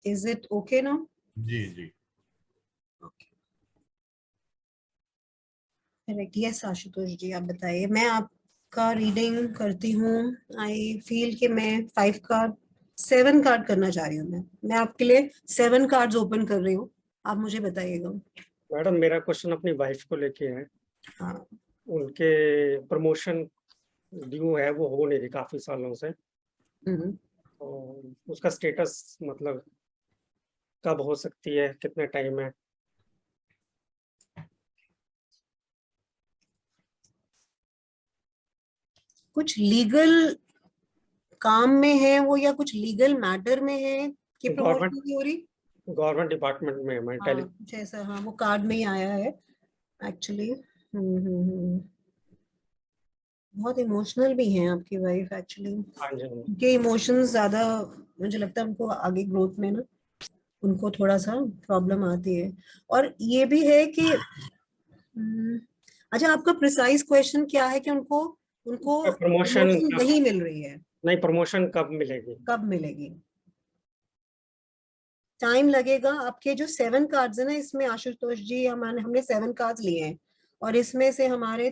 Is it okay now? जी जी Okay. Correct. Yes Ashutosh ji, आप बताइए। मैं आपका रीडिंग करती हूँ। आई फील कि मैं 5 कार्ड 7 कार्ड करना चाह रही हूँ। मैं आपके लिए 7 कार्ड्स ओपन कर रही हूँ, आप मुझे बताइएगा। मैडम मेरा क्वेश्चन अपनी वाइफ को लेके है। हाँ। उनके प्रमोशन ड्यू है, वो हो नहीं रही काफी सालों से। तो उसका स्टेटस मतलब कब हो सकती है, कितने टाइम है? कुछ लीगल काम में है वो, या कुछ लीगल मैटर में है कि प्रमोशन नहीं हो रही? गवर्नमेंट डिपार्टमेंट में मैं हाँ कुछ ऐसा, हाँ वो कार्ड में ही आया है एक्चुअली। बहुत इमोशनल भी हैं आपकी वाइफ एक्चुअली। हाँ जी। उनके इमोशंस ज्यादा, मुझे लगता है उनको आगे ग्रोथ में ना उनको थोड़ा सा प्रॉब्लम आती है। और ये भी है कि अच्छा, आपका प्रिसाइज क्वेश्चन क्या है कि उनको उनको प्रमोशन नहीं मिल रही है? नहीं, प्रमोशन कब मिलेगी? कब मिलेगी? टाइम लगेगा। आपके जो 7 कार्ड्स है ना, इसमें आशुतोष जी हमने 7 कार्ड्स लिए हैं, और इसमें से हमारे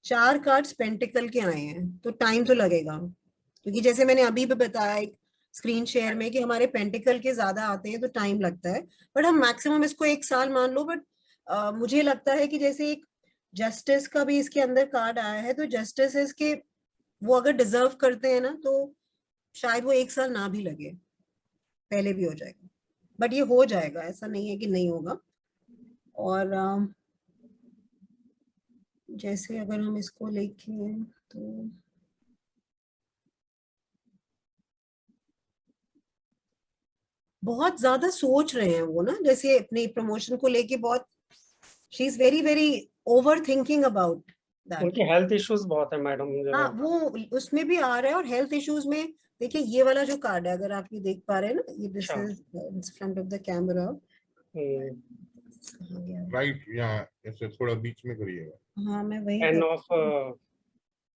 4 कार्ड्स पेंटिकल के आए हैं, तो टाइम तो लगेगा। क्योंकि जैसे मैंने अभी भी बताया एक स्क्रीन शेयर में कि हमारे पेंटिकल के ज्यादा आते हैं तो टाइम लगता है। बट हम मैक्सिमम इसको 1 साल मान लो। बट मुझे लगता है कि जैसे एक जस्टिस का भी इसके अंदर कार्ड आया है, तो जस्टिस इसके वो अगर डिजर्व करते हैं ना, तो शायद वो 1 साल ना भी लगे, पहले भी हो जाएगा। बट ये हो जाएगा, ऐसा नहीं है कि नहीं होगा। और जैसे अगर हम इसको लेके तो बहुत ज्यादा सोच रहे हैं वो ना, जैसे अपने प्रमोशन को लेके बहुत, she is very very over thinking about that. उनकी हेल्थ इश्यूज बहुत है मैडम। हाँ वो उसमें भी आ रहा है। और हेल्थ इश्यूज में देखिए, ये वाला जो कार्ड है, अगर आप ये देख पा रहे हैं ना, ये this is in front of the camera. Right, यहाँ ऐसे थोड़ा बीच में करिएगा। हाँ मैं वही 10 of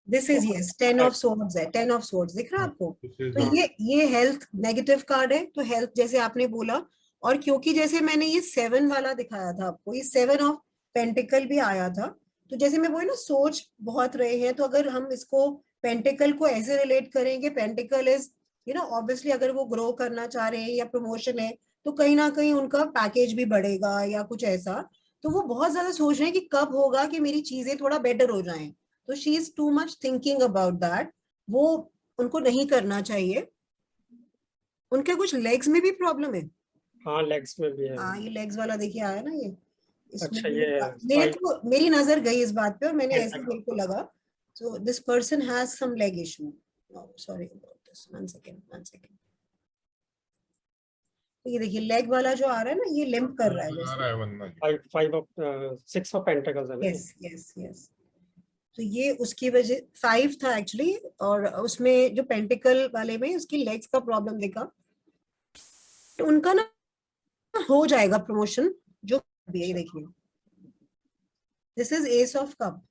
this is yes 10 of swords है। 10 ऑफ सोर्ड्स दिख रहा है आपको? तो ये हेल्थ नेगेटिव कार्ड है, तो हेल्थ जैसे आपने बोला। और क्योंकि जैसे मैंने ये 7 वाला दिखाया था आपको, ये 7 ऑफ पेंटिकल भी आया था, तो जैसे मैं बोली ना, सोच बहुत रहे हैं। तो अगर हम इसको पेंटिकल को ऐसे रिलेट करेंगे, पेंटिकल इज ऑब्वियसली अगर वो ग्रो करना चाह रहे हैं या प्रमोशन है, तो कहीं ना कहीं उनका पैकेज भी बढ़ेगा या कुछ ऐसा। तो वो बहुत ज्यादा सोच रहे हैं कि कब होगा कि मेरी चीजें थोड़ा बेटर हो जाएं। तो she is too much thinking about that. वो उनको नहीं करना चाहिए। उनके कुछ लेग्स में भी प्रॉब्लम है। हाँ लेग्स में भी है। हाँ ये लेग्स वाला देखिए आया ना, ये इसमें अच्छा, ये मेरे को मेरी नजर गई इस बात पे, और मैंने ऐसे अच्छा। मेरे को लगा। So this person has some leg issue. Sorry about this, one second. तो ये देखिए लेग वाला जो आ रहा है ना, ये लिम्प कर रहा है जैसे। 5 ऑफ 6 ऑफ पेंटिकल्स है ना? यस। तो ये उसकी वजह 5 था एक्चुअली, और उसमें जो पेंटिकल वाले में उसकी लेग्स का प्रॉब्लम देखा। तो उनका ना हो जाएगा प्रमोशन, जो भी है। देखिए this is S of cup.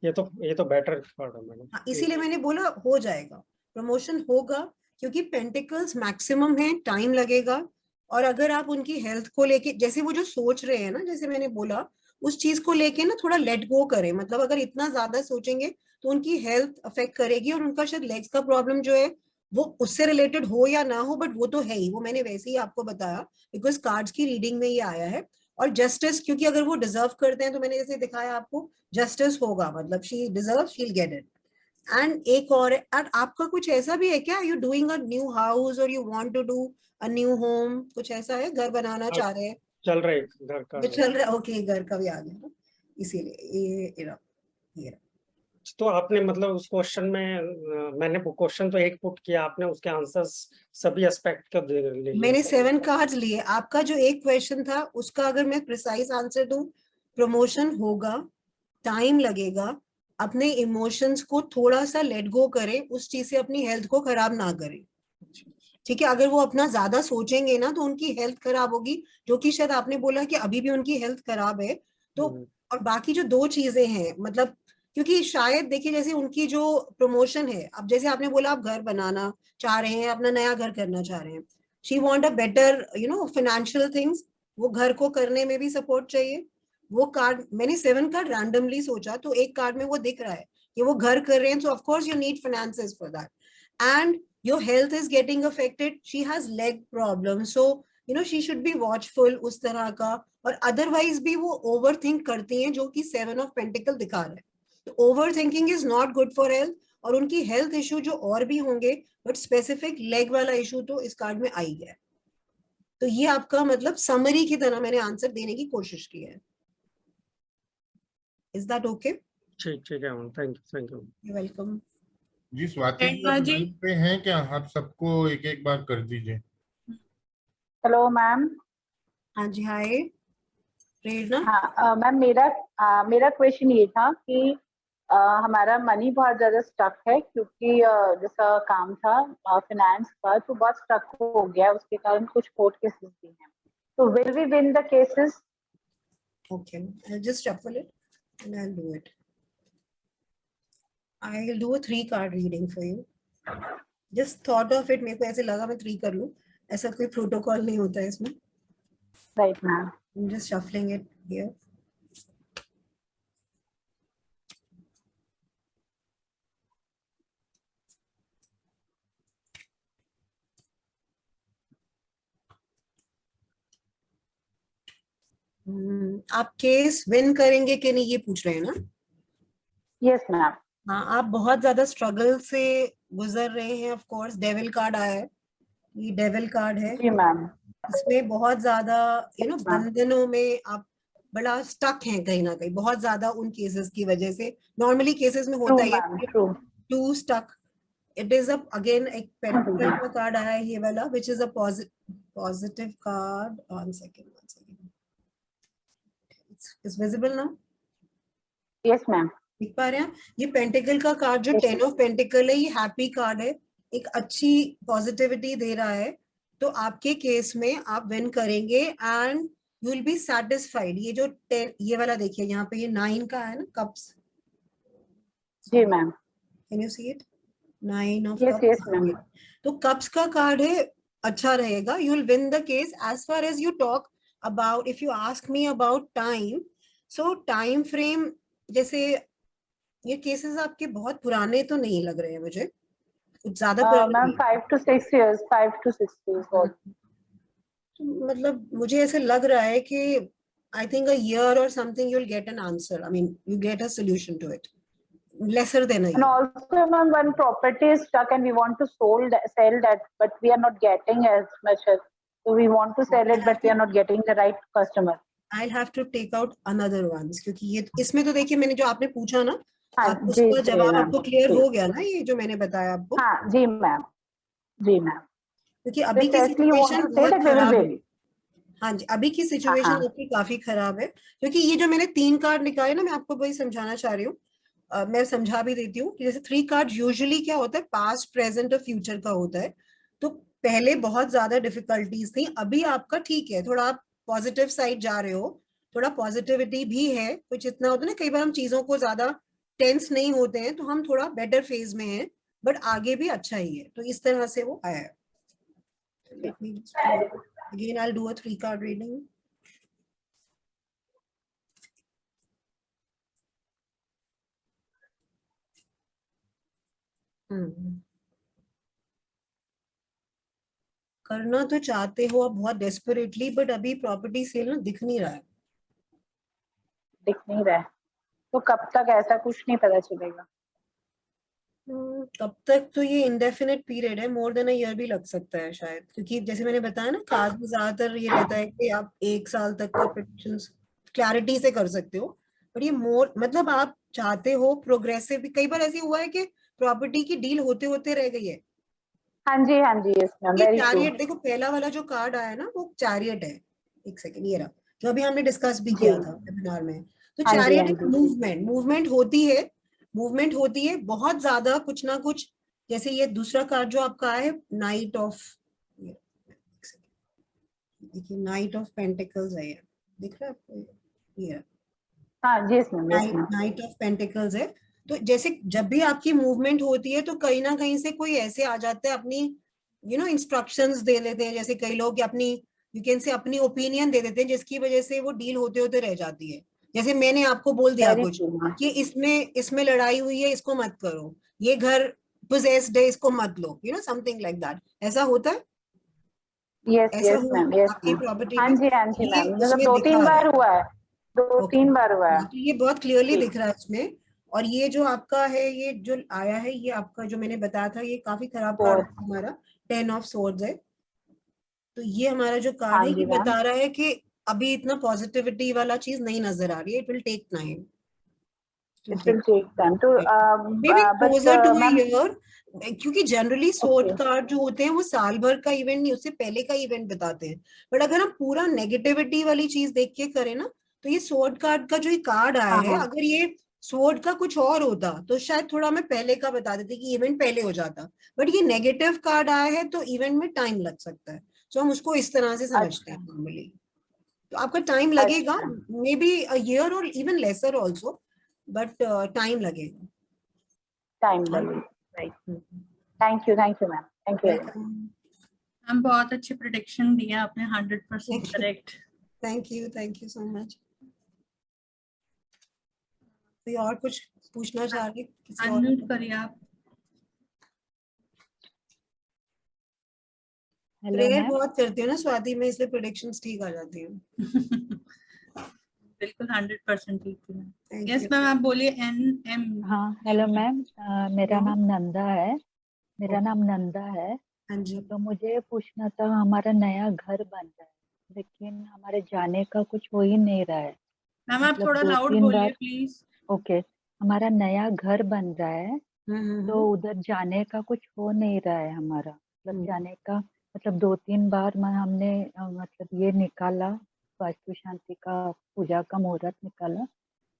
ये तो बेटर कार्ड है मैडम। इसीलिए मैंने बोला हो जाएगा, प्रमोशन होगा। क्योंकि पेंटिकल्स मैक्सिमम है, टाइम लगेगा। और अगर आप उनकी हेल्थ को लेके, जैसे वो जो सोच रहे हैं ना, जैसे मैंने बोला, उस चीज को लेके ना थोड़ा लेट गो करें। मतलब अगर इतना ज्यादा सोचेंगे तो उनकी हेल्थ अफेक्ट करेगी, और उनका शायद लेग्स का प्रॉब्लम जो है वो उससे रिलेटेड हो या ना हो, बट वो तो है ही। वो मैंने वैसे ही आपको बताया, बिकॉज कार्ड्स की रीडिंग में ये आया है। और जस्टिस, क्योंकि अगर वो डिजर्व करते हैं, तो मैंने जैसे दिखाया आपको, जस्टिस होगा, मतलब she deserve, she will get it. And एक और आपका कुछ ऐसा भी है क्या, you doing a new house और you want to do a new home, कुछ ऐसा है, घर बनाना चाह रहे हैं? चल रहा है घर का। ये चल रहा है, ओके, घर का भी आ गया ना, इसीलिए ये रहा। तो आपने मतलब उस क्वेश्चन में मैंने क्वेश्चन तो एक पुट किया, आपने उसके आंसर्स सभी एस्पेक्ट का ले लिए। मैंने 7 कार्ड्स लिए। आपका जो एक क्वेश्चन था उसका अगर मैं प्रिसाइज आंसर दूं, प्रमोशन होगा, टाइम लगेगा, अपने इमोशंस को थोड़ा सा लेट गो करें, उस चीज से अपनी हेल्थ को खराब ना करें, ठीक है? अगर वो अपना ज्यादा सोचेंगे ना तो उनकी हेल्थ खराब होगी, जो कि शायद आपने बोला कि अभी भी उनकी हेल्थ खराब है। तो और बाकी जो 2 चीजें हैं, मतलब क्योंकि शायद देखिए जैसे उनकी जो प्रमोशन है, अब जैसे आपने बोला आप घर बनाना चाह रहे हैं, अपना नया घर करना चाह रहे हैं, she want a better financial things, वो घर को करने में भी सपोर्ट चाहिए। वो कार्ड मैंने 7 कार्ड रैंडमली सोचा, तो एक कार्ड में वो दिख रहा है कि वो घर कर रहे हैं, सो of course you need finances for that, and your health is getting affected, she has leg problems, so she should be watchful उस तरह का। और otherwise भी वो overthink करती हैं, जो कि 7 of Pentacle दिखा रहा है। तो overthinking is not good for health, और उनकी हेल्थ इशू जो और भी होंगे, बट स्पेसिफिक लेग वाला इशू तो इस कार्ड में आ ही गया है। तो ये आपका मतलब समरी की तरह मैंने आंसर देने की कोशिश की है। Is that okay? ठीक है, थैंक यू वेलकम जी। स्वाति जी आप लाइन पे हैं क्या? आप सबको एक एक बार कर दीजिए। Hello ma'am. हाँ जी, हाय प्रेरणा। हाँ मैम, मेरा क्वेश्चन ये था कि हमारा मनी बहुत ज्यादा स्टक है, क्योंकि जैसा काम था फाइनेंस का, तो बहुत स्टक हो गया, उसके कारण कुछ कोर्ट केसेस भी हैं। तो will we win the cases? Okay, I'll just shuffle it and I'll do it. I'll do a 3 card reading for you. Just thought of it, मेरे को ऐसे लगा मैं 3 कर लूं, ऐसा कोई प्रोटोकॉल नहीं होता है इसमें। Right ma'am. I'm just shuffling it here. आप केस विन करेंगे कि नहीं ये पूछ रहे हैं ना? Yes ma'am. हाँ, आप बहुत ज्यादा स्ट्रगल से गुजर रहे हैं। ऑफ कोर्स डेविल कार्ड आया है, ये डेविल कार्ड है। जी मैम। इसमें बहुत ज्यादा Yes, ma'am. बंधनों में आप बड़ा स्टक हैं कहीं ना कहीं, बहुत ज्यादा उन केसेस की वजह से। नॉर्मली केसेस में होता True है ma'am, true. To stuck. It is again एक पेंटिकल का कार्ड आया है ये वाला, which is a positive card. One second it's visible now? Yes ma'am. देख पा रहे हैं? ये पेंटिकल का कार्ड जो Yes, 10 ऑफ पेंटिकल है, ये हैप्पी कार्ड है, एक अच्छी पॉजिटिविटी दे रहा है। तो आपके केस में आप विन करेंगे and you will be satisfied. ये जो 10 ये वाला देखिए, यहाँ पे ये 9 का है ना, कप्स। जी ma'am. Can you see it? 9 of yes yes cups. Ma'am. तो कप्स का कार्ड है, अच्छा रहेगा, you will win the case. As far as you talk about, if you ask me about time, so time frame, जैसे ये cases आपके बहुत पुराने तो नहीं लग रहे हैं मुझे, कुछ ज्यादा पुराने मैम नहीं। 5 to 6 years, 5 to 6 years. मतलब मुझे ऐसे लग रहा है कि आई थिंक अ ईयर और something you will get an answer, I mean you get a solution to it, lesser than a And year. also, ma'am, one property is stuck and we want to sell that, but we are not getting as much as. So we want to sell it, but we are not getting the right customer. I'll have to take out another ones, क्योंकि ये इसमें तो देखिए मैंने जो आपने पूछा ना, हाँ आप जी उसका जी जवाब मैम। आपको क्लियर जी हो गया ना, ये जो मैंने बताया आपको? हाँ जी मैम। जी मैम। क्योंकि अभी की Precisely, you want situation to say बहुत that we will खराब है। win. हाँ जी, अभी की हाँ सिचुएशन हाँ। आपकी काफी खराब है, क्योंकि ये जो मैंने 3 कार्ड निकाले ना, मैं आपको वही समझाना चाह रही हूँ। मैं समझा भी देती हूँ कि जैसे 3 कार्ड यूजुअली क्या होता है, पास्ट प्रेजेंट और फ्यूचर का होता है। तो पहले बहुत ज्यादा डिफिकल्टीज थी, अभी आपका ठीक है, थोड़ा आप पॉजिटिव साइड जा रहे हो, थोड़ा पॉजिटिविटी भी है। कुछ इतना होता है ना, कई बार हम चीजों को ज्यादा टेंस नहीं होते हैं, तो हम थोड़ा बेटर फेज में हैं, बट आगे भी अच्छा ही है। तो इस तरह से वो आया है। Let me just do, again I'll do a 3 card reading. करना तो चाहते हो आप बहुत डेस्परेटली, बट अभी प्रॉपर्टी सेल ना दिख नहीं रहा है। दिख नहीं रहा है, तो कब तक ऐसा कुछ नहीं पता चलेगा? तब तक तो ये इंडेफिनिट पीरियड है, मोर देन अ ईयर भी लग सकता है शायद, क्योंकि जैसे मैंने बताया ना, कार्ड में ज्यादातर ये रहता है कि आप 1 साल तक का प्रेडिक्शंस क्लैरिटी से कर सकते हो, पर ये मोर मतलब आप चाहते हो प्रोग्रेसिव भी। कई बार ऐसे हुआ है कि प्रॉपर्टी की डील होते होते रह गई है। हाँ जी, यस मैम, ये वेरी ट्रू। चैरियट देखो, पहला वाला जो कार्ड आया ना वो चैरियट है। एक सेकंड, ये रहा जो अभी हमने डिस्कस भी जी, किया था वेबिनार में। तो हाँ जी, चैरियट हाँ एक जी। मूवमेंट मूवमेंट होती है, मूवमेंट होती है बहुत ज्यादा, कुछ ना कुछ। जैसे ये दूसरा कार्ड जो आपका है, नाइट ऑफ, देखिए नाइट ऑफ पेंटिकल्स है, ये दिख रहा है आपको? ये हाँ जी, yes ma'am, yes ma'am. Knight of pentacles है। तो जैसे जब भी आपकी मूवमेंट होती है तो कहीं ना कहीं से कोई ऐसे आ जाते हैं, अपनी इंस्ट्रक्शंस दे देते हैं, जैसे कई लोग अपनी, यू कैन से अपनी ओपिनियन दे देते हैं, जिसकी वजह से वो डील होते होते रह जाती है। जैसे मैंने आपको बोल दिया वेरी कुछ ट्रू मैम। कि इसमें लड़ाई हुई है, इसको मत करो, ये घर पोजेस्ड है, इसको मत लो, समथिंग लाइक दैट। ऐसा होता है, यस ऐसा यस हुआ मैम, यस आपकी मैम। प्रॉपर्टी हाँ में? जी, हाँ जी ये मैम, मतलब उसमें दो दिखा तीन रहा है। बार हुआ है, दो ओके, तीन बार हुआ है। तो ये बहुत क्लियरली जी। दिख रहा है इसमें। और ये जो आपका है, ये जो आया है, ये आपका जो मैंने बताया था, ये काफी खराब कार्ड फोर। है हमारा, 10 ऑफ सोर्ड्स है। तो ये हमारा जो कार्ड हाँ है, ये जी मैम। बता रहा है कि अभी इतना पॉजिटिविटी वाला चीज नहीं नजर आ रही है, it will take time to it will get, take time to, maybe but closer to a ma'am. Year. क्योंकि जनरली सोर्ड ओके। कार्ड जो होते हैं वो साल भर का इवेंट नहीं, उससे पहले का इवेंट बताते हैं। बट अगर हम पूरा नेगेटिविटी वाली चीज देख के करें ना, तो ये सोर्ड कार्ड का जो ये कार्ड आया हाँ है, हाँ। अगर ये सोर्ड का कुछ और होता तो शायद थोड़ा मैं पहले का बता देती कि इवेंट पहले हो जाता। बट ये नेगेटिव कार्ड आया है तो इवेंट में टाइम लग सकता है। तो हम उसको इस तरह से समझते हैं अच्छा नॉर्मली। तो आपका टाइम लगेगा, अच्छा। मे बी अ ईयर और even laser also, but time लगेगा। टाइम लगेगा, right. Thank you ma'am, thank you very much. Welcome. हम बहुत अच्छी प्रेडिक्शन दिया आपने, 100% correct. Thank you so much. कोई और कुछ पूछना चाह रही किसी और? अनम्यूट करिए आप। Hello prayer ma'am. बहुत करती हूँ ना स्वाति में, इसलिए प्रेडिक्शंस ठीक आ जाती हैं। बिल्कुल 100% ठीक थी ma'am. Thank yes you. Ma'am, आप बोलिए। N M. हाँ हेलो मैम, मेरा हाँ नाम नंदा है। मेरा नाम नंदा है। हाँ जी। तो मुझे पूछना था, हमारा नया घर बन रहा है लेकिन हमारे जाने का कुछ हो ही नहीं रहा है। मैम आप मतलब थोड़ा दो लाउड तीन बोलिए बार। प्लीज। ओके। हमारा नया घर बन रहा है तो हम्म। उधर जाने का कुछ हो नहीं रहा है हमारा, मतलब हम्म, जाने का। मतलब 2-3 बार हमने मतलब ये निकाला, वास्तु शांति का पूजा का मुहूर्त निकाला,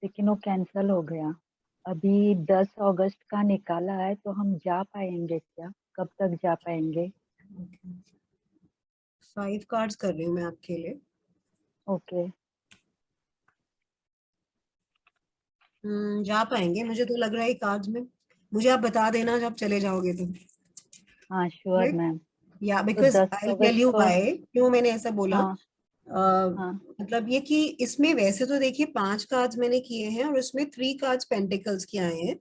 लेकिन वो कैंसिल हो गया। अभी 10 अगस्त का निकाला है, तो हम जा पाएंगे क्या? कब तक जा पाएंगे? okay. 5 कार्ड्स कर रही हूँ मैं आपके लिए। ओके। जा पाएंगे, मुझे तो लग रहा है कार्ड्स में। मुझे आप बता देना जब चले जाओगे तो। हाँ श्योर मैम। या तो because 10 I tell August you को। व्हाई, क्यों मैंने ऐसा बोला। हाँ हाँ। मतलब ये कि इसमें वैसे तो देखिए 5 कार्ड्स मैंने किए हैं और उसमें 3 कार्ड्स पेंटिकल्स के आए हैं।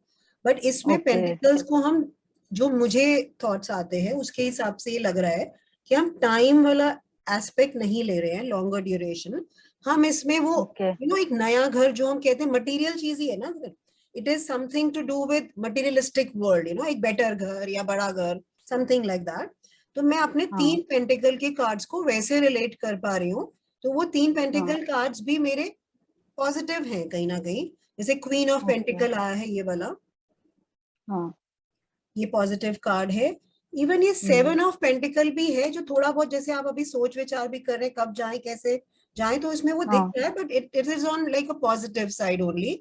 बट इसमें ओके। पेंटिकल्स को हम, जो मुझे थॉट्स आते हैं उसके हिसाब से ये लग रहा है कि हम टाइम वाला एस्पेक्ट नहीं ले रहे हैं, लॉन्गर ड्यूरेशन। हम इसमें वो ओके। एक नया घर जो हम कहते हैं मटेरियल चीज ही है ना। It is something to do with materialistic world, एक बेटर घर या बड़ा घर, समथिंग लाइक दैट। तो मैं अपने हाँ 3 पेंटिकल के कार्ड्स को वैसे रिलेट कर पा रही हूँ। तो वो 3 हाँ। पेंटिकल कार्ड्स भी मेरे पॉजिटिव हैं कहीं ना कहीं। जैसे क्वीन ऑफ ओके। पेंटिकल आया है, ये वाला, हाँ। ये पॉजिटिव कार्ड है। इवन ये 7 ऑफ पेंटिकल भी है, जो थोड़ा बहुत जैसे आप अभी सोच विचार भी कर रहे हैं कब जाएं कैसे जाएं, तो इसमें वो दिख हाँ। रहा है। But it is on like a positive side only.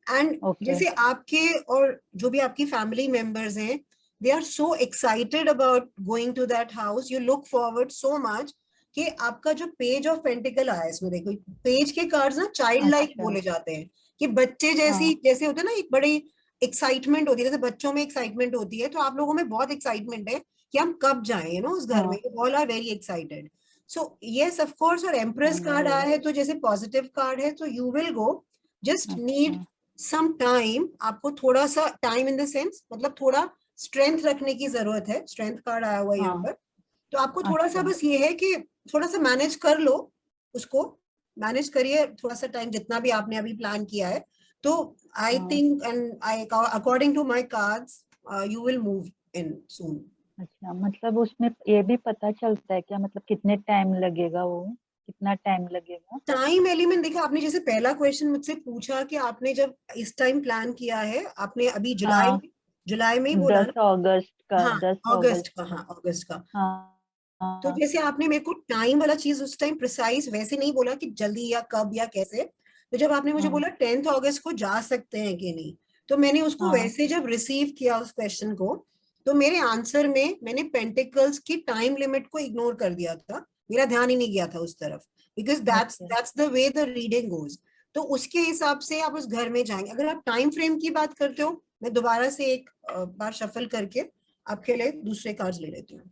And okay. जैसे आपके और जो भी आपकी फैमिली मेंबर्स हैं, they are so excited about going to that house, you look forward so much. कि आपका जो पेज ऑफ पेंटिकल आया है इसमें, देखो पेज के कार्ड्स ना चाइल्ड लाइक अच्छा। बोले जाते हैं, कि बच्चे जैसी, हाँ जैसे होते हैं ना, एक बड़ी एक्साइटमेंट होती है, जैसे बच्चों में एक्साइटमेंट होती है, तो आप लोगों में बहुत एक्साइटमेंट है कि हम कब जाएं उस घर में। हाँ all are very excited. So yes of course. और एम्प्रेस कार्ड आया है, तो जैसे पॉजिटिव कार्ड है, तो you will go, just need अच्छा। Some time. आपको थोड़ा सा टाइम इन द सेंस, मतलब थोड़ा स्ट्रेंथ रखने की जरूरत है। स्ट्रेंथ कार्ड आया हुआ है यहाँ हाँ। पर। तो आपको थोड़ा सा अच्छा। बस ये है कि थोड़ा सा मैनेज कर लो उसको, मैनेज करिए थोड़ा सा टाइम, जितना भी आपने अभी प्लान किया है। तो आई हाँ। Think, and I according to my cards, you will move in soon. अच्छा, मतलब उसमें ये भी पता चलता है क्या, मतलब कितने टाइम लगेगा, वो कितना टाइम लगेगा? टाइम एलिमेंट देखा आपने, जैसे पहला क्वेश्चन मुझसे पूछा कि आपने जब इस टाइम प्लान किया है, आपने अभी जुलाई में ही बोला 10 अगस्त का, हाँ 10 अगस्त अगस्त का, हाँ अगस्त का। हाँ तो जैसे आपने मेरे को टाइम वाला चीज उस टाइम प्रिसाइज वैसे नहीं बोला कि जल्दी या कब या कैसे, तो जब आपने मुझे बोला 10th अगस्त को जा सकते हैं कि नहीं, तो मैंने उसको वैसे जब रिसीव किया उस क्वेश्चन को, तो मेरे आंसर में मैंने पेंटिकल्स की टाइम लिमिट को इग्नोर कर दिया था, मेरा ध्यान ही नहीं गया था उस तरफ, because that's the way the reading goes. तो उसके हिसाब से आप उस घर में जाएंगे। अगर आप टाइम फ्रेम की बात करते हो, मैं दोबारा से एक बार शफल करके आपके लिए दूसरे कार्ड्स ले लेती हूँ,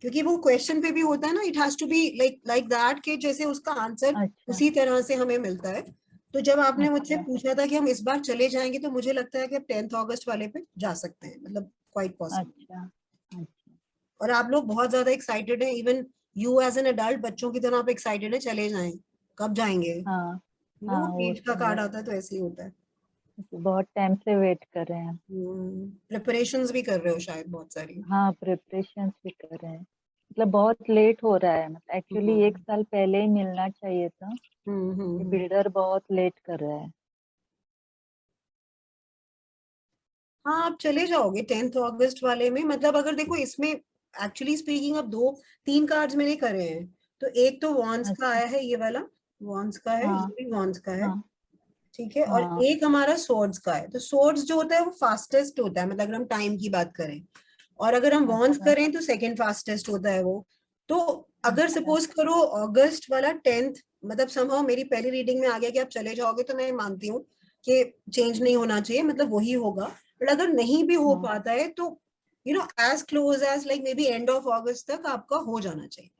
क्योंकि वो क्वेश्चन पे भी होता है ना, it has to be like that कि जैसे उसका आंसर उसी तरह से हमें मिलता है। तो जब आपने मुझसे पूछा था कि हम इस बार चले जाएंगे, तो मुझे लगता है कि आप 10th अगस्त वाले पे जा सकते हैं, मतलब क्वाइट पॉसिबल। और आप लोग बहुत ज्यादा एक्साइटेड हैं, even you as an adult बच्चों की तरह आप एक्साइटेड है, चले जाएं, कब जाएंगे? एज का कार्ड आता है तो ऐसे ही होता है, बहुत टाइम से वेट कर रहे हैं। प्रिपरेशंस भी कर रहे हो शायद बहुत सारी? हाँ, प्रिपरेशंस भी कर रहे हैं, मतलब बहुत लेट हो रहा है, मतलब एक्चुअली 1 साल पहले ही मिलना चाहिए था। बिल्डर बहुत लेट कर रहा है। हाँ आप चले जाओगे 10th अगस्त वाले में। मतलब अगर देखो इसमें एक्चुअली स्पीकिंग अब 2-3 कार्ड्स मैंने करे हैं, तो एक तो वॉन्स का आया है, ये वाला वॉन्स का है, ये भी वॉन्स का है, ठीक है, और एक हमारा सोर्ड्स का है। तो सोर्ड्स जो होता है वो फास्टेस्ट होता है, मतलब अगर हम टाइम की बात करें, और अगर हम वॉन्स करें तो सेकंड फास्टेस्ट होता है वो। तो अगर सपोज करो अगस्त वाला 10th, मतलब समहाउ मेरी पहली रीडिंग में आ गया कि आप चले जाओगे, तो मैं मानती हूँ कि चेंज नहीं होना चाहिए, मतलब वही होगा। बट अगर नहीं भी हो पाता है तो you know as close as like maybe end of August तक आपका हो जाना चाहिए,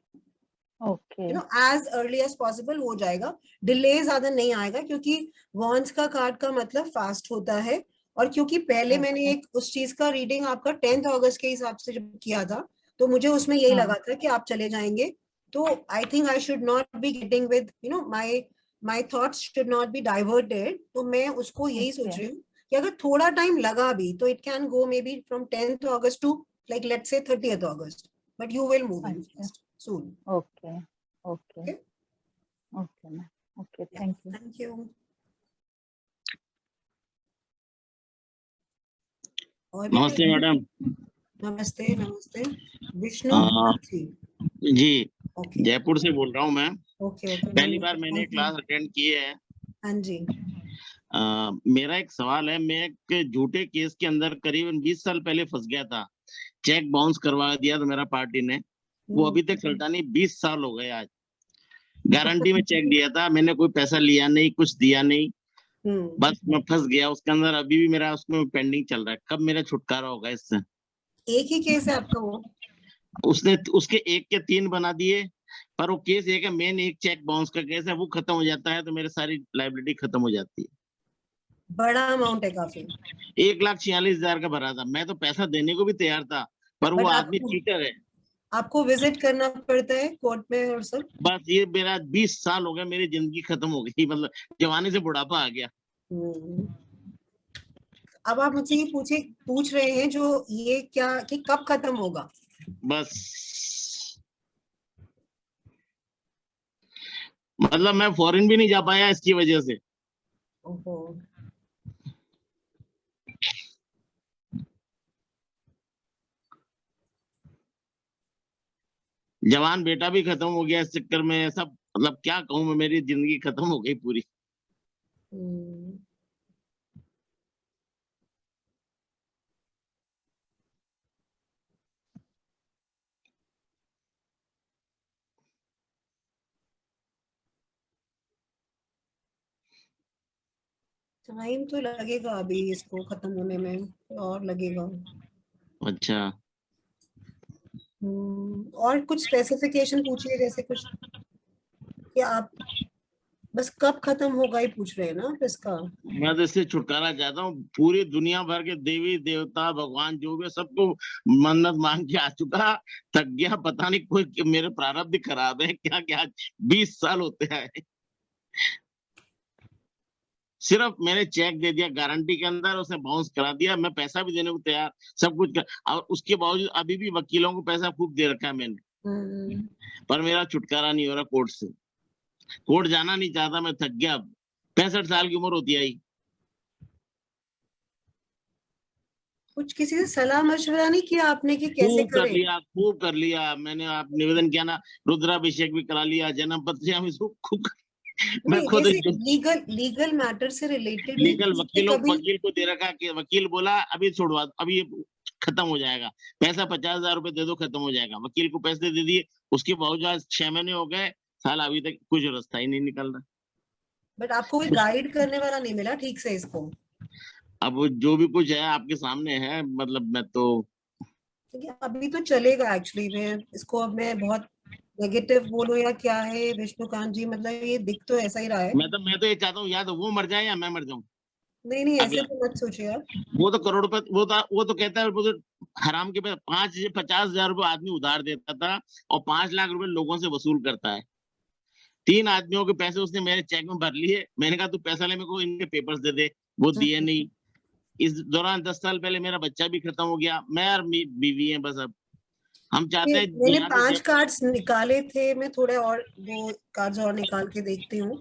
you know as early as possible हो जाएगा, डिले ज्यादा नहीं आएगा, क्योंकि वॉन्स का कार्ड का मतलब फास्ट होता है। और क्योंकि पहले मैंने एक उस चीज का रीडिंग आपका 10th अगस्त के हिसाब से जब किया था, तो मुझे उसमें यही लगा था कि आप चले जाएंगे। तो I think I should not be getting with you know my thoughts should not be diverted. तो मैं उसको यही सोच रही हूँ कि अगर थोड़ा टाइम लगा भी तो it can go maybe from 10th August to like let's say 30th August, but you will move in soon. Okay okay okay ma'am, okay, thank you. Thank you. नमस्ते मैडम। नमस्ते नमस्ते। विष्णु जी, जयपुर से बोल रहा हूँ मैं। ओके पहली बार मैंने क्लास अटेंड की है। हाँ जी। मेरा एक सवाल है, मैं एक झूठे केस के अंदर करीबन 20 साल पहले फंस गया था। चेक बाउंस करवा दिया था मेरा पार्टी ने, वो अभी तक चलता नहीं, 20 साल हो गए आज। गारंटी में चेक दिया था मैंने, कोई पैसा लिया नहीं, कुछ दिया नहीं, बस मैं फंस गया उसके अंदर। अभी भी मेरा उसमें पेंडिंग चल रहा है, कब मेरा छुटकारा होगा इससे? एक ही केस है आपका वो? उसने उसके एक के 3 बना दिए, पर वो केस एक है, मेन एक चेक बाउंस का केस है, वो खत्म हो जाता है तो मेरी सारी लाइबिलिटी खत्म हो जाती है। बड़ा अमाउंट है काफी। 1,46,000 का भरा था, मैं तो पैसा देने को भी तैयार था, पर वो आदमी चीटर है। आपको विजिट करना पड़ता है कोर्ट में और सब? बस ये मेरा 20 साल हो गया, मेरी जिंदगी खत्म हो गई, मतलब जवानी से बुढ़ापा आ गया। अब आप मुझसे ये पूछ रहे हैं जो ये क्या कि कब खत्म होगा? बस मतलब मैं फॉरेन भी नहीं जा पाया इसकी वजह से। ओहो। जवान बेटा भी खत्म हो गया इस चक्कर में, सब मतलब क्या कहूँ मैं, मेरी जिंदगी खत्म हो गई पूरी। टाइम तो लगेगा अभी इसको खत्म होने में, और लगेगा। अच्छा, और कुछ स्पेसिफिकेशन पूछिए, जैसे कुछ कि आप बस कब खत्म होगा ही पूछ रहे हैं ना इसका? मैं तो इससे छुटकारा चाहता हूँ। पूरी दुनिया भर के देवी देवता भगवान जो भी सबको मन्नत मांग के आ चुका, थक गया, पता नहीं कोई मेरे प्रारब्ध खराब है क्या क्या, 20 साल होते हैं। सिर्फ मैंने चेक दे दिया गारंटी के अंदर, उसने बाउंस करा दिया, मैं पैसा भी देने को तैयार, सब कुछ कर, और उसके बावजूद अभी भी वकीलों को पैसा खूब दे रखा है मैंने, पर मेरा छुटकारा नहीं हो रहा कोर्ट से। कोर्ट जाना नहीं चाहता, मैं थक गया। 65 साल की उम्र होती आई। कुछ किसी से सलाह मशवरा नहीं किया आपने कि कैसे करें? खूब कर लिया मैंने। आप निवेदन किया ना, रुद्राभिषेक भी करा लिया, जन्म पत्र हम इसको खूब मैं नहीं, खुद जैसे लीगल मैटर से रिलेटेड लीगल कभी वकील को दे रखा कि वकील बोला अभी छोड़वा, अभी ये खत्म हो जाएगा, पैसा 50,000 रुपए दे दो, खत्म हो जाएगा। वकील को पैसे दे दिए, उसके बावजूद आज 6 महीने हो गए, साल अभी तक कुछ रास्ता ही नहीं निकल रहा। बट आपको कोई गाइड करने वाला नहीं मिला ठीक से इसको? अब जो भी कुछ है आपके सामने है, मतलब मैं तो अभी तो चलेगा एक्चुअली। मैं इसको अब मैं बहुत नेगेटिव बोलूं या क्या है विष्णुकांत जी, मतलब ये दिख तो ऐसा ही रहा है। मैं तो ये चाहता हूँ या तो वो मर जाए या मैं मर जाऊं। नहीं अब ऐसे तो मत सोचिए आप। वो तो करोड़पति, वो तो कहता है, वो तो हराम के 50,000 रुपए आदमी उधार देता था और 5 लाख रुपए लोगों से वसूल करता है। 3 आदमियों के पैसे उसने मेरे चेक में भर लिए। मैंने कहा तू पैसा ले, मेरे को इनके पेपर्स दे दे, वो दिए नहीं। इस दौरान 10 साल पहले मेरा बच्चा भी खत्म हो गया, मैं और बीवी हैं बस। अब हम चाहते हैं मैंने 5 कार्ड्स निकाले थे, मैं थोड़े और 2 कार्ड्स और निकाल के देखती हूँ,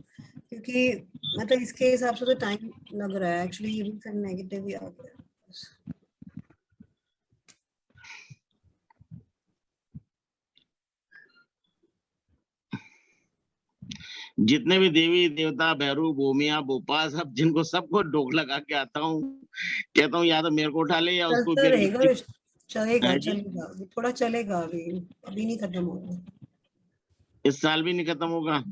क्योंकि मतलब इसके हिसाब से तो टाइम लग रहा है एक्चुअली। ये भी फिर नेगेटिव ही आ गया। जितने भी देवी देवता, भैरू, भूमिया, भोपाल, सब जिनको सबको डोक लगा के आता हूँ, कहता हूँ या तो मेरे को उठा ले या उसको। चलता रहेगा, चलेगा हाँ जी। चलेगा, थोड़ा चलेगा, अभी नहीं खत्म होगा। इस साल भी नहीं खत्म होगा,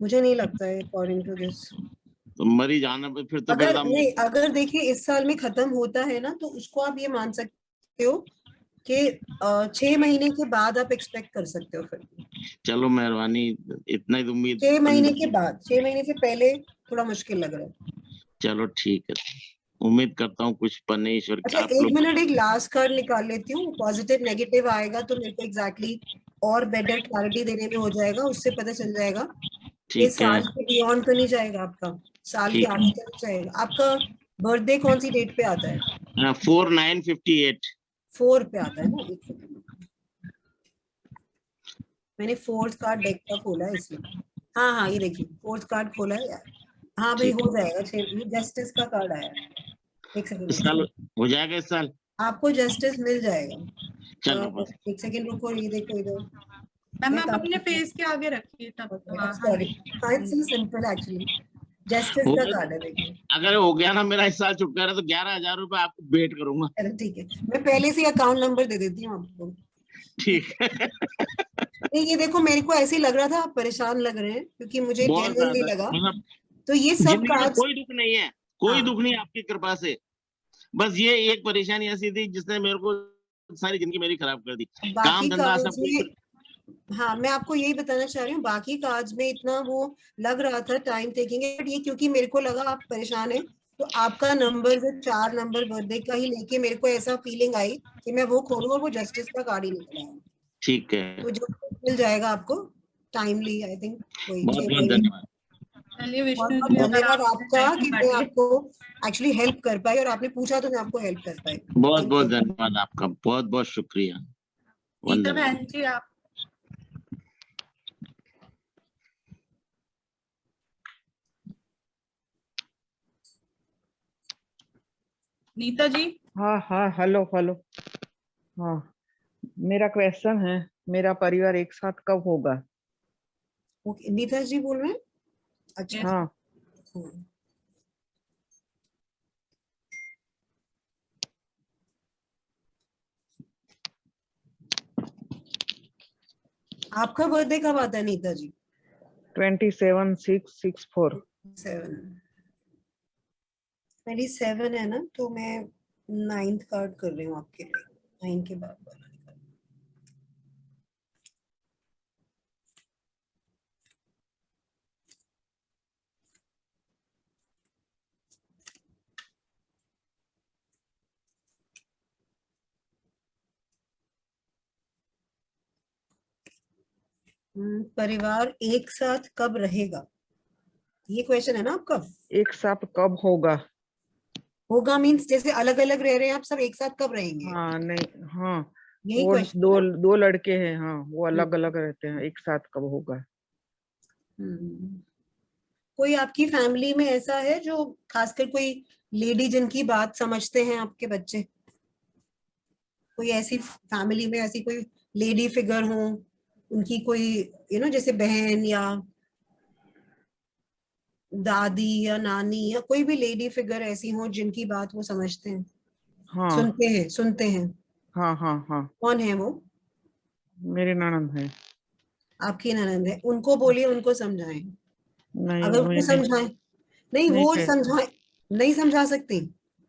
मुझे नहीं लगता है अकॉर्डिंग टू दिस। तो मरी जाना पे फिर तो अगर फिर नहीं, अगर देखिए इस साल में खत्म होता है ना, तो उसको आप ये मान सकते हो कि 6 महीने के बाद आप एक्सपेक्ट कर सकते हो फिर। चलो मेहरबानी, इतना ही उम्मीद। 6 महीने के बाद, 6 महीने से पहले थोड़ा मुश्किल लग रहा है। चलो ठीक है, उम्मीद करता हूँ कुछ परमेश्वर अच्छा आप एक लोग। मिनट, एक लास्ट कार्ड निकाल लेती हूँ। पॉजिटिव नेगेटिव आएगा तो मेरे को एग्जैक्टली और बेटर क्लैरिटी देने में हो जाएगा, उससे पता चल जाएगा ये ठीक है, साल के बियॉन्ड तो नहीं जाएगा, आपका साल के ठीक आगे तो नहीं जाएगा। आपका बर्थडे कौन सी डेट पे आता है? है। 4958। 4 पे आता है ना? एक सेकंड, मैंने 4th कार्ड डेक का खोला है इसलिए। हाँ हाँ, ये देखिए 4th कार्ड खोला है यार। हाँ भाई, हो जाएगा। जस्टिस का कार्ड आया। एक इस सेकंड, साल हो जाएगा, इस साल आपको जस्टिस मिल जाएगा। चलो बस। एक सेकंड रुको, ये देखो इधर। मैम मैं आप अपने फेस के आगे रखिए तब। Sorry, it's so simple actually. Justice का कार्ड है, देखिए। अगर हो गया ना मेरा इस साल छुटकारा, तो 11,000 रुपए आपको वेट करूंगा। चलो ठीक है, मैं पहले से अकाउंट नंबर दे देती हूँ आपको। ठीक है। नहीं ये देखो, मेरे को ऐसे ही लग रहा था आप परेशान लग रहे हैं, क्योंकि मुझे बहुत जेन्युइनली ज्यादा, लगा। मतलब तो ये सब जिंदगी में कार्ड्स, कोई दुख नहीं है, कोई हाँ, दुख नहीं आपकी कृपा से। बस ये एक परेशानी ऐसी थी जिसने मेरे को सारी जिंदगी मेरी खराब कर दी। बाकी काम धंधा सब कार्ड्स कुछ। में, हाँ मैं आपको यही बताना चाह रही हूँ, बाकी कार्ड्स में इतना वो लग रहा था टाइम टेकिंग है, बट ये क्योंकि मेरे को लगा आप परेशान है, तो आपका नंबर जो 4 नंबर बर्थडे का ही लेके मेरे को ऐसा फीलिंग आई कि मैं वो खोलूं, और वो जस्टिस का कार्ड ही निकला है। ठीक है, तो जो मिल जाएगा आपको टाइमली, आई थिंक वही बहुत 6 बहुत महीने। धन्यवाद। चलिए बहुत विष्णु बहुत जी, अगर धन्यवाद आपने आपका टाइम कि मैं काटिए। आपको एक्चुअली हेल्प कर पाई, और आपने पूछा तो मैं आपको हेल्प कर पाई। बहुत थैंक बहुत यू। धन्यवाद आपका, बहुत बहुत शुक्रिया। नीता वंदना। बहन जी आप। नीता जी। हाँ हाँ, हेलो हेलो। हाँ, मेरा क्वेश्चन है, मेरा परिवार एक साथ कब होगा? ओके, नीता जी बोल रहे हैं? अच्छा। हाँ, हम्म। आपका बर्थडे कब आता है नीता जी? 27/6/64। 27 है ना, तो मैं 9th कार्ड कर रही हूँ आपके लिए, 9 के बाद वाला निकाल। परिवार एक साथ कब रहेगा? ये क्वेश्चन है ना आपका? एक साथ कब होगा? होगा मीन्स जैसे अलग अलग रह रहे हैं आप सब, एक साथ कब रहेंगे? हाँ नहीं, हाँ यही वो क्वेश्चन दो है। दो लड़के हैं, हाँ वो अलग अलग रहते हैं, एक साथ कब होगा? हम्म। कोई आपकी फैमिली में ऐसा है जो खासकर कोई लेडी जिनकी बात समझते हैं आपके बच्चे? कोई ऐसी फैमिली में ऐसी कोई लेडी फिगर हो, उनकी कोई जैसे बहन या दादी या नानी या कोई भी लेडी फिगर ऐसी हो जिनकी बात वो समझते हैं, हाँ सुनते हैं? हाँ हाँ हाँ, कौन है वो? मेरी ननद है। आपकी ननद है, उनको बोलिए, उनको समझाएं। नहीं अगर मैं वो समझाएं, नहीं नहीं वो कह, समझाएं, नहीं समझा सकती?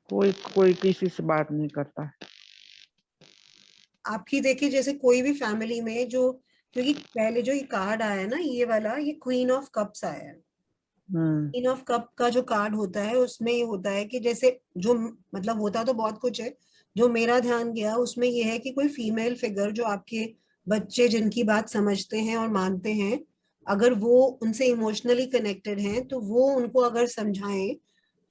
कोई कोई किसी से बात नहीं करता है। आपकी देखिए जैसे कोई भी फैमिली में जो, क्योंकि पहले जो ये कार्ड आया है ना, ये वाला, ये क्वीन ऑफ कप्स आया है। हम्म क्वीन ऑफ कप का जो कार्ड होता है उसमें ये होता है कि जैसे जो मतलब होता तो बहुत कुछ है, जो मेरा ध्यान गया उसमें ये है कि कोई फीमेल फिगर जो आपके बच्चे जिनकी बात समझते हैं और मानते हैं, अगर वो उनसे इमोशनली कनेक्टेड हैं तो वो उनको अगर समझाएं।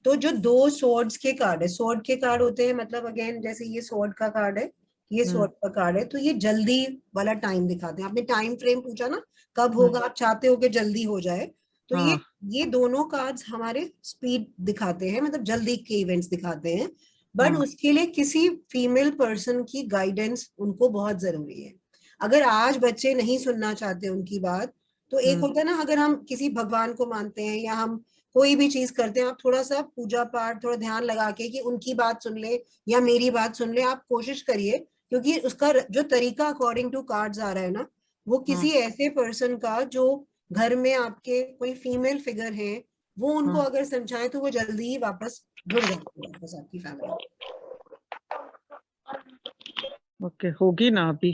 तो जो दो स्वॉर्ड्स के कार्ड है, स्वॉर्ड के कार्ड होते हैं, मतलब अगेन जैसे ये स्वॉर्ड का कार्ड है, ये हम्म स्वॉर्ड का कार्ड है, तो ये जल्दी वाला टाइम दिखाते हैं। आपने टाइम फ्रेम पूछा ना, कब हम्म, होगा, आप चाहते हो कि जल्दी हो जाए, तो हाँ ये दोनों कार्ड्स हमारे स्पीड दिखाते हैं, मतलब जल्दी के इवेंट्स दिखाते हैं। बट हाँ उसके लिए किसी फीमेल पर्सन की गाइडेंस उनको बहुत जरूरी है। अगर आज बच्चे नहीं सुनना चाहते उनकी बात, तो एक हम्म होता है ना, अगर हम किसी भगवान को मानते हैं या हम कोई भी चीज करते हैं, आप थोड़ा सा पूजा पाठ थोड़ा ध्यान लगा के कि उनकी बात सुन ले या मेरी बात सुन ले, आप कोशिश करिए। क्योंकि उसका जो तरीका अकॉर्डिंग टू कार्ड्स आ रहा है ना, वो हाँ किसी ऐसे पर्सन का जो घर में आपके कोई फीमेल फिगर है, वो उनको हाँ, अगर समझाए तो वो जल्दी ही वापस जुड़ जाते हैं वापस आपकी फैमिली। ओके होगी ना अभी,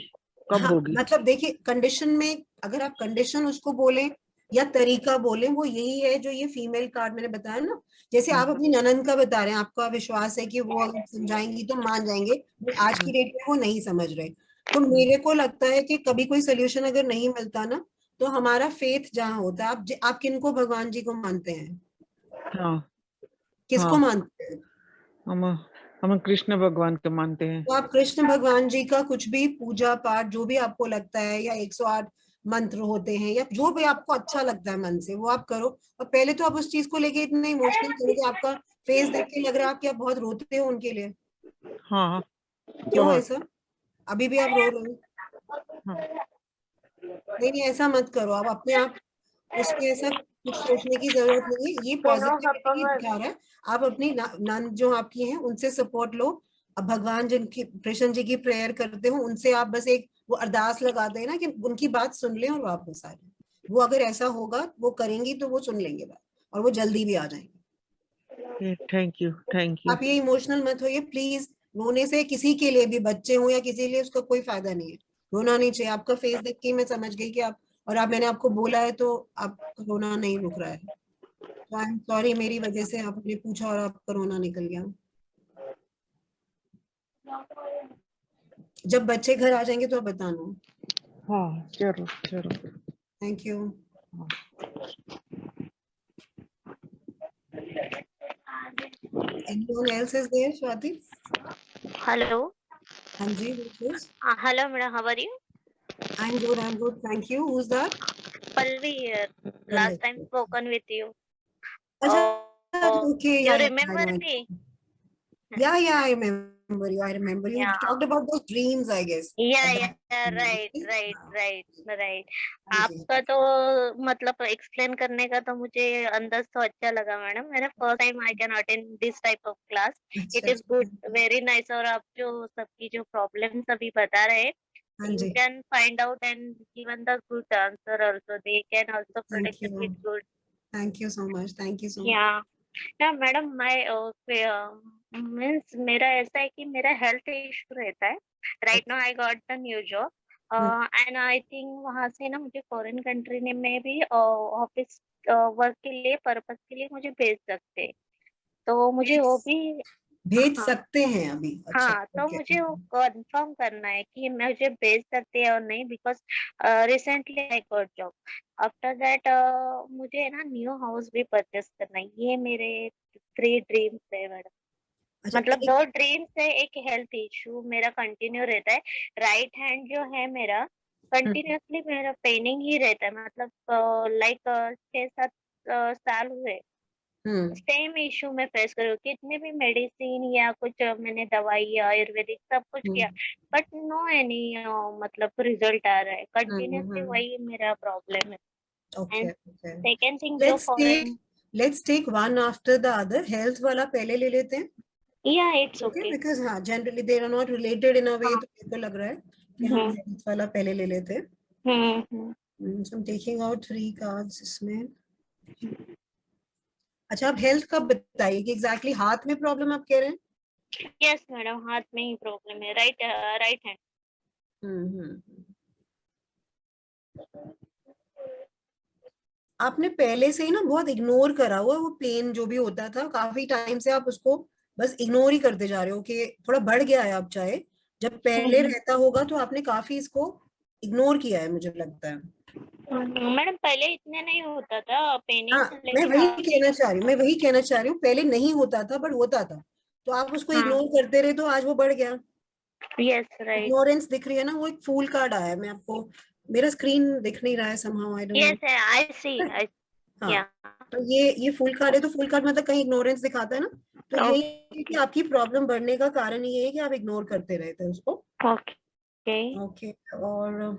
कब हाँ होगी? मतलब देखिए, कंडीशन में अगर आप कंडीशन उसको बोलें या तरीका बोलें, वो यही है जो ये फीमेल कार्ड मैंने बताया ना। जैसे हम्म आप अपनी ननद का बता रहे हैं, आपका विश्वास है कि वो अगर समझाएंगी तो मान जाएंगे, बट आज की हम्म डेट में वो नहीं समझ रहे। तो हम्म, मेरे को लगता है कि कभी कोई सोल्यूशन अगर नहीं मिलता ना, तो हमारा फेथ जहाँ होता है, आप किनको भगवान जी को मानते हैं? हाँ किसको हाँ, मानते हैं? हम हम कृष्ण भगवान के मानते हैं। तो आप कृष्ण भगवान जी का कुछ भी पूजा पाठ जो भी आपको लगता है, या 108 मंत्र होते हैं, या जो भी आपको अच्छा लगता है मन से, वो आप करो। और पहले तो आप उस चीज को लेके इतने इमोशनल करो कि आपका फेस देख के लग रहा है आप कि आप बहुत रोते हो उनके लिए। हाँ क्यों बहुत, ऐसा? अभी भी आप रो रहे हो? हाँ नहीं नहीं, ऐसा मत करो आप अपने आप। उसमें ऐसा कुछ सोचने की जरूरत नहीं है, ये पॉजिटिविटी दिखा रहा है। आप अपनी नन जो आपकी हैं उनसे सपोर्ट लो। अब भगवान जिनकी कृष्ण जी की प्रेयर करते हो, उनसे आप बस एक वो अरदास लगा देना कि उनकी बात सुन लें और वापस आ जाए। वो अगर ऐसा होगा, वो करेंगी तो वो सुन लेंगे बात, और वो जल्दी भी आ जाएंगे। Thank you thank you. आप ये इमोशनल मत होइए प्लीज। रोने से किसी के लिए भी, बच्चे हो या किसी के लिए, उसका कोई फायदा नहीं है। रोना नहीं चाहिए। आपका फेस देख के मैं समझ गई कि आप, और आप, मैंने आपको बोला है तो आपका रोना नहीं रुक रहा है। तो आई एम सॉरी, मेरी वजह से आपने पूछा और आपका रोना निकल गया। जब बच्चे घर आ जाएंगे तो आप बताना। हाँ जरूर जरूर। Thank you. Anyone else is there, Swati? Hello. हाँ जी, who's this? Hello, madam. How are you? I'm good, I'm good. Thank you. Who's that? Palvi here. Hello. Last time spoken with you. अच्छा, Oh, okay, you yeah, yeah, I remember know. me? Yeah, I remember you. I remember you. Yeah. Talked about those dreams, I guess. Yeah, At yeah, that time, right, okay? right, हाँ, right, right. हाँ जी। आपका तो मतलब explain करने का तो मुझे अंदर से अच्छा लगा मैडम। मैंने first time I can attend this type of class. अच्छा इट इज अच्छा, good, thank you. Very nice. और आप जो सबकी जो प्रॉब्लम्स अभी बता रहे हैं, हाँ you जी, can find out and given the good answer also. They can also thank predict the you. kid good. Thank you so much. Thank you so much. Yeah. ना मैडम, मैं मीन्स मेरा ऐसा है कि मेरा हेल्थ इशू रहता है। Right now I got the new job and I think वहां से ना मुझे फॉरेन कंट्री में भी ऑफिस वर्क के लिए पर्पस के लिए मुझे भेज सकते हैं। तो मुझे वो भी भेज हाँ सकते हैं अभी? अच्छा, हाँ, तो ओके। मुझे वो कंफर्म करना है कि मुझे भेज सकते हैं और नहीं, because recently I got job. After that मुझे ना न्यू हाउस भी परचेस करना है। ये मेरे 3 ड्रीम्स है मैडम। अच्छा, मतलब एक 2 ड्रीम्स है, एक हेल्थ इशू मेरा कंटिन्यू रहता है। राइट हैंड जो है मेरा कंटिन्यूअसली मेरा पेनिंग ही रहता है, मतलब लाइक 6-7 साल हुए सेम इशू में फेस कर रही हूँ। कितने भी मेडिसिन या कुछ मैंने दवाई आयुर्वेदिक सब कुछ किया, बट नो एनी मतलब रिजल्ट आ रहा है। कंटिन्यूअसली वही मेरा प्रॉब्लम है। Okay, and okay. Second thing जो foreign, let's take one after the other. Health वाला पहले ले लेते हैं, या इट्स ओके? ओके। बिकॉज हाँ, generally they are not related in a way, तो मेरे को लग रहा है कि हम हम्म हेल्थ वाला पहले ले लेते हैं। हम्म So I'm taking out 3 cards इसमें। अच्छा, आप हेल्थ का बताइए कि एग्जैक्टली हाथ में प्रॉब्लम आप कह रहे हैं? यस मैडम, हाथ में ही प्रॉब्लम है, राइट हैंड। हम्म। आपने पहले से ही ना बहुत इग्नोर करा हुआ है वो पेन जो भी होता था, काफी टाइम से आप उसको बस इग्नोर ही करते जा रहे हो कि थोड़ा बढ़ गया है अब। चाहे जब पहले रहता होगा तो आपने काफी इसको इग्नोर किया है, मुझे लगता है। मैडम पहले इतने नहीं होता था पेनिंग, हाँ, मैं लेकिन वही कहना चाह रही हूँ, पहले नहीं होता था बट होता था, तो आप उसको हाँ इग्नोर करते रहे तो आज वो बढ़ गया। Yes right. इग्नोरेंस दिख रही है ना, वो एक फूल कार्ड आया है। मैं आपको, मेरा स्क्रीन दिख नहीं रहा है somehow, I don't know। Yes I see हाँ, या तो ये फुल कार्ड है, तो फुल कार्ड मतलब कहीं इग्नोरेंस दिखाता है ना, तो यही है कि आपकी प्रॉब्लम बढ़ने का कारण ये है कि आप इग्नोर करते रहते हैं उसको। ओके। ओके, और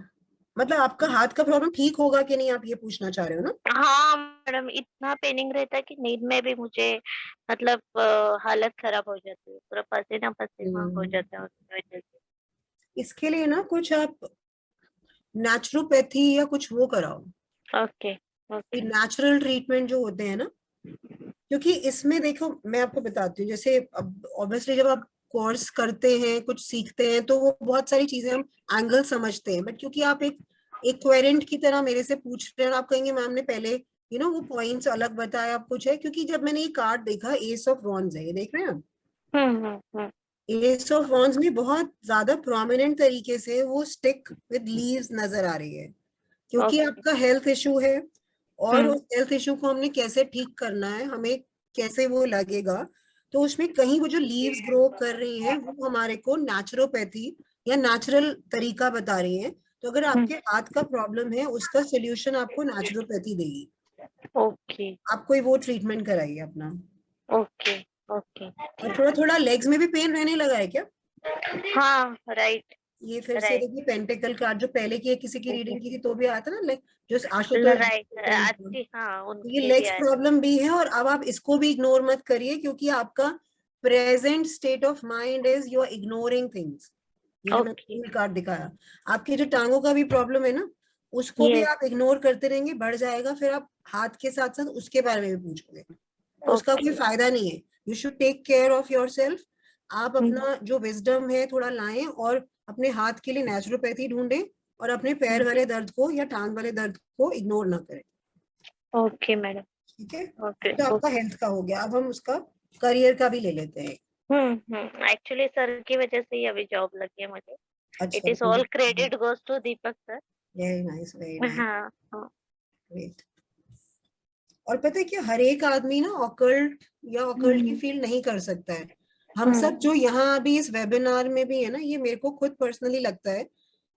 मतलब आपका हाथ का प्रॉब्लम ठीक होगा कि नहीं, आप ये पूछना चाह रहे हो ना? हाँ मैडम, इतना पेनिंग रहता है कि नींद में भी मुझे मतलब हालत खराब हो जाती है, पूरा पसीना पसीना हो जाता है उसकी वजह से। इसके लिए ना कुछ आप नेचुरोपैथी या कुछ वो कराओ, ओके ओके। नेचुरल ट्रीटमेंट जो होते हैं ना, क्योंकि इसमें देखो मैं आपको बताती हूँ, जैसे अब ऑब्वियसली जब आप कोर्स करते हैं, कुछ सीखते हैं, तो वो बहुत सारी चीजें हम एंगल समझते हैं, बट क्योंकि आप एक क्वेरेंट की तरह मेरे से पूछ रहे हैं, आप कहेंगे मैम ने पहले वो पॉइंट्स अलग बताया, आप कुछ है। क्योंकि जब मैंने ये कार्ड देखा, एस ऑफ वॉन्ड्स है, ये देख रहे हैं आप? एस ऑफ वॉन्ड्स में बहुत ज्यादा प्रोमिनेंट तरीके से वो स्टिक विद लीव्स नजर आ रही है, क्योंकि आपका हेल्थ इशू है, और उस हेल्थ इशू को हमने कैसे ठीक करना है, हमें कैसे वो लगेगा, तो उसमें कहीं वो जो लीव्स ग्रो कर रही हैं वो हमारे को नेचुरोपैथी या नेचुरल तरीका बता रही हैं। तो अगर आपके हाथ का प्रॉब्लम है, उसका सोल्यूशन आपको नेचुरोपैथी देगी। ओके आप कोई वो ट्रीटमेंट कराइए अपना। Okay okay. और थोड़ा थोड़ा लेग्स में भी पेन रहने लगा है क्या? हाँ राइट ये फिर से राइट देखिए, पेंटिकल कार्ड जो पहले की किसी की रीडिंग की थी तो भी आया था ना, लाइक जो आशुतोष राइट तो अच्छी, हाँ ये उनके भी लेग्स आए। प्रॉब्लम भी है। और अब आप इसको भी इग्नोर मत करिए, क्योंकि आपका present state of mind is you are ignoring things. ये जो मैंने फूल कार्ड दिखाया, आपकी जो टांगों का भी प्रॉब्लम है ना, उसको भी यस आप इग्नोर करते रहेंगे, बढ़ जाएगा, फिर आप हाथ के साथ साथ उसके बारे में भी पूछोगे, तो उसका कोई फायदा नहीं है। You should take care of yourself. आप अपना जो विजडम है थोड़ा लाएं, और अपने हाथ के लिए नेचुरोपैथी ढूंढें, और अपने पैर वाले दर्द को या टांग वाले दर्द को इग्नोर ना करें। Okay madam. ठीक है, ओके तो आपका हेल्थ का हो गया, अब हम उसका करियर का भी ले लेते हैं। एक्चुअली सर की वजह से ही अभी जॉब लगी है मुझे। इट अच्छा, is all credit goes to Deepak sir. Very nice, very nice, हाँ ग्रेट। और पता है कि हर एक आदमी ना ऑकल्ट या ऑकल्ट की फील्ड नहीं कर सकता है। हम सब जो यहाँ अभी इस वेबिनार में भी है ना, ये मेरे को खुद पर्सनली लगता है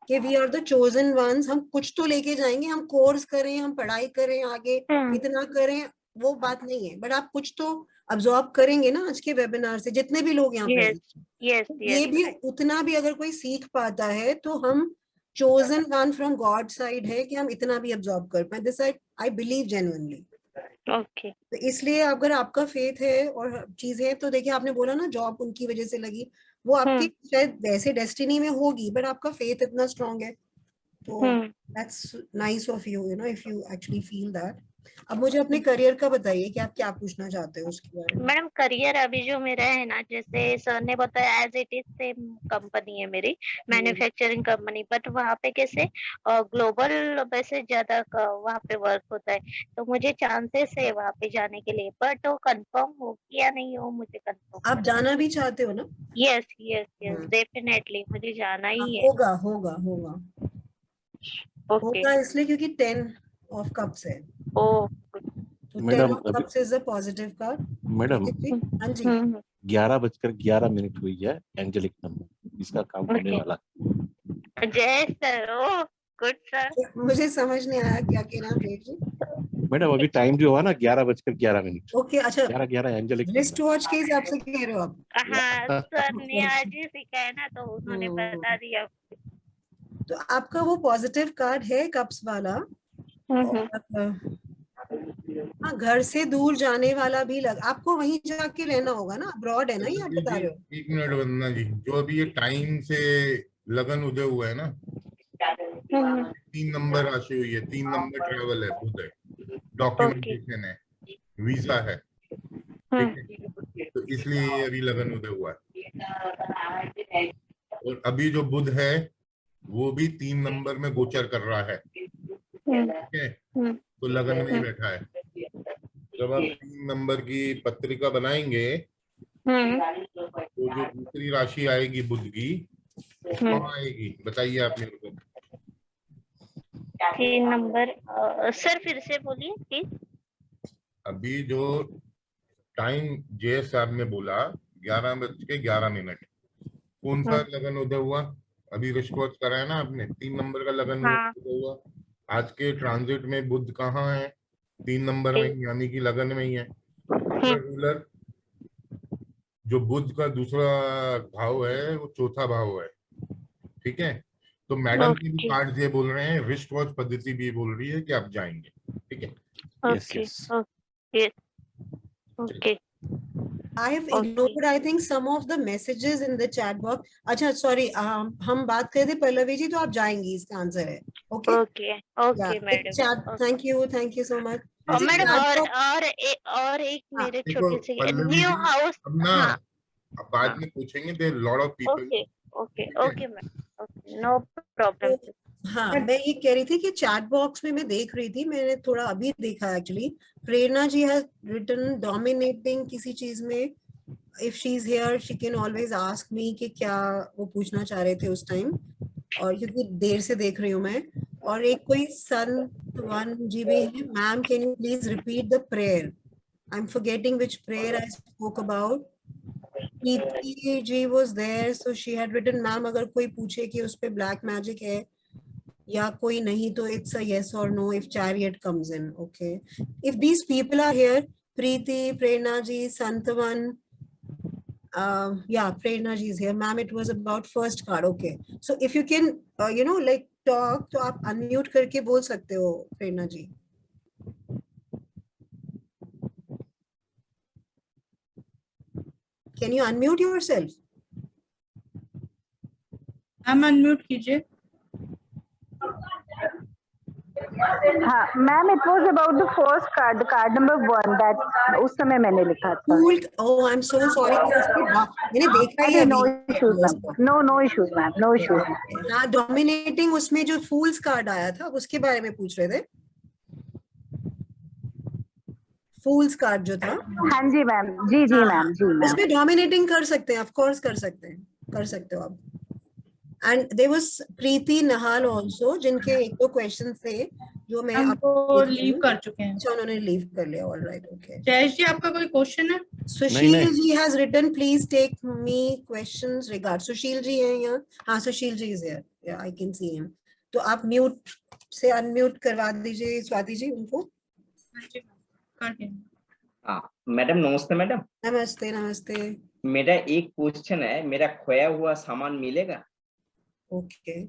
कि we are the chosen ones. हम कुछ तो लेके जाएंगे, हम कोर्स करें, हम पढ़ाई करें, आगे इतना करें, वो बात नहीं है, बट आप कुछ तो अब्सॉर्ब करेंगे ना आज के वेबिनार से, जितने भी लोग यहाँ यस प्रेजेंट। यस ये यस भी उतना भी अगर कोई सीख पाता है तो हम chosen one from God side है कि हम इतना भी अब्सॉर्ब कर पाए। This I believe genuinely. Okay. तो इसलिए अगर आपका फेथ है और चीजें, तो देखिए आपने बोला ना जॉब उनकी वजह से लगी, वो आपकी शायद वैसे डेस्टिनी में होगी, बट आपका फेथ इतना स्ट्रांग है, तो that's nice of you, you know, if you actually feel that. अब मुझे अपने करियर का बताइए कि आप क्या पूछना चाहते हो उसके बारे में। मैडम करियर अभी जो मेरा है ना, जैसे सर ने बताया as it is same company है मेरी, मैन्युफैक्चरिंग कंपनी, बट वहाँ पे कैसे ग्लोबल वैसे ज्यादा वहाँ पे वर्क होता है, तो मुझे चांसेस है वहाँ पे जाने के लिए, बट वो कंफर्म हो कि या नहीं हो मुझे कंफर्म। आप जाना भी चाहते हो ना? यस यस यस डेफिनेटली मुझे जाना ही है। होगा होगा होगा ओके होगा, इसलिए क्योंकि 10 ऑफ कप्स है, ओ तो 10 madam of cups is a positive card. Madam हाँ जी 11:11 हुई है, एंजेलिक नंबर, इसका काम होने ओके वाला। जय सर, ओ गुड सर। मुझे समझ नहीं आया क्या कह रहे हैं प्रेम जी। मैडम अभी टाइम जो हुआ ना 11:11, ओके अच्छा, 11:11 एंजेलिक रिस्ट वॉच के हिसाब से कह रहे हो आप? हाँ सर ने Okay. आज ही सिखाया ना, तो उन्होंने बता दिया। तो आपका वो पॉजिटिव कार्ड है कप्स वाला, और हाँ, घर से दूर जाने वाला भी आपको वहीं जाके रहना होगा ना, अब्रॉड है ना ये आप बता रहे हो? एक मिनट वंदना जी, जो अभी ये टाइम से लगन उदय हुआ है ना, 3 नंबर राशि हुई है, 3 नंबर ट्रेवल है, बुध है, डॉक्यूमेंटेशन है, वीजा है, ठीक है, तो इसलिए ये अभी लगन उदय हुआ है। और अभी जो बुध है वो भी 3 नंबर में गोचर कर रहा है, ठीक है, तो लगन में ही बैठा है। जब आप 3 नंबर की पत्रिका बनाएंगे तो जो दूसरी राशि आएगी बुध की, कहाँ आएगी बताइए आप मेरे को। 3 नंबर सर फिर से बोलिए प्लीज। अभी जो टाइम जे साहब ने बोला 11:11, कौन सा लगन उदय हुआ? अभी रिश्वत कराया ना आपने, 3 नंबर का लगन उदय हुआ। आज के ट्रांजिट में बुध कहाँ है? 3 नंबर में, यानी कि लगन में ही है। रूलर जो बुध का दूसरा भाव है वो चौथा भाव है, ठीक है, तो मैडम के भी कार्ड ये बोल रहे हैं, रिस्ट वॉच पद्धति भी बोल रही है कि आप जाएंगे, ठीक है। Okay okay okay I have ignored, I think, some of the messages in the chat box. अच्छा सॉरी, हम बात कर रहे थे पल्लवी जी, तो आप जाएंगी, इसका आंसर है। Okay okay okay madam. Thank you so much. Madam और एक मेरे छोटी सी न्यू हाउस। अब ना हाँ अब बाद में पूछेंगे, there lot of people. Okay okay okay ma'am, okay no problem. हाँ, मैं ये कह रही थी कि चैट बॉक्स में मैं देख रही थी, मैंने थोड़ा अभी देखा actually, Prerna ji has written dominating किसी चीज में। If she is here she can always ask me कि क्या वो पूछना चाह रहे थे उस टाइम, और क्योंकि देर से देख रही हूँ मैं। और एक कोई संत वन जी भी है, ma'am can you please repeat the prayer, I am forgetting which prayer I spoke about. Preeti ji was there, so she had written, ma'am अगर कोई पूछे कि उस पे ब्लैक मैजिक है या कोई नहीं, तो it's a yes or no if chariot comes in. Okay, if these people are here, Preeti, Prerna ji, Santavan, yeah, Prerna ji is here, ma'am. It was about first card. Okay, so if you can like talk, तो आप unmute करके बोल सकते हो प्रेरणा जी। Can you unmute yourself? Ma'am unmute कीजिए। हाँ ma'am, it was about the first card, card number 1, that उस समय मैंने लिखा था। Oh, I'm so sorry, मैंने देखा ही अरे अभी। No issues ma'am, no issues ma'am, no issues. हाँ, डोमिनेटिंग उसमें जो फूल्स कार्ड आया था उसके बारे में पूछ रहे थे। फूल्स कार्ड जो था, हाँ जी मैम, जी जी मैम, जी मैम। उसमें डोमिनेटिंग कर सकते हैं, ऑफ कोर्स कर सकते हैं, कर सकते हो आप। And there was Preeti Nahal also, जिनके एक दो क्वेश्चन थे जो मैं वो लीव कर चुके हैं। अच्छा, उन्होंने लीव कर लिया, ऑलराइट, ओके। जयेश जी आपका कोई क्वेश्चन है? Sushil ji has written, please take me questions regard. Sushil ji हैं यहाँ? हाँ, सुशील जी इज हियर, या आई कैन सी हिम। तो आप म्यूट से अनम्यूट करवा दीजिए स्वाति जी उनको। हाँ मैडम, नमस्ते मैडम। नमस्ते नमस्ते। मेरा एक क्वेश्चन है, मेरा खोया हुआ सामान मिलेगा? ओके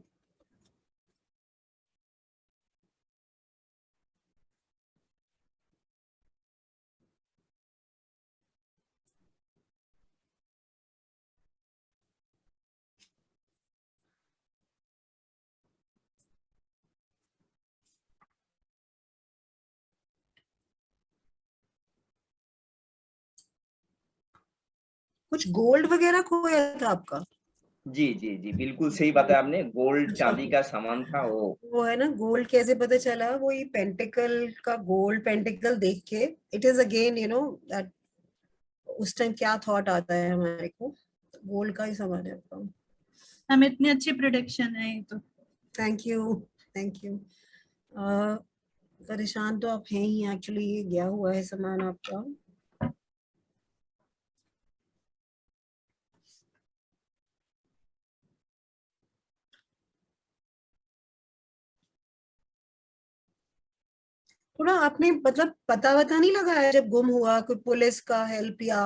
कुछ गोल्ड वगैरह खोया था आपका? जी जी जी, बिल्कुल सही बताया आपने, गोल्ड चांदी का सामान था वो है ना, गोल्ड कैसे पता चला? वो ये पेंटिकल का गोल्ड पेंटिकल देख के, it is again you know that उस टाइम क्या थॉट आता है हमारे को, गोल्ड का ही सामान है आपका। हम इतनी अच्छी प्रोडक्शन है ये तो। Thank you, thank you. परेशान तो आप हैं ही, एक्चुअली ये गया हुआ है सामान आपका। थोड़ा आपने मतलब पता नहीं लगाया जब गुम हुआ, कोई पुलिस का हेल्प या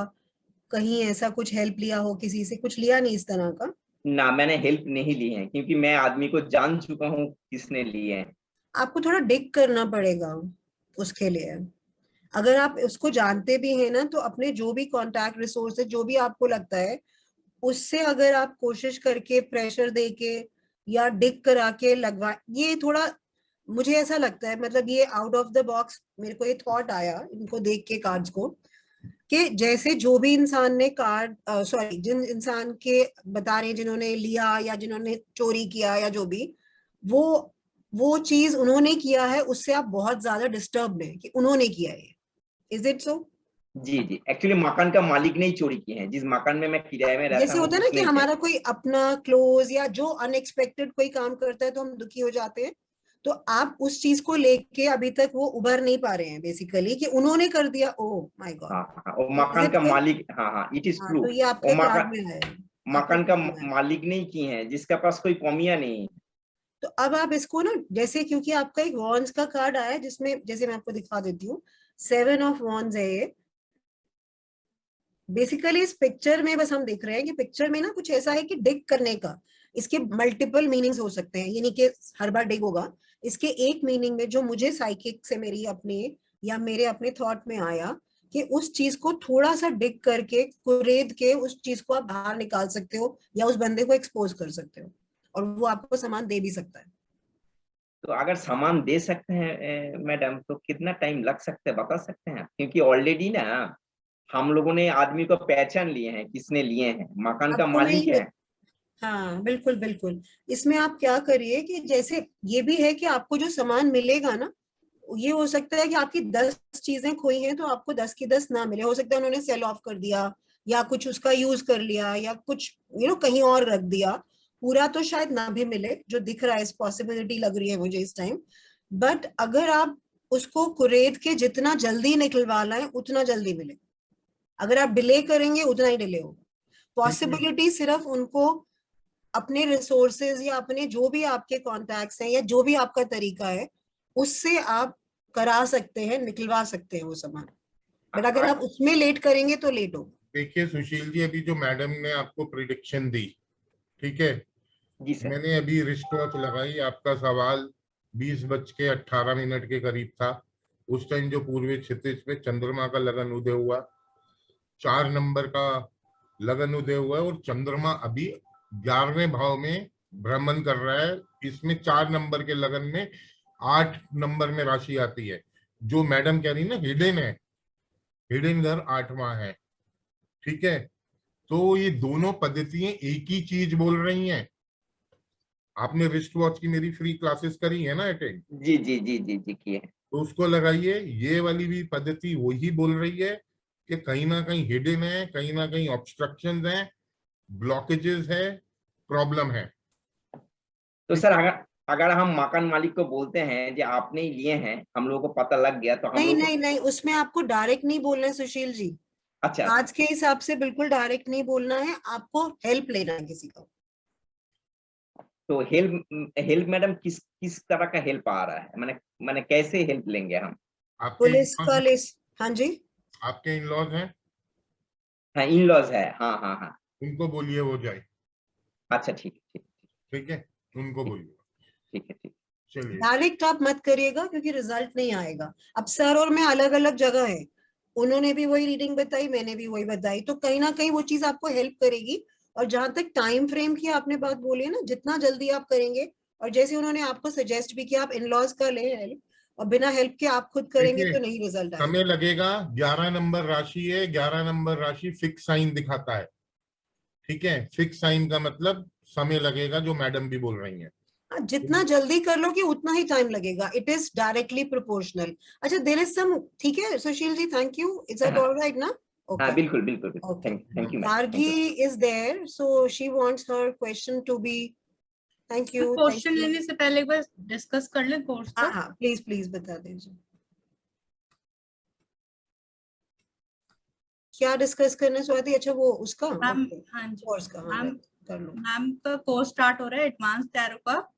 कहीं ऐसा कुछ हेल्प लिया हो, किसी से कुछ लिया नहीं इस तरह का? ना, मैंने हेल्प नहीं ली है, क्योंकि मैं आदमी को जान चुका हूँ किसने लिए हैं। आपको थोड़ा डिग करना पड़ेगा उसके लिए। अगर आप उसको जानते भी हैं ना, तो अपने जो भी कांटेक्ट रिसोर्सेज जो भी आपको लगता है, उससे अगर आप कोशिश करके प्रेशर देके या डिग करा के लगवा, ये थोड़ा मुझे ऐसा लगता है, मतलब ये आउट ऑफ द बॉक्स मेरे को ये थॉट आया इनको देख के कार्ड्स को, कि जैसे जो भी इंसान ने कार्ड सॉरी जिन इंसान के बता रहे हैं जिन्होंने लिया या जिन्होंने चोरी किया या जो भी, वो चीज उन्होंने किया है, उससे आप बहुत ज्यादा डिस्टर्ब हैं कि उन्होंने किया है। Is it so? जी जी, एक्चुअली मकान का मालिक ने ही चोरी की है, जिस मकान में मैं किराए में रहता जैसे हूँ होता है ना कि उसने किया। हमारा कोई अपना क्लोज या जो अनएक्सपेक्टेड कोई काम करता है तो हम दुखी हो जाते हैं, तो आप उस चीज को लेके अभी तक वो उभर नहीं पा रहे हैं बेसिकली कि उन्होंने कर दिया। Oh my God. हाँ हाँ, वो मकान का मालिक, हाँ हाँ, इट इज हाँ, ट्रू। तो ये वो आपके कार्ड मकान में है, मकान का मालिक नहीं की है, जिसका पास कोई कमियां नहीं। तो अब आप इसको ना, जैसे क्योंकि आपका एक वॉन्स का कार्ड आया है जिसमें, जैसे मैं आपको दिखा देती हूँ, 7 ऑफ वॉन्स है ये। बेसिकली इस पिक्चर में बस हम देख रहे हैं कि पिक्चर में ना कुछ ऐसा है कि डिग करने का, इसके मल्टीपल मीनिंग्स हो सकते हैं, ये नहीं कि हर बार डिग होगा। इसके एक मीनिंग में जो मुझे साइकिक से मेरी अपने या मेरे अपने थॉट में आया, कि उस चीज को थोड़ा सा डिग करके कुरेद के उस चीज को आप बाहर निकाल सकते हो या उस बंदे को एक्सपोज कर सकते हो, और वो आपको सामान दे भी सकता है। तो अगर सामान दे सकते हैं मैडम, तो कितना टाइम लग सकता है बता सकते हैं? क्योंकि ऑलरेडी ना हम लोगों ने आदमी को पहचान लिए हैं, किसने लिए हैं, मकान का आपको मालिक है। हाँ बिल्कुल बिल्कुल। इसमें आप क्या करिए कि जैसे ये भी है कि आपको जो सामान मिलेगा ना, ये हो सकता है कि आपकी 10 चीजें खोई हैं तो आपको 10 की 10 ना मिले, हो सकता है उन्होंने सेल ऑफ कर दिया या कुछ उसका यूज कर लिया या कुछ कहीं और रख दिया, पूरा तो शायद ना भी मिले जो दिख रहा है, इस पॉसिबिलिटी लग रही है मुझे इस टाइम। बट अगर आप उसको कुरेद के जितना जल्दी निकलवा लाएं उतना जल्दी मिले, अगर आप डिले करेंगे उतना ही डिले होगा। पॉसिबिलिटी सिर्फ उनको अपने रिसोर्सेज या अपने जो भी आपके कॉन्टैक्ट्स हैं या जो भी आपका तरीका है उससे आप करा सकते हैं, निकलवा सकते हैं वो सामान, बट अगर आप उसमें लेट करेंगे तो लेट होगा। देखिए सुशील जी, अभी जो मैडम ने आपको प्रिडिक्शन दी, ठीक है, जी सर। मैंने अभी रिस्ट वॉच लगाई, आपका सवाल 20:18 के करीब था। उस टाइम जो पूर्वी क्षितिज पे चंद्रमा का लगन उदय हुआ, 4 नंबर का लगन उदय हुआ है, और चंद्रमा अभी 11वें भाव में भ्रमण कर रहा है। इसमें 4 नंबर के लगन में 8 नंबर में राशि आती है, जो मैडम कह रही ना हिडन है, हिडन घर 8वां है, ठीक है। तो ये दोनों पद्धतियां एक ही चीज बोल रही हैं। आपने रिस्ट वॉच की मेरी फ्री क्लासेस करी है ना अटेंड? जी जी जी जी जी किए। तो उसको लगाइए, ये वाली भी पद्धति वही बोल रही है कि कहीं ना कहीं हिडन है, कहीं ना कहीं ऑब्स्ट्रक्शंस हैं, ब्लॉकेजेस है, प्रॉब्लम है। तो सर अगर हम मकान मालिक को बोलते हैं कि आपने ही लिए हैं, हम लोगों को पता लग गया, तो हम नहीं लोग नहीं नहीं, उसमें आपको डायरेक्ट नहीं बोलना है सुशील जी। अच्छा आज के हिसाब से बिल्कुल डायरेक्ट नहीं बोलना है, आपको हेल्प लेना है किसी का। तो हेल्प हेल्प मैडम किस किस तरह का हेल्प आ रहा है, मैंने कैसे हेल्प लेंगे हम? पुलिस का लिस्ट, हाँ जी। आपके इन लॉज हैं? हाँ, इन लॉज है, हाँ हाँ हाँ। उनको बोलिए वो जाए। अच्छा ठीक है ठीक ठीक है, उनको बोलिए। ठीक है ठीक। चलिए, डायरेक्ट आप मत करिएगा क्योंकि रिजल्ट नहीं आएगा। अब सर और मैं अलग अलग जगह है, उन्होंने भी वही रीडिंग बताई, मैंने भी वही बताई, तो कहीं ना कहीं वो चीज आपको हेल्प करेगी। और जहां तक टाइम फ्रेम की आपने बात बोली है ना, जितना जल्दी आप करेंगे, और जैसे उन्होंने आपको सजेस्ट भी किया आप इन लॉज का ले हेल्प, और बिना हेल्प के आप खुद करेंगे देखिए तो नहीं रिजल्ट आएगा। समय लगेगा। 11 नंबर राशि है, 11 नंबर राशि फिक्स साइन दिखाता है। ठीक है, फिक्स साइन का मतलब समय लगेगा, जो मैडम भी बोल रही हैं। जितना जल्दी कर लोगे उतना ही टाइम लगेगा. It is directly proportional. अच्छा, देयर इज सम, ठीक है Sushil ji, thank you. Is that all right ना? हाँ बिल्कुल बिल्कुल बिल्कुल. Okay. Thank you ma'am. Gargi is there, so she wants her question to be. Thank you. Question लेने से पहले एक बार डिस्कस कर ले कोर्स का. हाँ प्लीज प्लीज बता दीजिए क्या डिस्कस करना चाहती है. अच्छा वो उसका मैम, हाँ जी कोर्स का. मैम, कर लो. मैम का कोर्स स्टार्ट हो रहा है एडवांस टैरो का,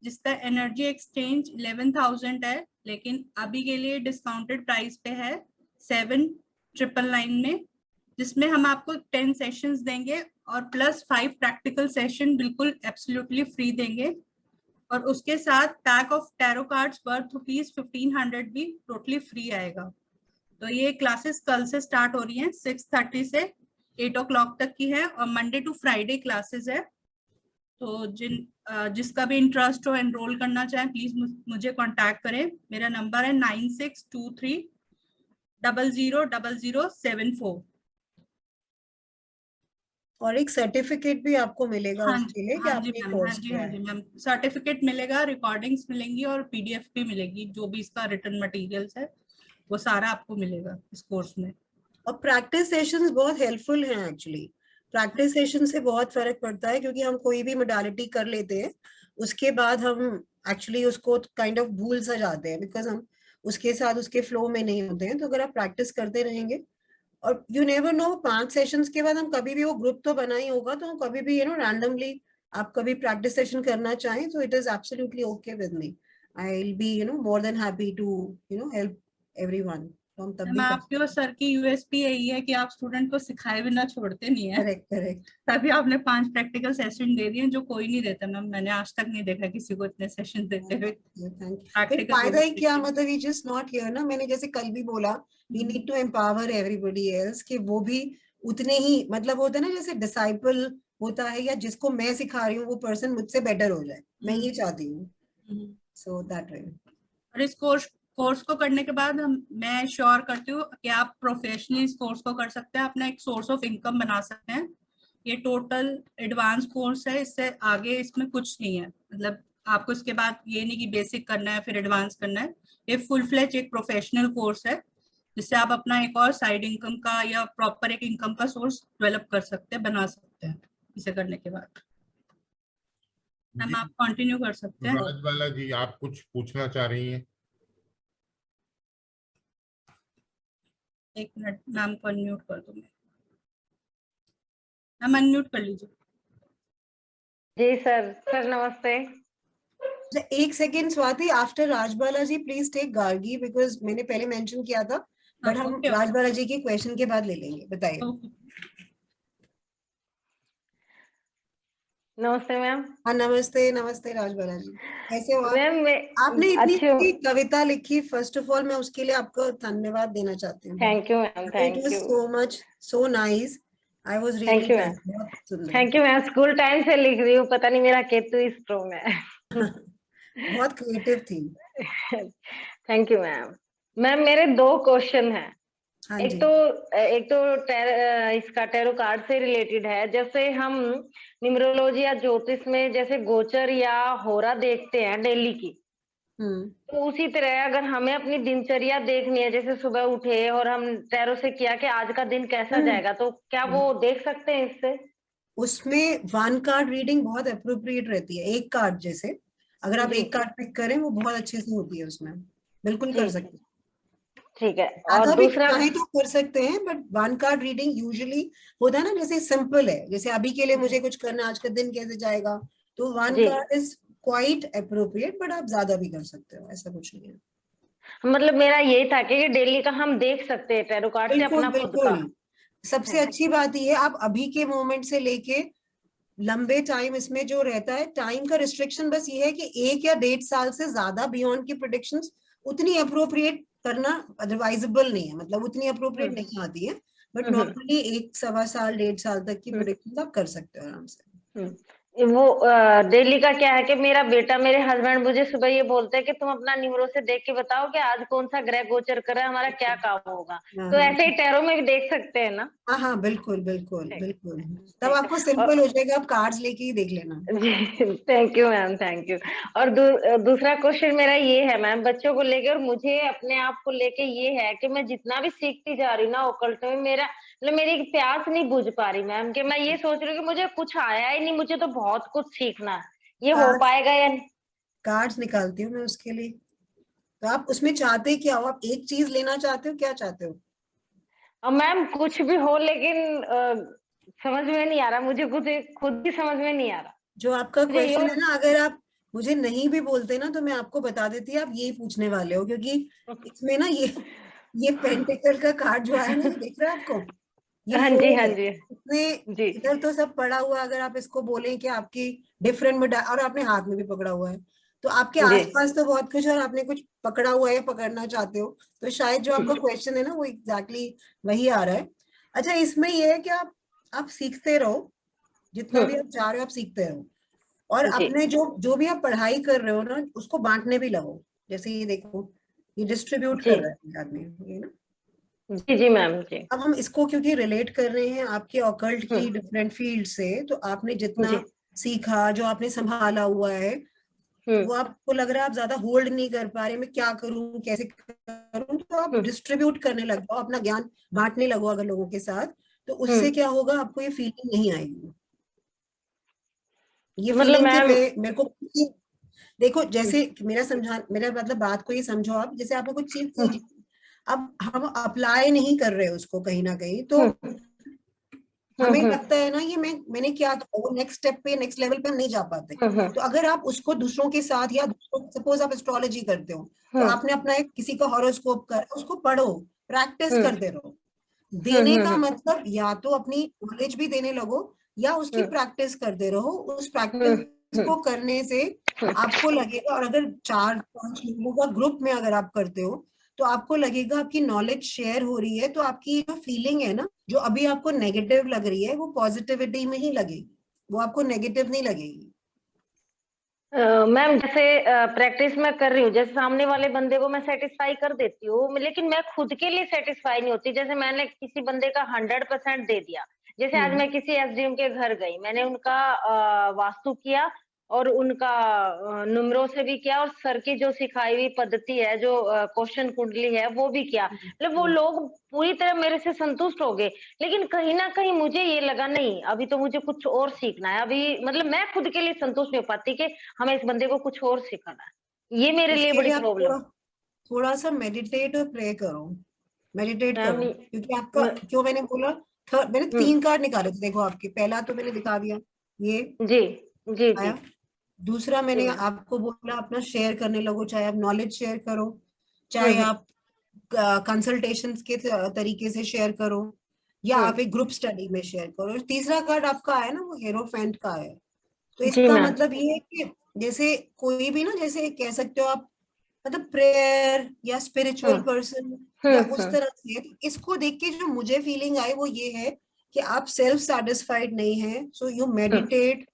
जिसका एनर्जी एक्सचेंज 11,000 है, लेकिन अभी के लिए डिस्काउंटेड प्राइस पे है 7,999 में, जिसमें हम आपको 10 सेशंस देंगे और प्लस 5 प्रैक्टिकल सेशन बिल्कुल एब्सोल्युटली फ्री देंगे, और उसके साथ pack of tarot cards worth ₹1500 भी टोटली फ्री आएगा. तो ये क्लासेस कल से स्टार्ट हो रही हैं, 6:30 से 8 o'clock तक की है, और मंडे टू फ्राइडे क्लासेस है. तो जिसका भी इंटरेस्ट हो, एनरोल करना चाहे, प्लीज मुझे कांटेक्ट करें. मेरा नंबर है 9623000074. और एक सर्टिफिकेट भी आपको मिलेगा उसके लिए कि आपने कोर्स किया है. मैम, सर्टिफिकेट मिलेगा, रिकॉर्डिंग्स मिलेंगी और पीडीएफ भी मिलेगी. जो भी इसका रिटन मटेरियल्स है वो सारा आपको मिलेगा इस कोर्स में. और प्रैक्टिस सेशंस बहुत हेल्पफुल हैं एक्चुअली. प्रैक्टिस सेशन से बहुत फर्क पड़ता है, क्योंकि हम कोई भी मोडालिटी कर लेते हैं, उसके बाद हम एक्चुअली उसको काइंड ऑफ भूल सा जाते हैं, बिकॉज हम उसके साथ उसके फ्लो में नहीं होते हैं. तो अगर आप प्रैक्टिस करते रहेंगे, और यू नेवर नो, 5 सेशंस के बाद हम कभी भी, वो ग्रुप तो बना ही होगा, तो हम कभी भी रैंडमली आप कभी प्रैक्टिस सेशन करना चाहें तो it is absolutely okay with me. I will be more than happy to help everyone. Ma'am, आपके और सर की यूएसपी यही है कि आप स्टूडेंट को सिखाए बिना छोड़ते नहीं है. करेक्ट. तभी आपने 5 प्रैक्टिकल सेशन दे दिए, जो कोई नहीं देता. मैम, मैंने आज तक नहीं देखा किसी को इतने सेशन देते हुए. फायदा ही क्या, मतलब ये जस्ट नॉट हियर ना. मैंने जैसे कल भी बोला, we need to empower everybody else, कि वो भी उतने ही, मतलब होता है ना, जैसे डिसाइपल होता है, या जिसको मैं सिखा रही हूँ वो पर्सन मुझसे बेटर हो जाए. मैं ये चाहती हूँ. So that way. और इस कोर्स को करने के बाद मैं श्योर करती हूँ कि आप प्रोफेशनली इस कोर्स को कर सकते हैं, अपना एक सोर्स ऑफ इनकम बना सकते हैं. ये टोटल एडवांस कोर्स है, इससे आगे इसमें कुछ नहीं है. मतलब आपको इसके बाद ये नहीं कि बेसिक करना है फिर एडवांस करना है. ये फुल फ्लेज एक प्रोफेशनल कोर्स है, जिससे आप अपना एक और साइड इनकम का या प्रॉपर एक इनकम का सोर्स डेवलप कर सकते हैं, बना सकते हैं इसे करने के बाद. मैम, आप कंटिन्यू कर सकते हैं. राजबाला जी, आप कुछ पूछना चाह रही हैं? एक मिनट, मैम को अनम्यूट कर दो. मैम, अनम्यूट कर लीजिए. जी सर. सर नमस्ते. एक second Swati, after Rajbala ji please take Gargi, because मैंने पहले मेंशन किया था, बट हम राजबाला जी के क्वेश्चन के बाद ले लेंगे. बताइए. नमस्ते मैम. हाँ नमस्ते. नमस्ते राजबाला जी, कैसे हो आप? मैम, आपने इतनी कविता लिखी, फर्स्ट ऑफ ऑल मैं उसके लिए आपको धन्यवाद देना चाहती हूँ. Thank you ma'am. Thank you so much. So nice. I was really thank you ma'am. Thank you ma'am. School time से लिख रही हूँ, पता नहीं मेरा केतु इस प्रो में. बहुत क्रिएटिव थी. Thank you ma'am. मैम, मेरे 2 क्वेश्चन हैं. एक तो इसका टैरो कार्ड से रिलेटेड है. जैसे हम न्यूमरोलॉजी या ज्योतिष में जैसे गोचर या होरा देखते हैं डेली की, तो उसी तरह अगर हमें अपनी दिनचर्या देखनी है, जैसे सुबह उठे और हम टैरो से किया कि आज का दिन कैसा जाएगा, तो क्या वो देख सकते हैं इससे? उसमें 1 कार्ड रीडिंग बहुत अप्रोप्रिएट रहती है. एक कार्ड जैसे अगर आप एक कार्ड पिक करें, वो बहुत अच्छे से होती है उसमें. बिल्कुल कर सकते हैं. ठीक है. और दूसरा तो कर सकते हैं, बट 1 कार्ड रीडिंग यूजुअली होता है ना, जैसे सिंपल है, जैसे अभी के लिए मुझे कुछ करना, आज का दिन कैसे जाएगा, तो 1 card is quite appropriate, but आप ज्यादा भी कर सकते हो, ऐसा कुछ नहीं है. मतलब मेरा यही था कि डेली का हम देख सकते हैं टैरो कार्ड से अपना खुद का. सबसे अच्छी बात ये है, आप अभी के मोमेंट से लेके लंबे टाइम, इसमें जो रहता है टाइम का रिस्ट्रिक्शन बस ये है कि 1 या 1.5 साल से ज्यादा बियॉन्ड की प्रेडिक्शंस उतनी अप्रोप्रिएट करना एडवाइजेबल नहीं है. मतलब उतनी अप्रोप्रिएट नहीं आती है, बट नॉर्मली 1 सवा साल 1.5 साल तक की प्रेडिक्शन आप कर सकते हो आराम से. वो डेली का क्या है कि मेरा बेटा, मेरे हस्बैंड मुझे सुबह ये बोलते हैं कि तुम अपना न्यूमरो से देख के बताओ कि आज कौन सा ग्रह गोचर कर रहा है, हमारा क्या काम होगा। तो ऐसे ही टैरो में भी देख सकते हैं ना। हाँ हाँ बिल्कुल बिल्कुल बिल्कुल, तब ठीक। आपको सिंपल हो जाएगा, आप कार्ड्स लेके ही देख लेना। जी thank you ma'am, thank you. और दूसरा क्वेश्चन मेरा ये है मैम, बच्चों को लेके और मुझे अपने आप को लेके ये है कि मैं जितना भी सीखती जा रही हूँ ना ओकल्ट में, मेरा मतलब मेरी प्यास नहीं बुझ पा रही मैम, कि मैं ये सोच रही हूँ कि मुझे कुछ आया ही नहीं, मुझे तो बहुत कुछ सीखना है, ये हो पाएगा या नहीं? कार्ड्स निकालती हूँ मैं उसके लिए। तो आप उसमें चाहते क्या हो, आप एक चीज लेना चाहते हो, क्या चाहते हो? मैम कुछ भी हो, लेकिन समझ में नहीं आ रहा मुझे, खुद भी समझ में नहीं आ रहा। जो आपका मुझे क्वेश्चन है ना, अगर आप मुझे नहीं भी बोलते ना तो मैं आपको बता देती, आप यही पूछने वाले हो, क्योंकि इसमें ना ये पेंटिकल का कार्ड जो है ना, दिख रहा है आपको, ये हाँ जी, फोर हाँ है। जी इसमें जी इधर तो सब पड़ा हुआ, अगर आप इसको बोलें कि आपकी डिफरेंट में और आपने हाथ में भी पकड़ा हुआ है, तो आपके जी आसपास तो बहुत कुछ, और आपने कुछ पकड़ा हुआ है या पकड़ना चाहते हो, तो शायद जो आपका क्वेश्चन है ना वो एग्जैक्टली वही आ रहा है। अच्छा, इसमें ये है कि आप सीखते रहो, जितना भी आप चाह रहे हो आप सीखते रहो, और जी अपने जो भी आप पढ़ाई कर रहे हो ना उसको बांटने भी लगो। जैसे ये देखो, ये डिस्ट्रीब्यूट जी कर रहा है आदमी, ये ना। जी जी मैम जी। अब हम इसको क्योंकि रिलेट कर रहे हैं आपके ऑकल्ट की डिफरेंट फील्ड से, तो आपने जितना जी सीखा, जो आपने संभाला हुआ है, वो आपको लग रहा है आप ज्यादा होल्ड नहीं कर पा रहे, मैं क्या करूं कैसे करूं, तो आप डिस्ट्रीब्यूट करने लग जाओ, अपना ज्ञान बांटने लगो अगर लोगों के साथ, तो उससे क्या होगा, आपको ये फीलिंग नहीं आएगी, ये मतलब फीलिंग कि मैम मेरे को देखो, जैसे मेरा मतलब बात को ये समझो आप, जैसे आपने कुछ चीज सीखी, अब हम अप्लाई नहीं कर रहे उसको कहीं ना कहीं, तो हमें लगता है ना ये मैंने क्या, वो नेक्स्ट स्टेप पे नेक्स्ट लेवल पे हम नहीं जा पाते। तो अगर आप उसको दूसरों के साथ, या सपोज आप एस्ट्रोलॉजी करते हो, तो आपने अपना एक किसी का हॉरोस्कोप कर, उसको पढ़ो, प्रैक्टिस करते रहो। देने का मतलब या तो अपनी नॉलेज भी देने लगो, या उसकी प्रैक्टिस करते रहो। उस प्रैक्टिस को करने से आपको लगेगा, और अगर 4-5 लोगों का ग्रुप में अगर आप करते हो, तो आपको लगेगा आपकी नॉलेज शेयर हो रही है, तो आपकी जो फीलिंग है ना, जो अभी आपको नेगेटिव लग रही है, वो पॉजिटिविटी में ही लगेगी, वो आपको नेगेटिव नहीं लगेगी। मैम जैसे प्रैक्टिस मैं कर रही हूँ, जैसे सामने वाले बंदे को मैं सेटिस्फाई कर देती हूँ, लेकिन मैं खुद के लिए सेटिस्फाई नहीं होती। जैसे मैंने किसी बंदे का 100% दे दिया, जैसे आज मैं किसी एसडीएम के घर गई, मैंने उनका वास्तु किया और उनका नुमरो से भी किया, और सर की जो सिखाई हुई पद्धति है, जो क्वेश्चन कुंडली है, वो भी किया। मतलब वो लोग पूरी तरह मेरे से संतुष्ट हो गए, लेकिन कहीं ना कहीं मुझे ये लगा नहीं, अभी तो मुझे कुछ और सीखना है। अभी मतलब मैं खुद के लिए संतुष्ट नहीं हो पाती कि हमें इस बंदे को कुछ और सिखाना है, ये मेरे लिए इसके बड़ी लिए आप प्रॉब्लम। थोड़ा सा मेडिटेट और प्रे करो, मेडिटेट मैम करो, क्योंकि आपका, क्यों मैंने बोला, मैंने 3 कार्ड निकाले थे, देखो आपके, पहला तो मैंने दिखा दिया, ये जी जी जी आया। दूसरा जी मैंने मैम। आपको बोला अपना शेयर करने लगो, चाहे आप नॉलेज शेयर करो, चाहे आप कंसल्टेशंस के तरीके से शेयर करो, या आप एक ग्रुप स्टडी में शेयर करो। तीसरा कार्ड आपका आया ना, वो हेरोफेंट का है। तो जी इसका मैम। मतलब ये है कि जैसे कोई भी ना, जैसे कह सकते हो आप, मतलब प्रेयर या स्पिरिचुअल पर्सन या उस तरह से, तो इसको देख के जो मुझे फीलिंग आई वो ये है कि आप सेल्फ सेटिस्फाइड नहीं है, so you meditate,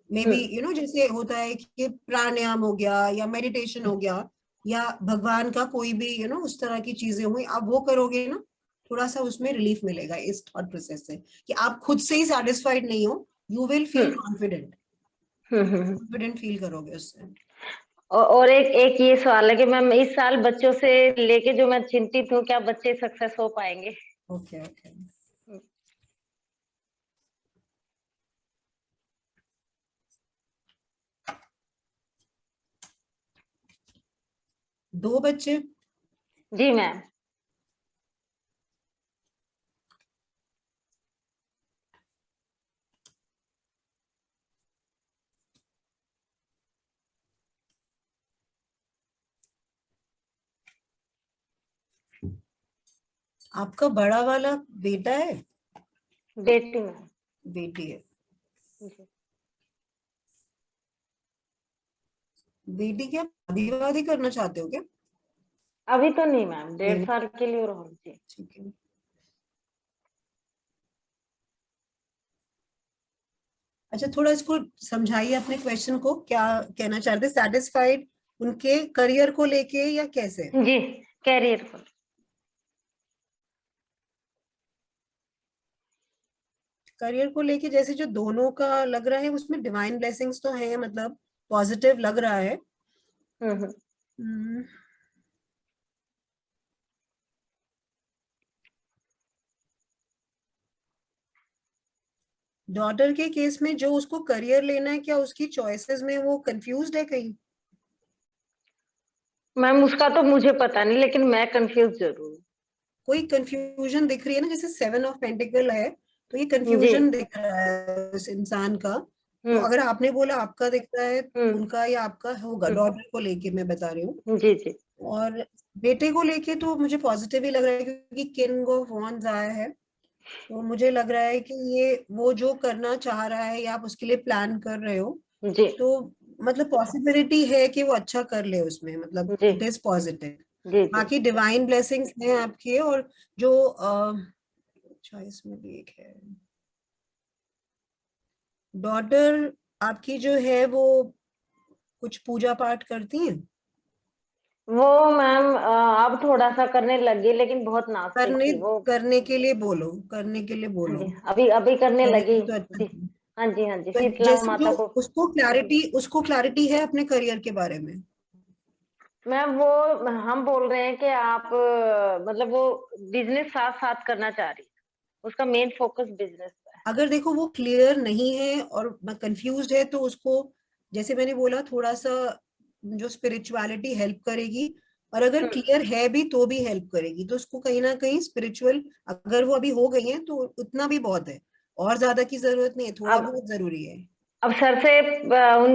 may be जैसे होता है कि प्राणायाम हो गया या मेडिटेशन हो गया, या भगवान का कोई भी उस तरह की चीजें हुई, आप वो करोगे ना, थोड़ा सा उसमें रिलीफ मिलेगा इस थॉट प्रोसेस से, कि आप खुद से ही सेटिस्फाइड नहीं हो, you will feel confident, confident feel करोगे उससे। और एक एक ये सवाल है कि मैम इस साल बच्चों से लेके जो मैं चिंतित हूँ, क्या बच्चे सक्सेस हो पाएंगे? ओके ओके, दो बच्चे? जी मैम। आपका बड़ा वाला बेटा है? बेटी मैम। बेटी है? जी। बेटी क्या शादी वादी करना चाहते हो क्या? अभी तो नहीं मैम, 1.5 नहीं, साल के लिए और हो जी। ठीक है। अच्छा, थोड़ा इसको समझाइए अपने क्वेश्चन को, क्या कहना चाहते हैं? सेटिस्फाइड उनके करियर को लेके या कैसे? जी, कैरियर को। करियर को लेके जैसे जो दोनों का लग रहा है उसमें डिवाइन ब्लेसिंग्स तो है, मतलब पॉजिटिव लग रहा है। डॉटर के केस में जो उसको करियर लेना है, क्या उसकी चॉइसेस में वो कंफ्यूज्ड है कहीं? मैम उसका तो मुझे पता नहीं, लेकिन मैं कंफ्यूज जरूर हूँ। कोई कंफ्यूजन दिख रही है ना, जैसे 7 ऑफ पेंटिकल है तो ये जी। कंफ्यूजन दिख रहा है उस इंसान का। तो अगर आपने बोला आपका दिख रहा है, उनका या आपका होगा, डॉटर को लेके मैं बता रही हूँ। जी जी। और बेटे को लेके तो मुझे पॉजिटिव ही लग रहा है, क्योंकि किंग ऑफ वॉन्ड्स आया है। तो मुझे लग रहा है कि ये वो जो करना चाह रहा है या आप उसके लिए प्लान कर रहे हो, जी। तो मतलब पॉसिबिलिटी है कि वो अच्छा कर ले उसमें, मतलब जी। It is positive. जी जी। बाकी डिवाइन ब्लेसिंग्स हैं आपके। और जो चॉइस में भी एक है, डॉटर आपकी जो है वो कुछ पूजा पाठ करती हैं? वो मैम अब थोड़ा सा करने लगी, लेकिन बहुत नास्तिक थी वो। करने के लिए बोलो, करने के लिए हाँ बोलो। जी, अभी अभी करने लगी तो अच्छा जी। है। हाँ जी हाँ जी, तो शीतला जैसे माता जो को। उसको क्लैरिटी है अपने करियर के बारे में? मैम वो हम बोल रहे हैं कि आप मतलब वो बिजनेस साथ साथ करना चाह रही है, उसका मेन फोकस बिजनेस पे है। अगर देखो वो क्लियर नहीं है और कंफ्यूज्ड है, तो उसको जैसे मैंने बोला थोड़ा सा जो स्पिरिचुअलिटी हेल्प करेगी। और अगर क्लियर है भी तो भी हेल्प करेगी। तो उसको कहीं ना कहीं स्पिरिचुअल, अगर वो अभी हो गई है तो उतना भी बहुत है, और ज्यादा की जरूरत नहीं है, थोड़ा अब बहुत जरूरी है। अब सर से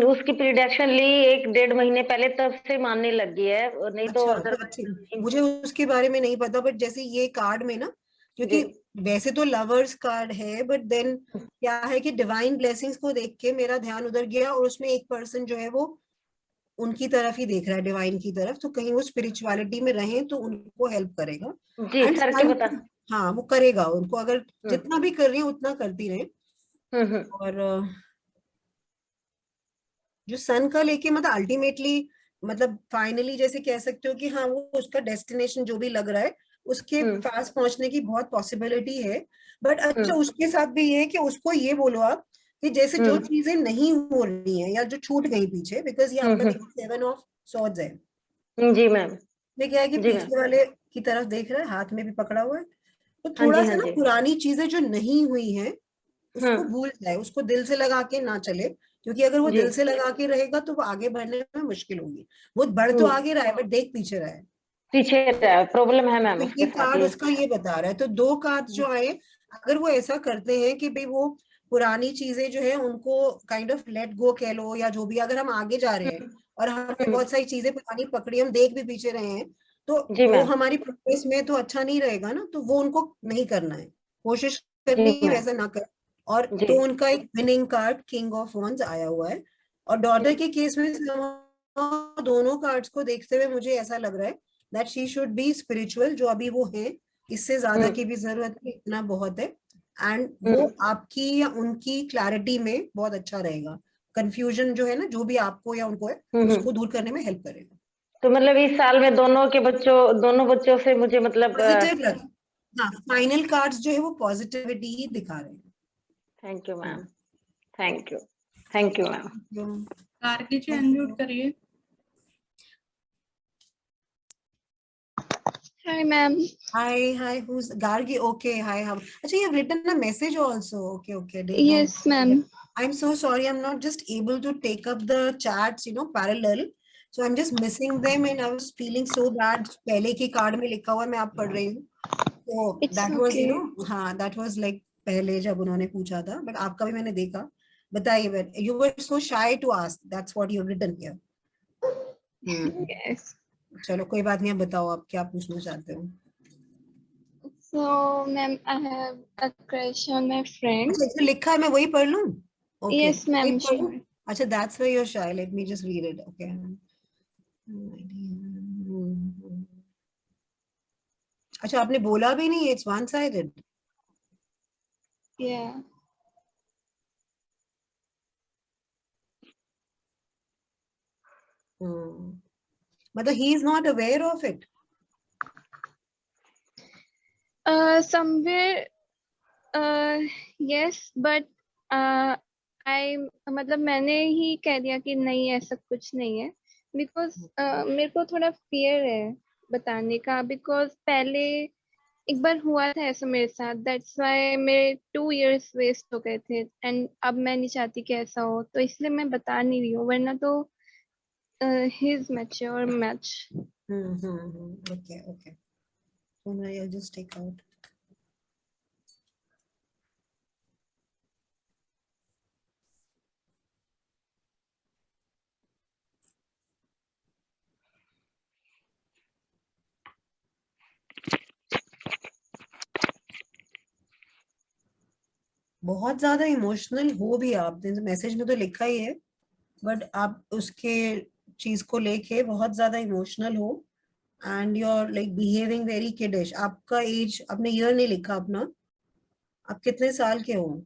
उसकी प्रिडिक्शन ली 1-1.5 महीने पहले, तब से मानने लगी है, और नहीं तो अच्छा, तो अच्छी, अदरवाइज। मुझे उसके बारे में नहीं पता, बट जैसे ये कार्ड में ना, जी क्योंकि वैसे तो लवर्स कार्ड है, बट देन क्या है कि डिवाइन ब्लेसिंग्स को देख के मेरा ध्यान उधर गया, और उसमें एक पर्सन जो है वो उनकी तरफ ही देख रहा है, डिवाइन की तरफ। तो कहीं वो स्पिरिचुअलिटी में रहे तो उनको हेल्प करेगा। जी एंड सर के बता। हाँ, वो करेगा उनको, अगर जितना भी कर रही है उतना करती रहे। और जो सन का लेके मतलब अल्टीमेटली, मतलब फाइनली जैसे कह सकते हो कि हाँ, वो उसका डेस्टिनेशन जो भी लग रहा है उसके पास पहुंचने की बहुत पॉसिबिलिटी है। बट अच्छा, उसके साथ भी ये है कि उसको ये बोलो आप कि जैसे जो चीजें नहीं हो रही हैं या जो छूट गई पीछे, बिकॉज ये आपका देखो 7 ऑफ सॉर्ड्स है। जी मैम। ये क्या है कि जी मैम। पीछे वाले की तरफ देख रहा है, हाथ में भी पकड़ा हुआ है। तो हाँ थोड़ा जी सा हाँ ना जी। पुरानी चीजें जो नहीं हुई हैं उसको भूल जाए, उसको दिल से लगा के ना चले। क्योंकि अगर वो जी। दिल से लगा के रहेगा तो वो आगे बढ़ने में मुश्किल होगी। वो बढ़ तो आगे रहा है बट देख पीछे रहा है। पीछे प्रॉब्लम है मैम तो उसके ये साथ कार्ड ये। उसका ये बता रहा है। तो 2 कार्ड जो आए, अगर वो ऐसा करते हैं कि भाई वो पुरानी चीजें जो है उनको काइंड ऑफ लेट गो कह लो, या जो भी, अगर हम आगे जा रहे हैं और हमने बहुत सारी चीजें पुरानी पकड़ी, हम देख भी पीछे रहे हैं, तो जी वो मैम। हमारी प्रोग्रेस में तो अच्छा नहीं रहेगा ना। तो वो उनको नहीं करना है, कोशिश जी करनी है मैम। वैसा ना कर। और जी तो उनका एक winning card king of wands आया हुआ है। और डॉटर के केस में दोनों कार्ड्स को देखते हुए मुझे ऐसा लग रहा है that she should be spiritual, जो अभी वो है। इससे ज्यादा की भी जरूरत नहीं, इतना बहुत है। एंड वो आपकी या उनकी क्लैरिटी में बहुत अच्छा रहेगा। कंफ्यूजन जो है ना, जो भी आपको या उनको है, उसको दूर करने में हेल्प करेगा। तो मतलब इस साल में दोनों बच्चों से मुझे मतलब पॉजिटिव लग, हाँ, फाइनल कार्ड्स जो है वो पॉजिटिविटी ही दिखा रहे हैं। Thank you ma'am. Thank you. Thank you ma'am. Gargi ji unmute करिए। Hi, ma'am. Hi, who's Gargi? Okay, hi. Actually, you've written a message also. Okay, didn't know. Yes, ma'am. I'm so sorry. I'm not just able to take up the chats, parallel. So I'm just missing them, and I was feeling so bad. पहले की card में लिखा हुआ है, मैं आप पढ़ रही हूँ। So It's that was, okay. हाँ, that was like पहले जब उन्होंने पूछा था, but आपका भी मैंने देखा। बताइए, but you were so shy to ask. That's what you've written here. Yes. चलो कोई बात नहीं, आप बताओ आप क्या पूछना चाहते हो। So, ma'am, I have a crush on my friend. अच्छा, जो लिखा है मैं वही पढ़ लूं? Okay, Yes, वही ma'am. पढ़ लूं? Sure. अच्छा, that's why you're shy. Let me just read it. Okay. अच्छा, आपने बोला भी नहीं, it's one sided. Yeah. मतलब he is not aware of it. Somewhere yes, but I मतलब मैंने ही कह दिया कि नहीं ऐसा कुछ नहीं है, because मेरे को थोड़ा fear है बताने का, because पहले एक बार हुआ था ऐसा मेरे साथ, that's why मेरे 2 years waste हो गए थे, and अब मैं नहीं चाहती कि ऐसा हो, तो इसलिए मैं बता नहीं रही हूँ, वरना तो he is mature much. Okay, okay. So now I'll just take out. बहुत ज्यादा इमोशनल हो भी आपने मैसेज में तो लिखा ही है, बट आप उसके चीज को लेके बहुत ज्यादा इमोशनल हो and you are like behaving very kiddish. आपका एज, आपने ईयर नहीं लिखा अपना, आप कितने साल के हो?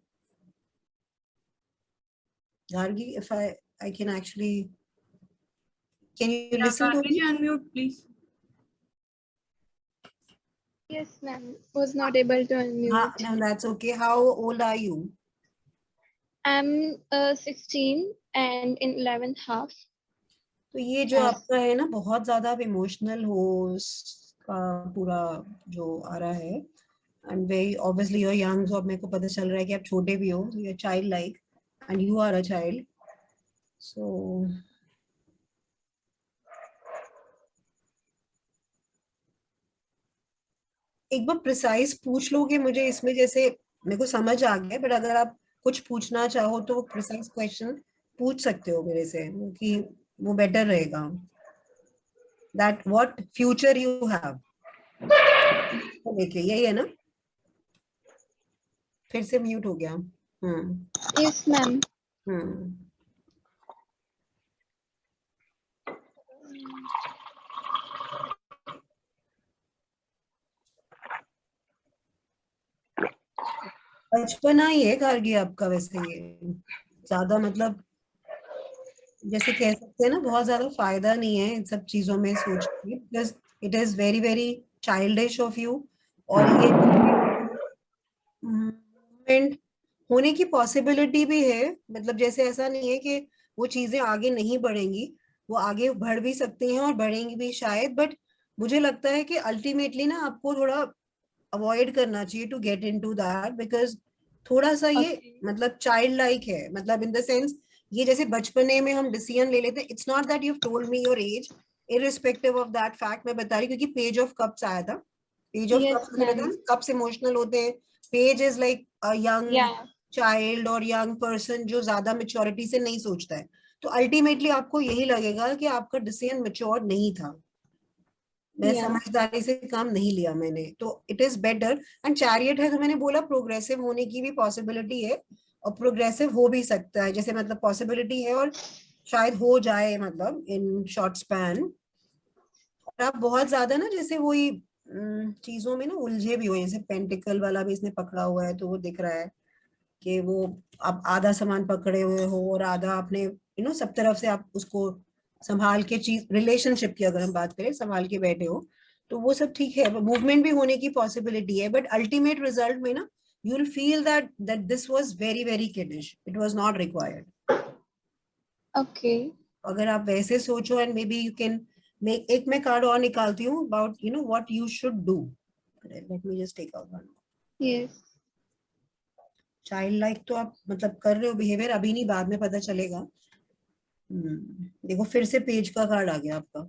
Gargi, if I can actually, can you listen to me? Unmute, please. Yes, ma'am. Was not able to unmute. No, that's okay. How old are you? I'm 16 and in 11th half. तो ये जो आपका है ना, बहुत ज्यादा आप emotional हो, उसका पूरा जो आ रहा है, and very obviously you are young, so अब मेरे को पता चल रहा है कि आप छोटे भी हो, you are child like and you are a child. So एक बार प्रिसाइज पूछ लोगे मुझे इसमें, जैसे मेरे को समझ आ गया, बट अगर आप कुछ पूछना चाहो तो प्रिसाइज क्वेश्चन पूछ सकते हो मेरे से, क्योंकि वो बेटर रहेगा. That what future you have, देखिए यही है ना. फिर से म्यूट हो गया. Yes ma'am. बचपना ही है गार्गी आपका, वैसे ये ज्यादा मतलब जैसे कह सकते हैं ना, बहुत ज्यादा फायदा नहीं है इन सब चीजों में सोच के, because it is very very childish of you. और ये मूवमेंट होने की पॉसिबिलिटी भी है, मतलब जैसे ऐसा नहीं है कि वो चीजें आगे नहीं बढ़ेंगी, वो आगे बढ़ भी सकती हैं और बढ़ेंगी भी शायद, बट मुझे लगता है कि अल्टीमेटली ना आपको थोड़ा अवॉइड करना चाहिए to get into that, because थोड़ा सा ये मतलब चाइल्ड लाइक है, मतलब इन द सेंस ये जैसे बचपने में हम डिसीजन ले लेते हैं. It's not that you have told me your age, irrespective of that fact मैं बता रही, क्योंकि पेज ऑफ कप्स आया था. Page of cups, cups emotional होते हैं, page is like a young child और यंग पर्सन जो ज्यादा मेच्योरिटी से नहीं सोचता है. तो अल्टीमेटली आपको यही लगेगा कि आपका डिसीजन मेच्योर नहीं था, मैं समझदारी से काम नहीं लिया मैंने, तो it is better. And chariot है तो मैंने बोला प्रोग्रेसिव होने की भी पॉसिबिलिटी है, और प्रोग्रेसिव हो भी सकता है, जैसे मतलब पॉसिबिलिटी है और शायद हो जाए, मतलब इन शॉर्ट स्पैन. और आप बहुत ज्यादा ना जैसे वही चीजों में ना उलझे भी हो, जैसे पेंटिकल वाला भी इसने पकड़ा हुआ है, तो वो दिख रहा है कि वो आप आधा सामान पकड़े हुए हो और आधा आपने सब तरफ से आप उसको संभाल के, चीज रिलेशनशिप की अगर हम बात करें, संभाल के बैठे हो, तो वो सब ठीक है, मूवमेंट भी होने की पॉसिबिलिटी है, बट अल्टीमेट रिजल्ट में ना you will feel that this was very very kiddish, it was not required. Okay. अगर आप वैसे सोचो, and maybe you can make, एक मैं कार्ड और निकालती हूँ about what you should do. Let me just take out one. Yes. Child like तो आप मतलब कर रहे हो बिहेवियर, अभी नहीं बाद में पता चलेगा. देखो फिर से पेज का कार्ड आ गया आपका,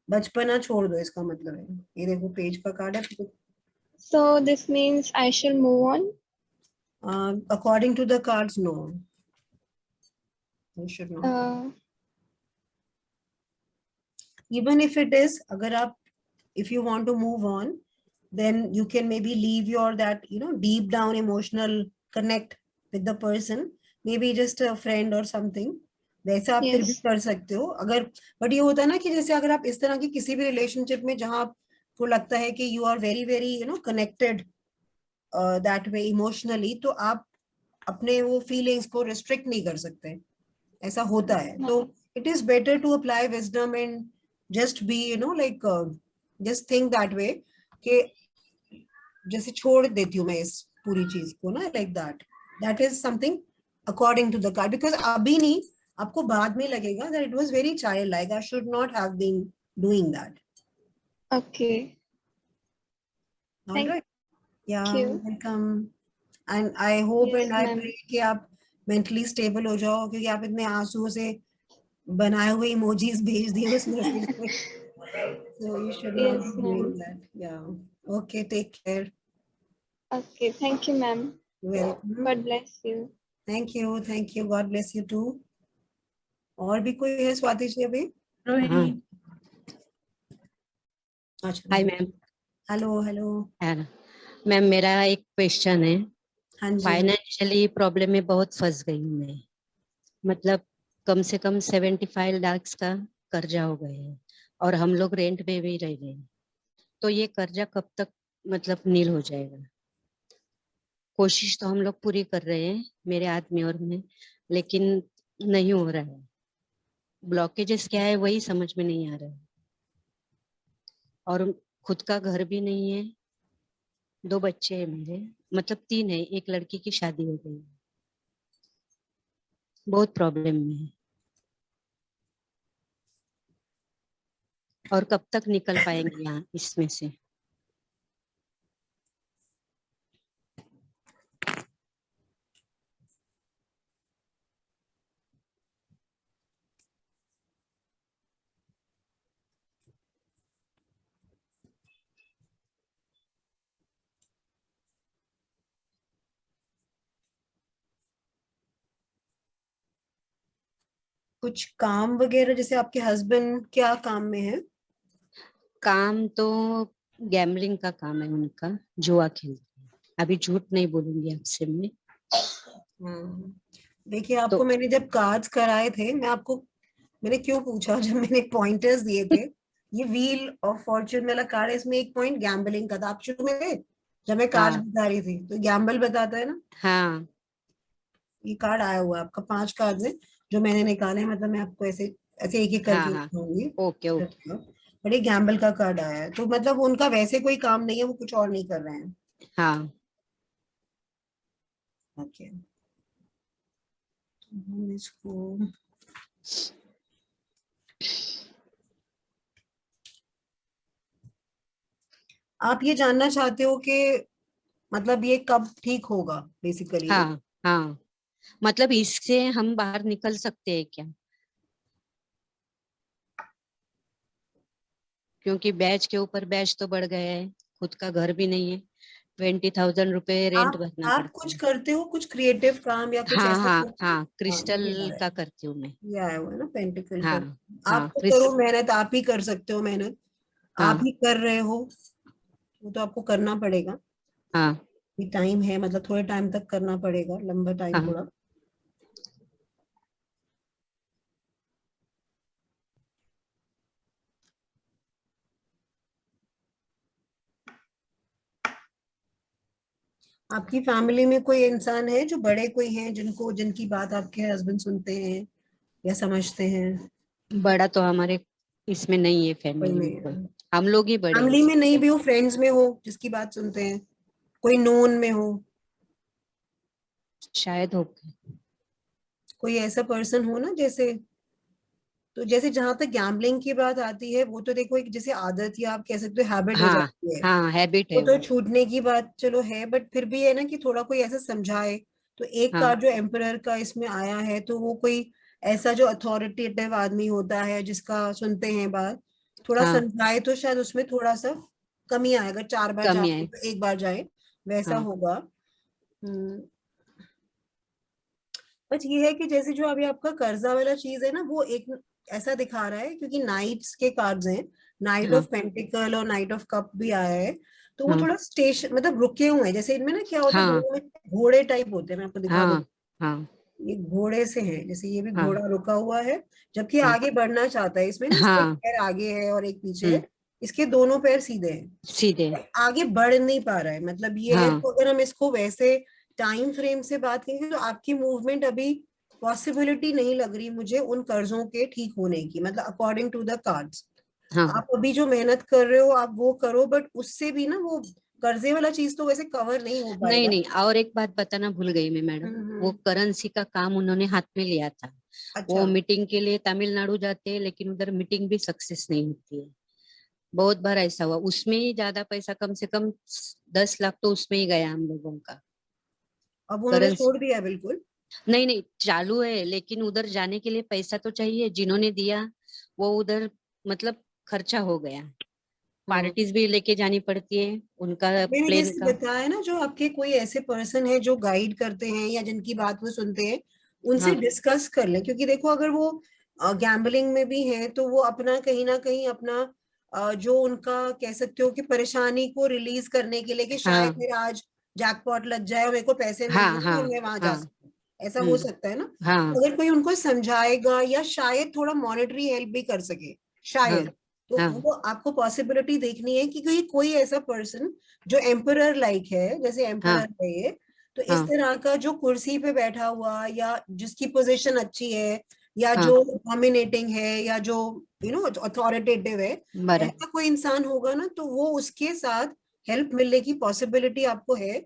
बचपना छोड़ दो इसका मतलब है, ये देखो पेज का कार्ड है. So this means I shall move on? According to the cards, no. You should not. Even if it is, अगर आप, if you want to move on, then you can maybe leave your that deep down emotional connect with the person, maybe just a friend or something. वैसा आप फिर भी कर सकते हो अगर, बट ये होता है ना कि जैसे अगर आप इस तरह की किसी भी रिलेशनशिप में जहां आपको लगता है कि you are very very connected that way emotionally, तो आप अपने वो फीलिंग्स को रिस्ट्रिक्ट नहीं कर सकते, ऐसा होता है. तो it is better to apply wisdom and just be, you know, like just think that way कि जैसे छोड़ देती हूँ मैं इस पूरी चीज को ना, like that is something according to the card, because अभी नहीं, आपको बाद में लगेगा that it was very childlike, I should not have been doing that. Okay. All right. Yeah, you. welcome. And I hope Yes, and I ma'am. pray कि आप mentally stable हो जाओ, क्योंकि आप इतने आंसुओं से बनाए हुए emojis भेज दिए उस message में. So you should not Yes, be doing ma'am. that. Yeah. Okay, take care. Okay, thank you, ma'am. Welcome. God bless you. Thank you. Thank you. God bless you too. और भी कोई है स्वाति जी अभी? रोहिणी। अच्छा। Hi ma'am. Hello hello. Ma'am मेरा एक question है। हाँ जी। फाइनेंशियली प्रॉब्लम में बहुत फंस गई हूँ मैं, मतलब कम से कम 75 लाख का कर्जा हो गया है और हम लोग रेंट पे भी रह रहे हैं, तो ये कर्जा कब तक मतलब नील हो जाएगा? कोशिश तो हम लोग पूरी कर रहे हैं, मेरे आदमी और मैं, लेकिन नहीं हो रहा है। ब्लॉकेजेस क्या है वही समझ में नहीं आ रहा है, और खुद का घर भी नहीं है। 2 बच्चे हैं मेरे, मतलब 3 है, एक लड़की की शादी हो गई। बहुत प्रॉब्लम में है, और कब तक निकल पाएंगे यहाँ इसमें से? कुछ काम वगैरह, जैसे आपके हस्बैंड क्या काम में है? काम तो गैम्बलिंग का काम है उनका, जुआ खेलते हैं। अभी झूठ नहीं बोलूंगी आपसे मैं। देखिए आपको तो मैंने जब कार्ड्स कराए थे, मैंने क्यों पूछा, जब मैंने पॉइंटर्स दिए थे, ये व्हील ऑफ फॉर्च्यून वाला कार्ड है, इसमें एक पॉइंट गैम्बलिंग का था। आप शुरू में थे जब मैं कार्ड बता रही थी, तो गैम्बल बताता है ना। हाँ, ये कार्ड आया हुआ है आपका, 5 कार्ड है जो मैंने निकाले हैं, मतलब मैं आपको ऐसे ऐसे एक एक करके दिखाऊंगी। Okay okay. बट ये गैम्बल का कार्ड आया है, तो मतलब उनका वैसे कोई काम नहीं है, वो कुछ और नहीं कर रहे हैं। हाँ ओके, हम इसको आप ये जानना चाहते हो कि मतलब ये कब ठीक होगा बेसिकली? हाँ हाँ, मतलब इससे हम बाहर निकल सकते हैं क्या? क्योंकि बैच के ऊपर बैच तो बढ़ गया है, खुद का घर भी नहीं है, 20,000 रुपए रेंट भरना आप पड़ता कुछ है। करते हो, कुछ क्रिएटिव काम या कुछ हाँ ऐसा? हाँ हाँ, क्रिस्टल का करती हूँ मैं। ये आया हुआ है ना पेंटिकल का। हाँ, आप तो करो मेहनत, आप ही कर सकते हो मेहनत। आप ही कर रहे हो, वो तो आपको करना पड़ेगा। हाँ, ये टाइम है, मतलब थोड़े टाइम तक करना पड़ेगा, लंबा टाइम थोड़ा। आपकी फैमिली में कोई इंसान है जो बड़े कोई हैं, जिनकी बात आपके हस्बैंड सुनते हैं या समझते हैं? बड़ा तो हमारे इसमें नहीं है, फैमिली में कोई, हम लोग ही बड़े। फैमिली में नहीं भी हो, फ्रेंड्स में हो जिसकी बात सुनते हैं, कोई नोन में हो? शायद हो कोई ऐसा पर्सन हो ना, जैसे तो जैसे जहां तक गैम्बलिंग की बात आती है, वो तो देखो एक जैसे आदत या आप कह सकते हो हैबिट हो जाती है। हाँ, हैबिट है वो तो छूटने की बात चलो है, बट फिर भी है ना कि थोड़ा कोई ऐसा समझाए। तो एक कार्ड जो एम्परर का इसमें आया है, तो वो कोई ऐसा जो अथॉरिटेटिव आदमी होता है जिसका सुनते हैं बात, थोड़ा समझाए तो शायद उसमें थोड़ा सा कमी आए। अगर 4 बार जाए तो 1 बार जाए, वैसा होगा। बस ये है कि जैसे जो अभी आपका कर्जा वाला चीज है ना, वो एक ऐसा दिखा रहा है, क्योंकि नाइट्स के कार्ड्स हैं, नाइट ऑफ पेंटिकल और नाइट ऑफ कप भी आया है, तो वो थोड़ा स्टेशन मतलब रुके हुए हैं। जैसे इनमें ना क्या होता है, घोड़े टाइप होते हैं, मैं आपको दिखा दूं। ये घोड़े से है, जैसे ये भी घोड़ा रुका हुआ है, जबकि आगे बढ़ना चाहता है। इसमें ना एक पैर आगे है और एक पीछे है, इसके दोनों पैर सीधे हैं, आगे बढ़ नहीं पा रहा है। मतलब ये है, तो अगर हम इसको वैसे टाइम फ्रेम से बात करेंगे तो आपकी मूवमेंट अभी पॉसिबिलिटी नहीं लग रही मुझे उन कर्जों के ठीक होने की, मतलब अकॉर्डिंग टू द कार्ड्स। हाँ आप अभी जो मेहनत कर रहे हो आप वो करो, बट उससे भी ना वो कर्जे वाला चीज तो वैसे कवर नहीं हो नहीं पाएगा। नहीं, और एक बात बताना भूल गई मैं मैडम, वो करेंसी का काम उन्होंने हाथ में लिया था। अच्छा। वो मीटिंग के लिए तमिलनाडु जाते हैं, लेकिन उधर मीटिंग भी सक्सेस नहीं होती है। बहुत बार ऐसा हुआ, उसमें ही ज्यादा पैसा, कम से कम 10 लाख तो उसमें ही गया हम लोगों का। अब उन्होंने करेंसी छोड़ दिया बिल्कुल? नहीं नहीं, चालू है, लेकिन उधर जाने के लिए पैसा तो चाहिए। जिन्होंने दिया वो उधर मतलब खर्चा हो गया। पार्टीज भी लेके जानी पड़ती है उनका मैंने प्लेन जैसे का। बताया ना, जो आपके कोई ऐसे पर्सन है जो गाइड करते हैं या जिनकी बात वो सुनते हैं, उनसे हाँ डिस्कस कर लें। क्योंकि देखो अगर वो गैम्बलिंग में भी है तो वो अपना कहीं ना कहीं अपना जो उनका कह सकते हो कि परेशानी को रिलीज करने के लिए कि शायद हाँ मेरा आज जैकपॉट लग जाए और मेरे को पैसे मिल हाँ जाए हाँ और मैं वहां जा हाँ। सकूं, ऐसा हो सकता है ना। हाँ तो अगर कोई उनको समझाएगा या शायद थोड़ा मॉनेटरी हेल्प भी कर सके हाँ शायद, तो हाँ वो आपको पॉसिबिलिटी देखनी है कि कोई ऐसा पर्सन जो एम्परर लाइक है, जैसे हाँ एम्परर है ये, तो इस हाँ तरह का जो कुर्सी पे बैठा हुआ या जिसकी पोजीशन अच्छी है या हाँ जो डोमिनेटिंग है या जो अथॉरिटेटिव है, बराबर। ऐसा कोई इंसान होगा ना, तो वो उसके साथ हेल्प मिलने की पॉसिबिलिटी आपको है।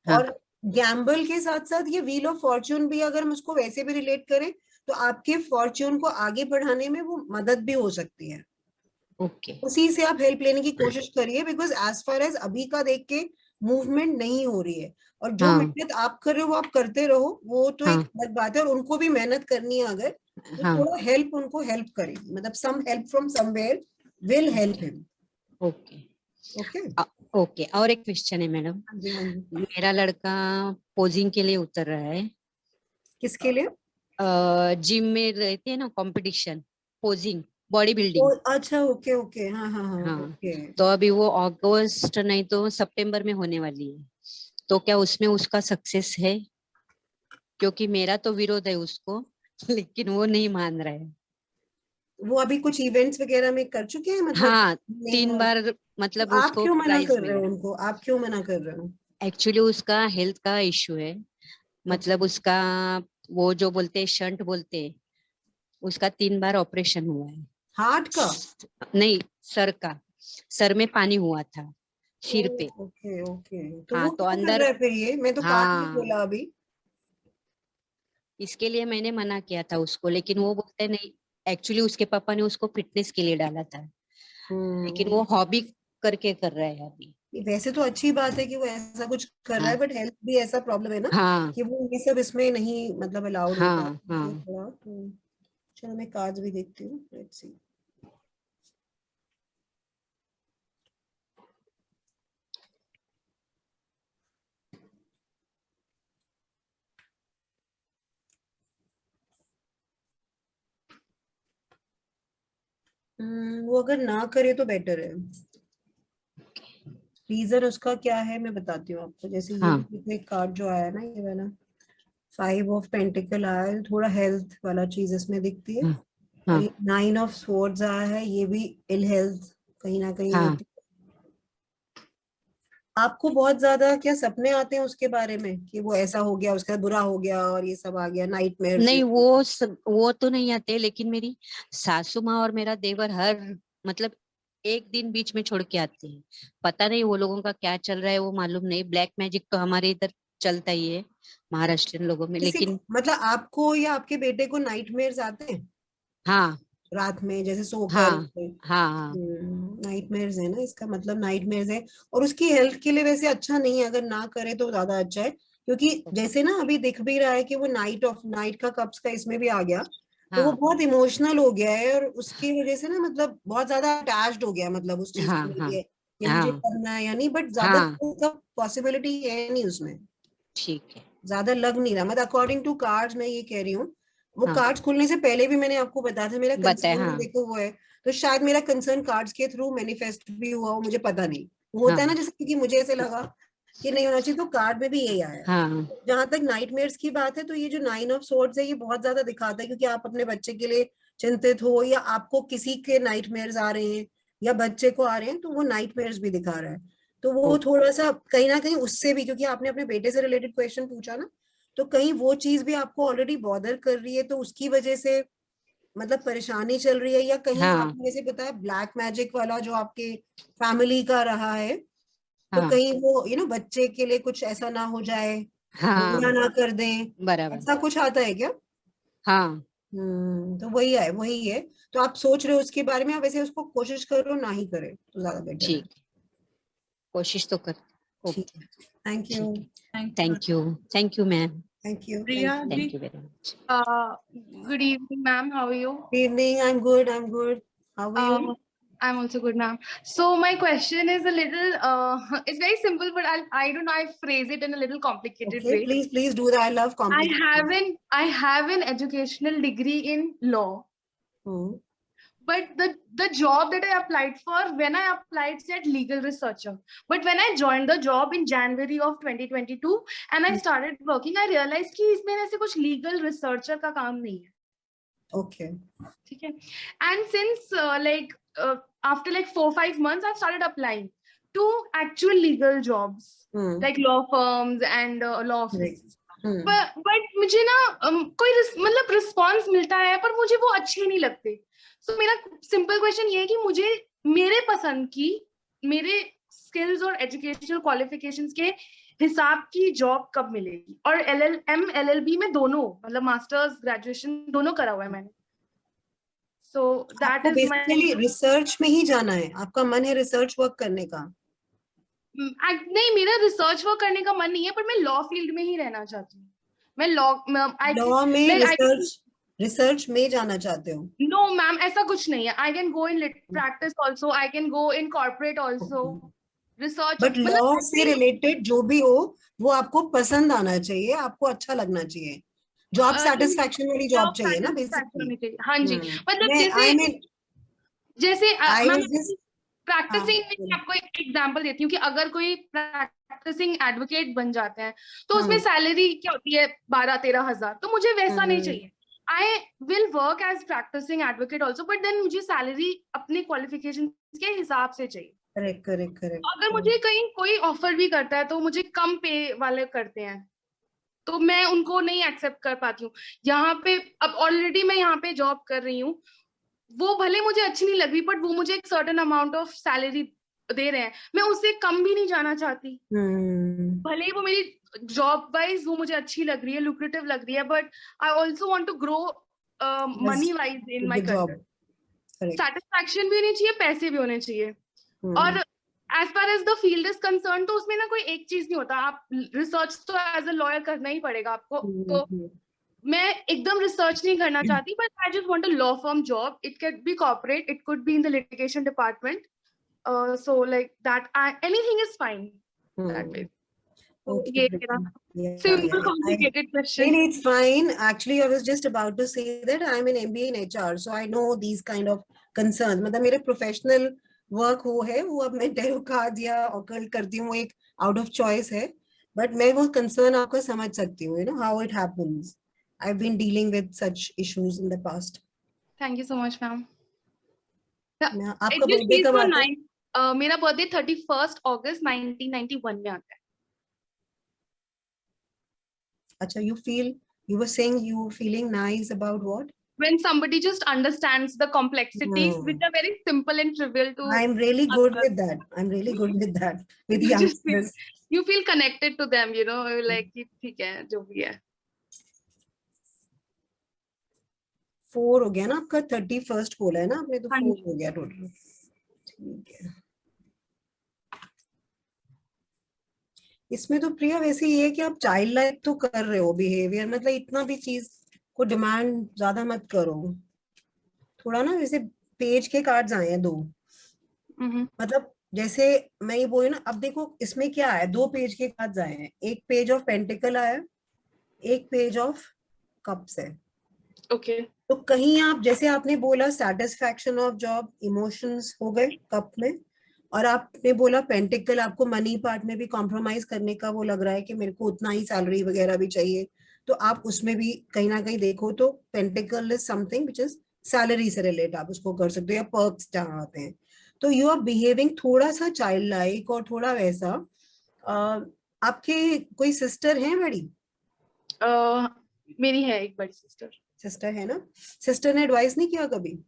हाँ और गैम्बल के साथ साथ ये व्हील ऑफ फॉर्च्यून भी, अगर हम उसको वैसे भी रिलेट करें, तो आपके फॉर्च्यून को आगे बढ़ाने में वो मदद भी हो सकती है। ओके। उसी से आप हेल्प लेने की कोशिश करिए, बिकॉज एज फार एज अभी का देख के मूवमेंट नहीं हो रही है। और जो हाँ मेहनत आप कर रहे हो वो आप करते रहो, वो तो एक हाँ अलग बात है। और उनको भी मेहनत करनी है अगर, तो हाँ। थोड़ा हेल्प उनको हेल्प करें, मतलब some help from somewhere will help him. Okay okay. Okay. और एक क्वेश्चन है मैडम। हाँ जी हाँ जी। मेरा लड़का पोजिंग के लिए उतर रहा है। किसके लिए? जिम में रहते हैं ना कंपटीशन, पोजिंग, बॉडी ओ बिल्डिंग। अच्छा, ओके ओके, हाँ हाँ हाँ, हाँ, ओके। तो अभी वो अगस्त नहीं तो सितंबर में होने वाली है, तो क्या उसमें उसका सक्सेस है? क्योंकि मेरा तो विरोध है उसको लेकिन वो नहीं मान रहा है। वो अभी कुछ इवेंट्स वगैरह में कर चुके हैं, मतलब हाँ, नहीं 3 हुआ? बार तो मतलब आप उसको क्यों मना प्राइज कर रहे मिला। हो उनको, आप क्यों मना कर रहे हो? एक्चुअली उसका हेल्थ का इश्यू है, अच्छा। मतलब उसका वो जो बोलते हैं शंट बोलते हैं, उसका 3 बार ऑपरेशन हुआ है। हार्ट का? नहीं, सर का, सर में पानी हुआ था, सिर पे। ओके ओके, तो हाँ वो तो क्यों कर अंदर, रहा है फिर? ये मैं तो कार्ड नहीं हाँ, खोला अभी। इसके लिए मैंने मना किया था उसको, लेकिन वो बोलते नहीं। एक्चुअली उसके पापा ने उसको फिटनेस के लिए डाला था, लेकिन वो हॉबी करके कर रहा है अभी। वैसे तो अच्छी बात है कि वो ऐसा कुछ कर रहा है, हाँ बट हेल्थ भी ऐसा प्रॉब्लम है ना हाँ कि वो ये सब इसमें नहीं मतलब अलाउड होता है, हाँ इसलिए हाँ। थोड़ा चलो मैं कार्ड्स भी देखती हूँ, लेट्स सी। वो अगर ना करे तो बेटर है। रीजन उसका क्या है मैं बताती हूँ आपको। जैसे ये हाँ भी एक कार्ड जो आया ना, ये वाला 5 ऑफ पेंटिकल आया है, थोड़ा हेल्थ वाला चीज इसमें दिखती है। हाँ और हाँ ये 9 ऑफ स्वॉर्ड्स आया है, ये भी इल हेल्थ कहीं ना कहीं हाँ। होती है। आपको बहुत ज्यादा क्या सपने आते हैं उसके बारे में कि वो ऐसा हो गया, उसका बुरा हो गया और ये सब आ गया, नाइटमेयर्स? नहीं, वो तो नहीं आते, लेकिन मेरी सासू माँ और मेरा देवर हर मतलब एक दिन बीच में छोड़ के आते हैं। पता नहीं वो लोगों का क्या चल रहा है, वो मालूम नहीं। ब्लैक मैजिक तो हमारे इधर चलता ही है महाराष्ट्रियन लोगों में, किसी लेकिन मतलब आपको या आपके बेटे को नाइटमेयर्स आते हैं हाँ रात में, जैसे सोकर? हाँ हाँ नाइटमेयर्स है ना, इसका मतलब नाइटमेयर्स है। और उसकी हेल्थ के लिए वैसे अच्छा नहीं है, अगर ना करे तो ज्यादा अच्छा है। क्योंकि जैसे ना अभी दिख भी रहा है कि वो नाइट का कप्स का इसमें भी आ गया, तो वो हाँ बहुत इमोशनल हो गया है और उसकी वजह से ना मतलब बहुत ज्यादा अटैच्ड हो गया है, मतलब उस चीज हाँ को हाँ लेके कि मुझे हाँ करना है या नहीं, बट ज्यादा हाँ। पॉसिबिलिटी है नहीं उसमें, ठीक है। ज्यादा लग नहीं रहा। मतलब अकॉर्डिंग टू कार्ड्स मैं ये कह रही हूँ। वो हाँ कार्ड्स खुलने से पहले भी मैंने आपको बताया था मेरा बताए। कंसर्न, हाँ देखो वो है। तो शायद मेरा कंसर्न कार्ड्स के थ्रू मैनिफेस्ट भी हुआ हो, मुझे पता नहीं। वो होता है ना हाँ जैसे कि मुझे ऐसे लगा कि नहीं होना चाहिए, तो कार्ड में भी यही आया है। हाँ जहां तक नाइटमेयर्स की बात है, तो ये जो 9 ऑफ स्वॉर्ड्स है ये बहुत ज्यादा दिखाता है, क्योंकि आप अपने बच्चे के लिए चिंतित हो या आपको किसी के नाइटमेयर्स आ रहे हैं या बच्चे को आ रहे हैं, तो वो नाइटमेयर्स भी दिखा रहा है। तो वो ओ, थोड़ा सा कहीं ना कहीं उससे भी, क्योंकि आपने अपने बेटे से रिलेटेड क्वेश्चन पूछा ना, तो कहीं वो चीज भी आपको ऑलरेडी बॉदर कर रही है, तो उसकी वजह से मतलब परेशानी चल रही है, या कहीं आपने जैसे बताया ब्लैक मैजिक वाला जो आपके फैमिली का रहा है, तो कहीं वो बच्चे के लिए कुछ ऐसा ना हो जाए, मना ना कर दें, बराबर, ऐसा कुछ आता है क्या? हाँ तो वही है। तो आप सोच रहे हो उसके बारे में, आप वैसे उसको कोशिश करो ना ही करे तो ज्यादा बेटर है। ठीक, कोशिश तो कर। Thank you. Thank you ma'am. Thank you. Priya, Thank you very much. Good evening, ma'am. How are you? Good evening. I'm good. How are you? I'm also good, ma'am. So my question is a little, it's very simple, but I don't know, I phrase it in a little complicated Okay, way. please do that. I love complicated. I have an educational degree in law. But the job that I applied for, when I applied, said legal researcher. But when I joined the job in January of 2022 and I started working, I realized कि इसमें ऐसे कुछ legal researcher का काम नहीं है. Okay. ठीक है. And since after like 4-5 months, I've started applying to actual legal jobs, like law firms and law offices. But मुझे ना कोई मतलब response मिलता है, पर मुझे वो अच्छे नहीं लगते. So मेरा सिंपल क्वेश्चन ये है कि मुझे मेरे पसंद की, मेरे स्किल्स और एजुकेशनल क्वालिफिकेशंस के हिसाब की जॉब कब मिलेगी? और LLM LLB में दोनों, मतलब मास्टर्स ग्रेजुएशन दोनों करा हुआ है मैंने. So that is basically research में ही जाना है, आपका मन है रिसर्च वर्क करने का? नहीं, मेरा रिसर्च वर्क करने का मन नहीं है, पर मैं लॉ फील्ड में ही रहना चाहती हूँ. मैं लॉ में रिसर्च में जाना चाहते हो? नो मैम, ऐसा कुछ नहीं है. I can go in practice also, I can go in corporate also. Research but law से रिलेटेड जो भी हो वो आपको पसंद आना चाहिए, आपको अच्छा लगना चाहिए, जॉब सेटिस्फैक्शन वाली जॉब चाहिए ना बेसिकली. हाँ जी, मतलब जैसे प्रैक्टिसिंग में आपको एक एग्जांपल देती हूँ कि अगर कोई प्रैक्टिसिंग एडवोकेट बन जाते हैं तो उसमें सैलरी क्या होती है 12-13 हजार. तो मुझे वैसा नहीं चाहिए. I will work as practicing advocate also, but then मुझे सैलरी अपने क्वालिफिकेशन के हिसाब से चाहिए. करेक्ट. अगर मुझे कहीं कोई ऑफर भी करता है तो मुझे कम पे वाले करते हैं, तो मैं उनको नहीं एक्सेप्ट कर पाती हूँ. यहाँ पे अब ऑलरेडी मैं यहाँ पे जॉब कर रही हूँ, वो भले मुझे अच्छी नहीं लग रही, बट वो मुझे एक सर्टेन अमाउंट ऑफ सैलरी दे रहे हैं, मैं उससे कम भी नहीं जाना चाहती. भले ही वो मेरी जॉब वाइज वो मुझे अच्छी लग रही है, लुक्रेटिव लग रही है, but I also want to grow money wise in my career. Satisfaction भी होनी चाहिए, पैसे भी होने चाहिए. और as far as the field is concerned, तो उसमें ना कोई एक चीज नहीं होता. आप रिसर्च तो एज अ लॉयर करना ही पड़ेगा आपको. तो मैं एकदम रिसर्च नहीं करना चाहती, but I just want a law firm job. It can be corporate, it could be in the litigation department. So like that, anything is fine that way. Okay. Simple complicated question. It's fine. Actually, I was just about to say that I'm an MBA in HR, so I know these kind of concerns. मतलब मेरे professional work वो है, वो अब मैं tarot cards या occult करती हूँ, वो एक out of choice है. But मैं वो concern आपका समझ सकती हूँ, how it happens. I've been dealing with such issues in the past. Thank you so much, ma'am. आपका बर्थडे कब आता है? मेरा बर्थडे 31 अगस्त 1991 में आता है. अच्छा, you were saying you were feeling nice about what? When somebody just understands the complexities which are very simple and trivial to. I'm really good with that. With the answers. You feel connected to them, like ठीक है जो भी है. 4 हो गया ना आपका, 31 बोला है ना आपने, तो 4 हो गया टोटल. ठीक है. इसमें तो प्रिया वैसे ये है कि आप चाइल्ड लाइक तो कर रहे हो बिहेवियर, मतलब इतना भी चीज को डिमांड ज्यादा मत करो. थोड़ा ना वैसे पेज के कार्ड्स आए हैं 2, मतलब जैसे मैं ये बोली ना, अब देखो इसमें क्या है, 2 पेज के कार्ड्स आए हैं. एक पेज ऑफ पेंटिकल आया, एक पेज ऑफ कप्स है. ओके. तो कहीं आप जैसे आपने बोला सेटिस्फैक्शन ऑफ जॉब, इमोशंस हो गए कप में, और आपने बोला पेंटिकल, आपको मनी पार्ट में भी कॉम्प्रोमाइज करने का वो लग रहा है कि मेरे को उतना ही सैलरी वगैरह भी चाहिए, तो आप उसमें भी कहीं ना कहीं देखो तो pentacle is something which is salary से रिलेट, आप उसको कर सकते हो, या पर्क्स जहाँ आते हैं. तो यू आर बिहेविंग थोड़ा सा चाइल्ड लाइक और थोड़ा वैसा. आपके कोई सिस्टर है बड़ी? मेरी है एक बड़ी सिस्टर है ना? सिस्टर ने एडवाइस नहीं किया कभी?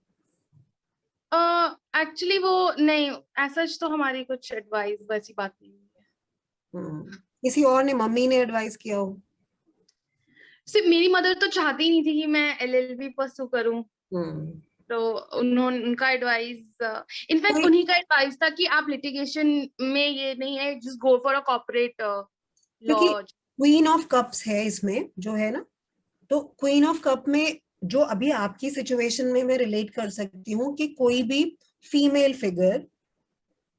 एक्चुअली वो नहीं, ऐसा तो हमारी कुछ एडवाइस वैसी बात नहीं है। किसी और ने, मम्मी ने एडवाइस किया हो? सिर्फ मेरी मदर तो चाहती ही नहीं थी कि मैं LLB परस्यू करूं, तो उनका एडवाइस, इनफैक्ट उन्हीं का एडवाइस था कि आप लिटिगेशन में ये नहीं है, just go for a corporate law. Queen of cups है इसमें जो है ना, तो क्वीन ऑफ कप में जो अभी आपकी सिचुएशन में मैं रिलेट कर सकती हूँ कि कोई भी फीमेल फिगर,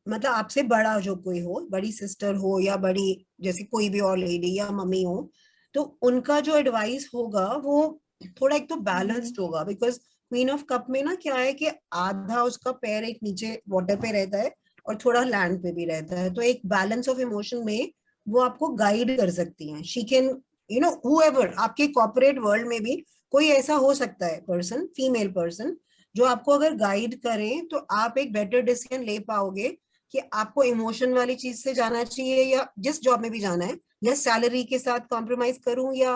मतलब आपसे बड़ा जो कोई हो, बड़ी सिस्टर हो या बड़ी जैसे कोई भी और लेडी या मम्मी हो, तो उनका जो एडवाइस होगा वो थोड़ा एक तो बैलेंस्ड होगा, बिकॉज क्वीन ऑफ कप में ना क्या है कि आधा उसका पैर एक नीचे वाटर पे रहता है और थोड़ा लैंड पे भी रहता है, तो एक बैलेंस ऑफ इमोशन में वो आपको गाइड कर सकती हैं। She can you know whoever, आपके कॉर्पोरेट वर्ल्ड में भी कोई ऐसा हो सकता है पर्सन, फीमेल पर्सन, जो आपको अगर गाइड करें तो आप एक बेटर डिसीजन ले पाओगे कि आपको इमोशन वाली चीज से जाना चाहिए या जिस जॉब में भी जाना है, या सैलरी के साथ कॉम्प्रोमाइज करूं या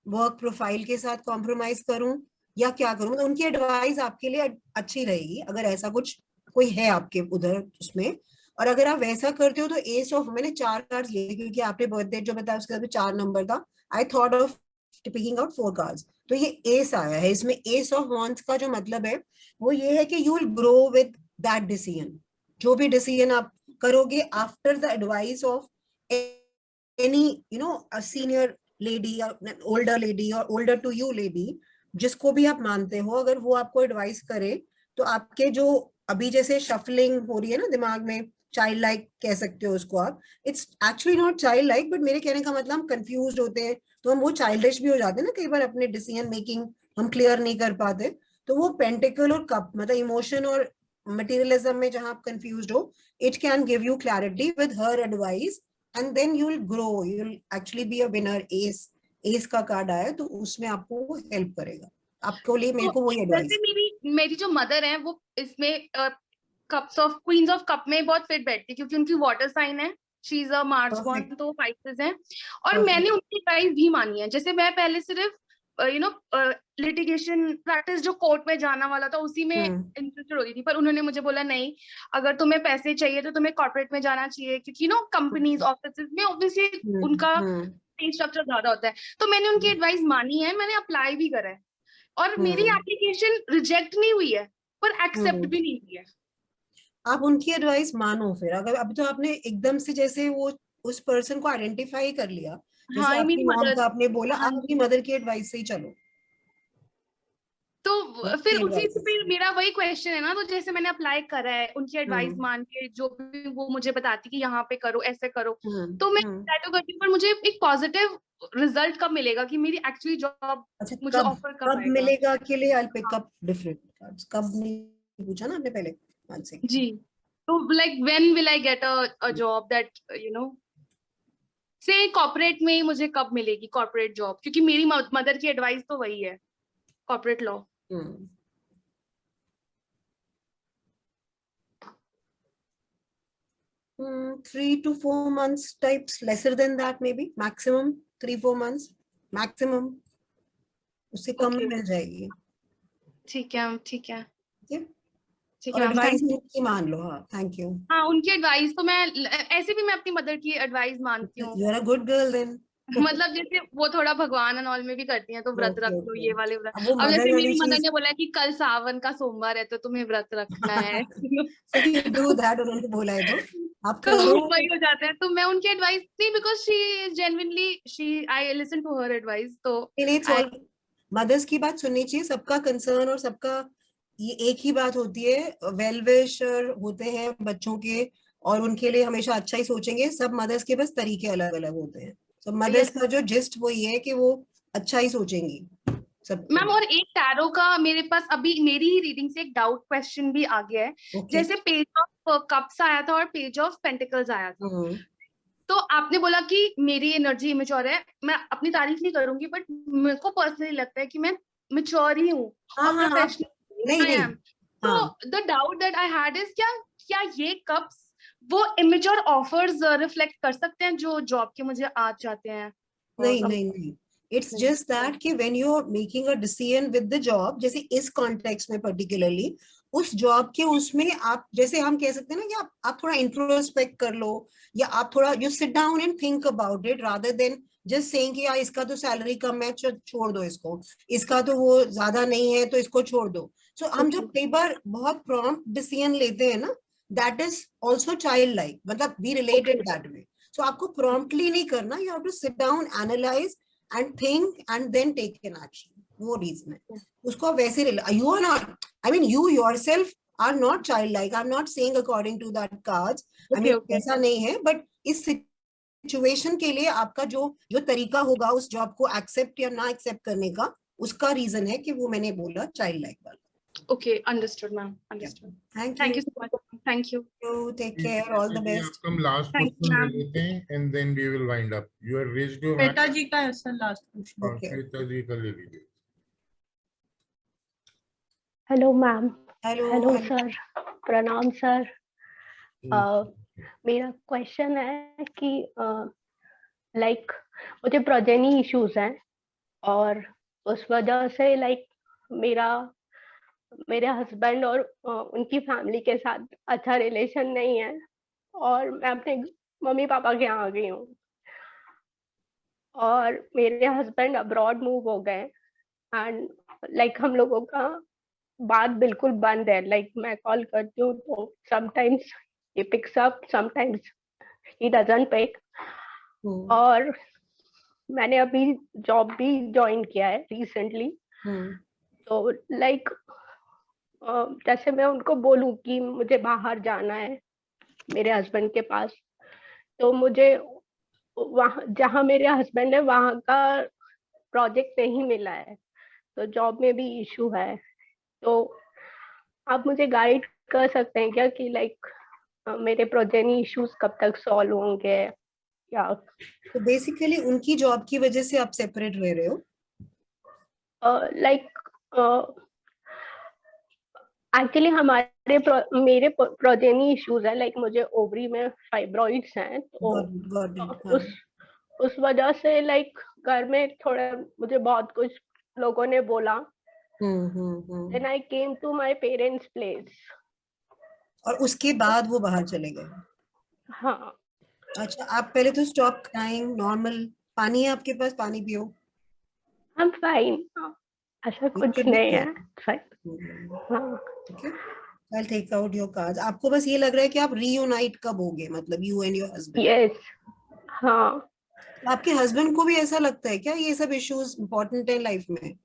वर्क प्रोफाइल के साथ कॉम्प्रोमाइज करूं या क्या करूं। तो उनकी एडवाइस आपके लिए अच्छी रहेगी अगर ऐसा कुछ कोई है आपके उधर उसमें। और अगर आप वैसा करते हो तो एस ऑफ, मैंने 4 कार्ड्स लिए क्योंकि आपने बर्थडे जो बताया उसके साथ 4 नंबर था, I thought of picking out 4 cards, तो ये एस आया है। इसमें एस ऑफ वॉन्ड्स का जो मतलब है वो ये है कि you will grow with that decision. जो भी डिसीजन आप करोगे after the advice of any you know a senior lady या ओल्डर लेडी और ओल्डर टू यू लेडी, जिसको भी आप मानते हो, अगर वो आपको एडवाइस करे तो आपके जो अभी जैसे शफलिंग हो रही है ना दिमाग में, चाइल्ड लाइक कह सकते हो उसको आप, it's actually not child like, but मेरे कहने का मतलब हम कंफ्यूज होते हैं तो हम वो चाइल्डिश भी हो जाते हैं ना कई बार, अपने डिसीजन मेकिंग हम क्लियर नहीं कर पाते। तो वो पेंटिकल और कप मतलब इमोशन और मटेरियलिज्म में जहां आप कंफ्यूज हो, it can give you clarity with her advice and then you will grow, you will actually be a winner. Ace का कार्ड आया तो उसमें आपको हेल्प करेगा, आपको लिए मेरे को वही एडवाइस। मेरी जो मदर है वो इसमें cups of queens of cup में बहुत फिट बैठती है क्योंकि उनकी वाटर साइन है, she is a March born, तो फाइटर्स हैं। और मैंने उनकी एडवाइस भी मानी है। जैसे मैं पहले सिर्फ लिटिगेशन प्रैक्टिस जो कोर्ट में जाना वाला था उसी में इंटरेस्टेड होती थी, पर उन्होंने मुझे बोला नहीं, अगर तुम्हें पैसे चाहिए तो तुम्हें कॉर्पोरेट में जाना चाहिए, क्योंकि कंपनीज ऑफिस में ऑब्वियसली उनका पे स्ट्रक्चर ज्यादा होता है। तो मैंने उनकी एडवाइस मानी है, मैंने अप्लाई भी करा है और मेरी एप्लीकेशन रिजेक्ट नहीं हुई है पर एक्सेप्ट भी नहीं हुई है। आप उनकी एडवाइस मानो फिर। अगर अभी तो आपने एकदम से जैसे वो उस पर्सन को आइडेंटिफाई कर लिया, जैसे आपकी मॉम का आपने बोला, आप अपनी मदर की एडवाइस से ही चलो। तो फिर उसी से फिर मेरा वही क्वेश्चन है ना, तो जैसे मैंने अप्लाई करा है उनकी एडवाइस मान के, जो भी वो मुझे बताती कि यहाँ पे करो, ऐसे करो, तो मैं ट्राई तो करती हूँ, पर मुझे एक पॉजिटिव रिजल्ट कब मिलेगा कि मेरी एक्चुअली जॉब मुझे ऑफर कब मिलेगा के लिए I pick up different cards. कब नहीं पूछा ना आपने पहले जी, तो like when will I get a job that से कॉर्पोरेट में ही मुझे कब मिलेगी कॉर्पोरेट जॉब, क्योंकि मेरी मदर की एडवाइस तो वही है corporate law. 3 to 4 months types, lesser than that maybe, maximum 3-4 months maximum, उससे कम में मिल जाएगी। ठीक है ठीक है ठीक है, एडवाइस उनकी मान लो। हाँ, थैंक यू। हाँ, उनकी एडवाइस तो मैं ऐसे भी मैं अपनी मदर की एडवाइस मानती हूँ। You are a good girl then. मतलब जैसे वो थोड़ा भगवान एंड ऑल में भी करती हैं, तो व्रत रख लो, ये वाले व्रत। अब जैसे मेरी मदर ने बोला कि कल सावन का सोमवार है तो तुम्हें व्रत रखना है, डू दैट, उन्होंने बोला है तो आप तो वही हो जाते हैं। तो मैं उनकी एडवाइस नहीं, because she genuinely I listen to her advice. तो मदर्स की बात सुननी चाहिए, सबका कंसर्न और सबका ये एक ही बात होती है, वेल विशर होते हैं बच्चों के और उनके लिए हमेशा अच्छा ही सोचेंगे। सब मदर्स के बस तरीके अलग अलग होते हैं। तो मदर्स का जो जिस्ट वो ये है कि वो अच्छा ही सोचेंगी सब। मैम, और एक टैरो का मेरे पास अभी मेरी ही रीडिंग से एक डाउट क्वेश्चन भी आ गया है। जैसे पेज ऑफ कप्स आया था और पेज ऑफ पेंटिकल्स आया था, तो आपने बोला कि मेरी एनर्जी इमेच्योर है। मैं अपनी तारीफ नहीं करूंगी, बट मेरे को पर्सनली लगता है कि मैं मैच्योर ही हूँ और प्रोफेशनल आई एम। तो the doubt that I had is क्या ये कप्स वो इमेच्योर ऑफर्स रिफ्लेक्ट कर सकते हैं जो जॉब के मुझे आज जाते हैं? नहीं, इट्स जस्ट दैट कि when you are making a decision with the job, जैसे इस कॉन्टेक्स्ट में पर्टिकुलरली उस जॉब के उसमें आप जैसे हम कह सकते हैं ना कि आप थोड़ा इंट्रोस्पेक्ट कर लो, या आप थोड़ा you sit down and think about it rather than just saying कि यार इसका तो सैलरी कम है छोड़ दो इसको, इसका तो वो ज्यादा नहीं है तो इसको छोड़ दो। सो हम जब कई बार बहुत प्रॉम्प्ट डिसीजन लेते हैं ना, that is also child like, मतलब we related that way. So आपको प्रॉम्प्टली नहीं करना, you have to sit down, analyse and think and then take an action. वो रीजन है उसको वैसे you are not, I mean you yourself are not child like, I am not saying according to that cards, I mean ऐसा नहीं है, but इस situation के लिए आपका जो तरीका होगा उस जॉब को एक्सेप्ट या ना एक्सेप्ट करने का, उसका रीजन है कि वो मैंने बोला चाइल्ड लाइक वाला। Okay, understood, ma'am. Understood. Thank you so much. Thank you. Take care. All the best. हम लास्ट क्वेश्चन ले लेते हैं and then we will wind up. You are raised your hand. Shweta ji का है sir last question. Okay. Shweta ji का ले लीजिए। Hello ma'am. Hello sir, प्रणाम सर। मेरा क्वेश्चन है कि लाइक मुझे प्रोजेनी इश्यूज हैं और उस वजह से लाइक मेरे हस्बैंड और उनकी फैमिली के साथ अच्छा रिलेशन नहीं है, और मैं अपने मम्मी पापा के यहाँ आ गई हूँ, और मेरे हस्बैंड अब्रॉड मूव हो गए एंड लाइक हम लोगों का बात बिल्कुल बंद है। लाइक मैं कॉल करती हूँ तो sometimes he picks up, sometimes he doesn't pick। और मैंने अभी जॉब भी ज्वाइन किया है रिसेंटली, तो लाइक जैसे मैं उनको बोलूं कि मुझे बाहर जाना है मेरे हस्बैंड के पास, तो मुझे वहाँ जहाँ मेरे हस्बैंड है वहाँ का प्रोजेक्ट नहीं मिला है, तो जॉब में भी इशू है। तो आप मुझे गाइड कर सकते हैं क्या कि लाइक मेरे प्रोजेनी इश्यूज कब तक सॉल्व होंगे या? तो बेसिकली उनकी जॉब की वजह से आप सेपरेट रह रहे हो? एक्चुअली मेरे प्रोजेनी इश्यूज है, लाइक मुझे ओवरी में फाइब्रॉइड्स हैं, तो उस वजह से लाइक घर में थोड़ा मुझे बहुत कुछ लोगों ने बोला। Then I came to my parents' place। और उसके बाद वो बाहर चले गए? हाँ। अच्छा, आप पहले तो स्टॉप क्राइंग, नॉर्मल पानी है आपके पास, पानी पियो। I'm fine, ऐसा कुछ नहीं है, हाँ। I'll take out your cards। आपको बस ये लग रहा है कि आप reunite कब होगे, मतलब you and your husband? Yes, हाँ। आपके हस्बैंड को भी ऐसा लगता है क्या ये सब इश्यूज इम्पोर्टेंट है लाइफ में?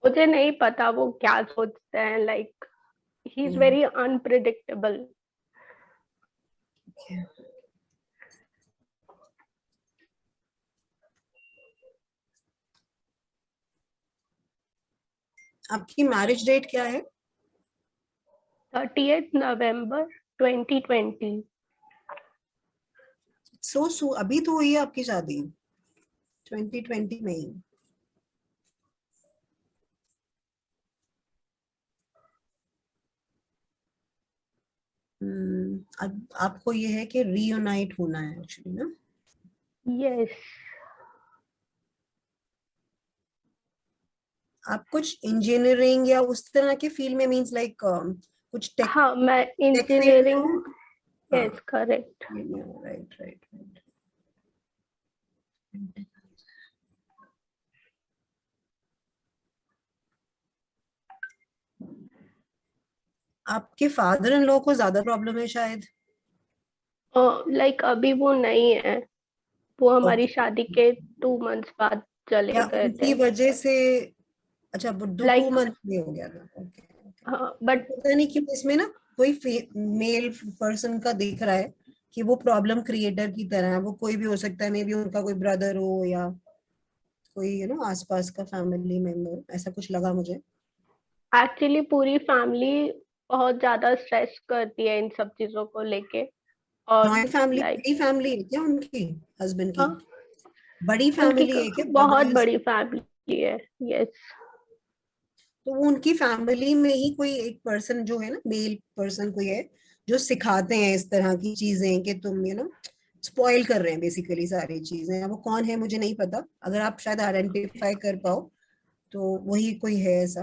मुझे नहीं पता वो क्या सोचते हैं, like he is very unpredictable। आपकी मैरिज डेट क्या है? 30th November 2020। सो अभी तो हुई है आपकी शादी 2020 में ही। अब आपको ये है कि रीयूनाइट होना है एक्चुअली ना? यस। आप कुछ इंजीनियरिंग या उस तरह के फील्ड में, मींस लाइक कुछ टेक? हाँ, मैं इंजीनियरिंग। Yes, correct. राइट। आपके फादर इन लॉ को ज्यादा प्रॉब्लम है शायद? लाइक अभी वो नहीं है, वो हमारी शादी के 2 months बाद चले गए थे। वजह से? अच्छा, 2 months में हो गया था। हाँ, बट पता नहीं क्यों इसमें ना कोई मेल पर्सन का दिख रहा है कि वो प्रॉब्लम क्रिएटर की तरह है। वो कोई भी हो सकता है, मे बी उनका कोई ब्रदर हो या कोई आसपास का फैमिली मेंबर, ऐसा कुछ लगा मुझे। एक्चुअली पूरी फैमिली बहुत ज्यादा स्ट्रेस करती है इन सब चीजों को लेके। और बड़ी फैमिली है क्या उनकी हस्बैंड की? बड़ी फैमिली है क्या? बहुत बड़ी फैमिली है। यस। तो उनकी फैमिली में ही कोई एक पर्सन जो है ना, मेल पर्सन कोई है जो सिखाते हैं इस तरह की चीजें कि तुम स्पॉइल कर रहे हैं बेसिकली सारी चीजें। वो कौन है मुझे नहीं पता, अगर आप शायद आइडेंटिफाई कर पाओ तो वही कोई है ऐसा।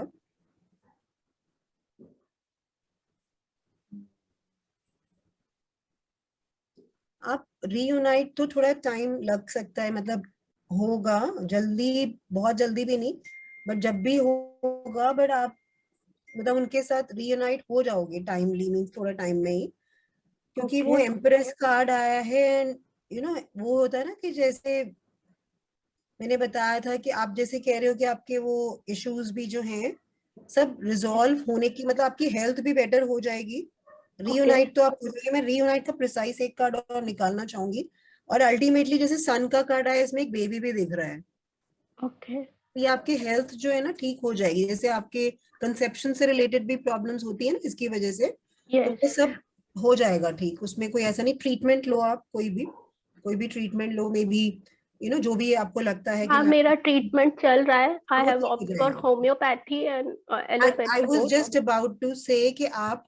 आप रीयूनाइट तो थोड़ा टाइम लग सकता है, मतलब होगा जल्दी, बहुत जल्दी भी नहीं, बट जब भी होगा, बट आप मतलब उनके साथ रीयूनाइट हो जाओगे टाइमली, मीन्स थोड़ा टाइम में ही, क्योंकि वो एम्प्रेस कार्ड आया है। यू नो वो होता है ना कि जैसे मैंने बताया था कि आप जैसे कह रहे हो कि आपके वो इश्यूज भी जो हैं सब रिजॉल्व होने की, मतलब आपकी हेल्थ भी बेटर हो जाएगी। रीयूनाइट तो आप हो जाएगी। मैं रीयूनाइट का प्रिसाइज एक कार्ड और निकालना चाहूंगी, और अल्टीमेटली जैसे सन का कार्ड है, इसमें एक बेबी भी दिख रहा है। ओके ये आपकी हेल्थ जो है ना ठीक हो जाएगी। जैसे आपके कंसेप्शन से रिलेटेड भी प्रॉब्लम्स होती है ना इसकी वजह से, तो ये सब हो जाएगा ठीक। उसमें कोई ऐसा नहीं, ट्रीटमेंट लो आप, कोई भी treatment low, may be you know जो भी आपको लगता है हाँ कि मेरा ट्रीटमेंट चल रहा है। I have opt for homeopathy and allopathy. I was just about to say कि आप